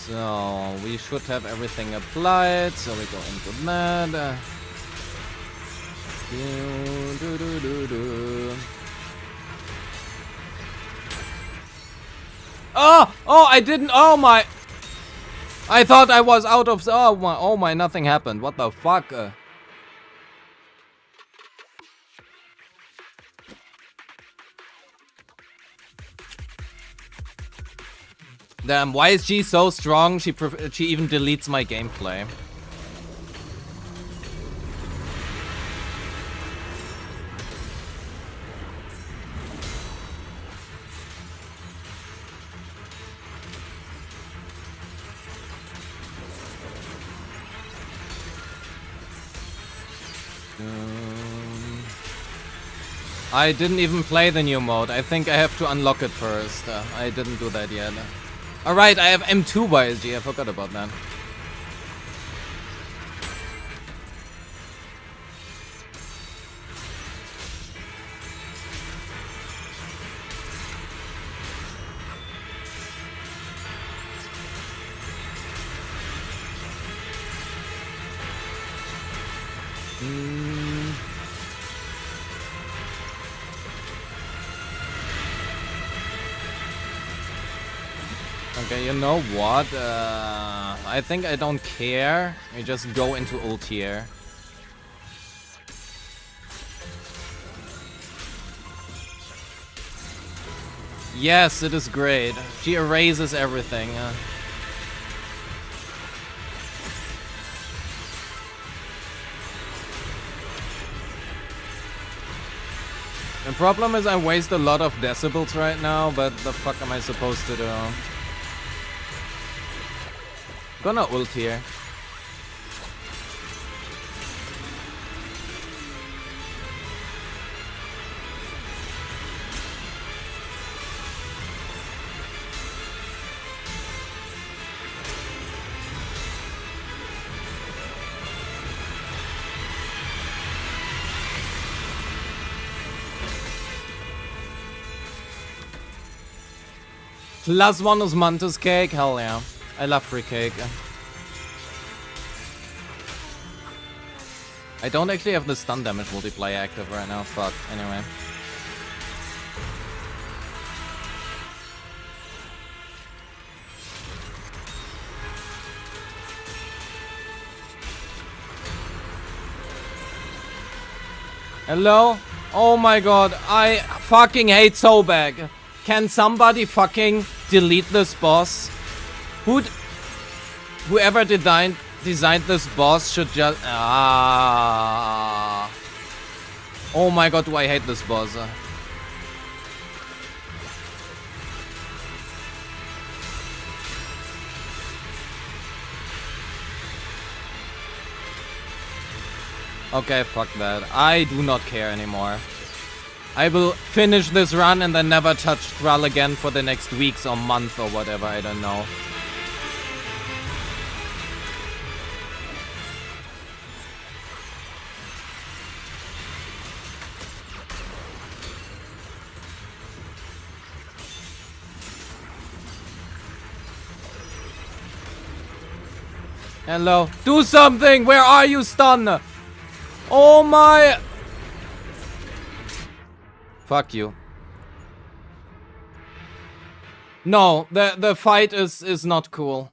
So, we should have everything applied, so we go into that. Oh! Oh, I didn't... Oh my... I thought I was out of... Oh my, nothing happened. What the fuck? Damn, why is she so strong? She even deletes my gameplay. I didn't even play the new mode. I think I have to unlock it first. I didn't do that yet. Alright, I have M2 YSG. I forgot about that. Okay, you know what? I think I don't care. We just go into ult here. Yes, it is great. She erases everything. The problem is I waste a lot of decibels right now, but the fuck am I supposed to do? Gonna ult here. +1 is Mantis cake? Hell yeah. I love free cake. I don't actually have the stun damage multiplier active right now. Fuck. Anyway. Hello? Oh my god. I fucking hate Sobek. Can somebody fucking delete this boss? Whoever designed this boss should just... Oh my god, do I hate this boss. Okay, fuck that. I do not care anymore. I will finish this run and then never touch Thrall again for the next weeks or month or whatever, I don't know. Hello. Do something! Where are you, stun? Oh my... Fuck you. No, the fight is not cool.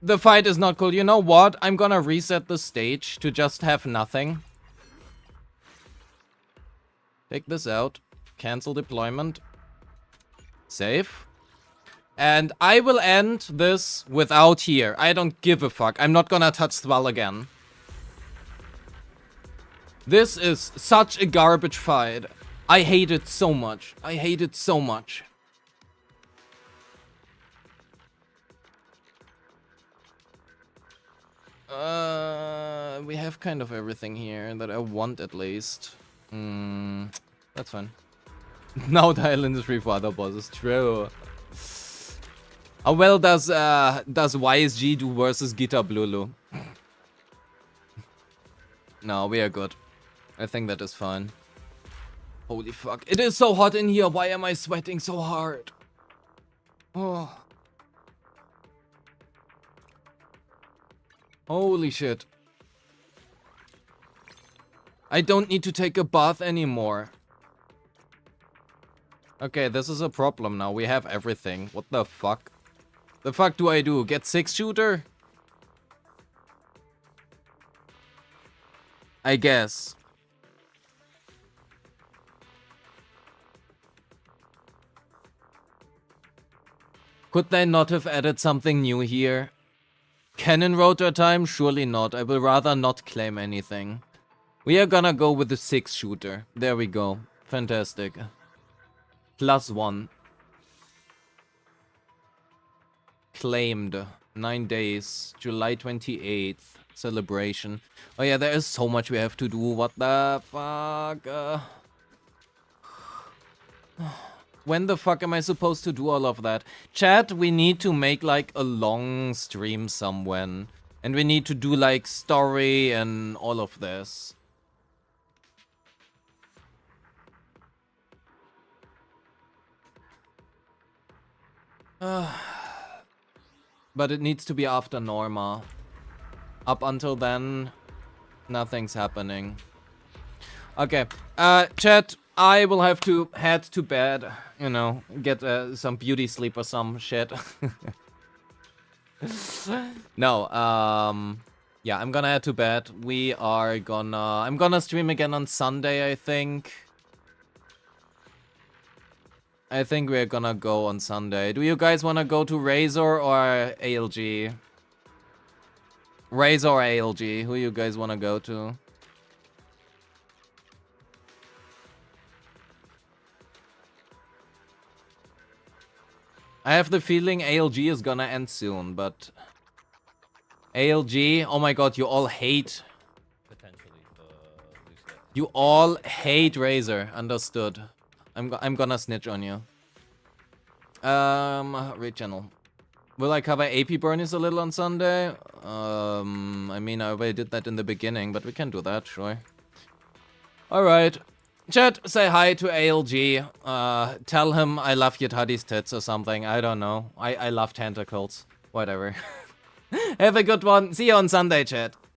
The fight is not cool. You know what? I'm gonna reset the stage to just have nothing. Take this out. Cancel deployment. Save. And I will end this without here. I don't give a fuck. I'm not gonna touch Thrall again. This is such a garbage fight. I hate it so much. I hate it so much. We have kind of everything here that I want at least. That's fine. Now the island is free for other bosses. True. How well does YSG do versus Gita Blulu? No, we are good. I think that is fine. Holy fuck. It is so hot in here. Why am I sweating so hard? Oh. Holy shit. I don't need to take a bath anymore. Okay, this is a problem now. We have everything. What the fuck? The fuck do I do? Get 6-shooter? I guess. Could they not have added something new here? Cannon rotor time? Surely not. I will rather not claim anything. We are gonna go with the 6-shooter. There we go. Fantastic. +1. Claimed. 9 days. July 28th. Celebration. Oh yeah, there is so much we have to do. What the fuck? When the fuck am I supposed to do all of that? Chat, we need to make like a long stream somewhere. And we need to do like story and all of this. But it needs to be after Norma. Up until then, nothing's happening. Okay, chat, I will have to head to bed, you know, get some beauty sleep or some shit. No, yeah, I'm gonna head to bed. I'm gonna stream again on Sunday, I think. I think we're gonna go on Sunday. Do you guys wanna go to Razor or ALG? Razor or ALG, who you guys wanna go to? I have the feeling ALG is gonna end soon, but... ALG, oh my god, you all hate... You all hate Razor, understood. I'm gonna snitch on you. Raid channel. Will I cover AP Burnies a little on Sunday? I mean, I already did that in the beginning, but we can do that, sure. Alright. Chat, say hi to ALG. Tell him I love Yetadi's tits or something. I don't know. I love tentacles. Whatever. Have a good one. See you on Sunday, chat.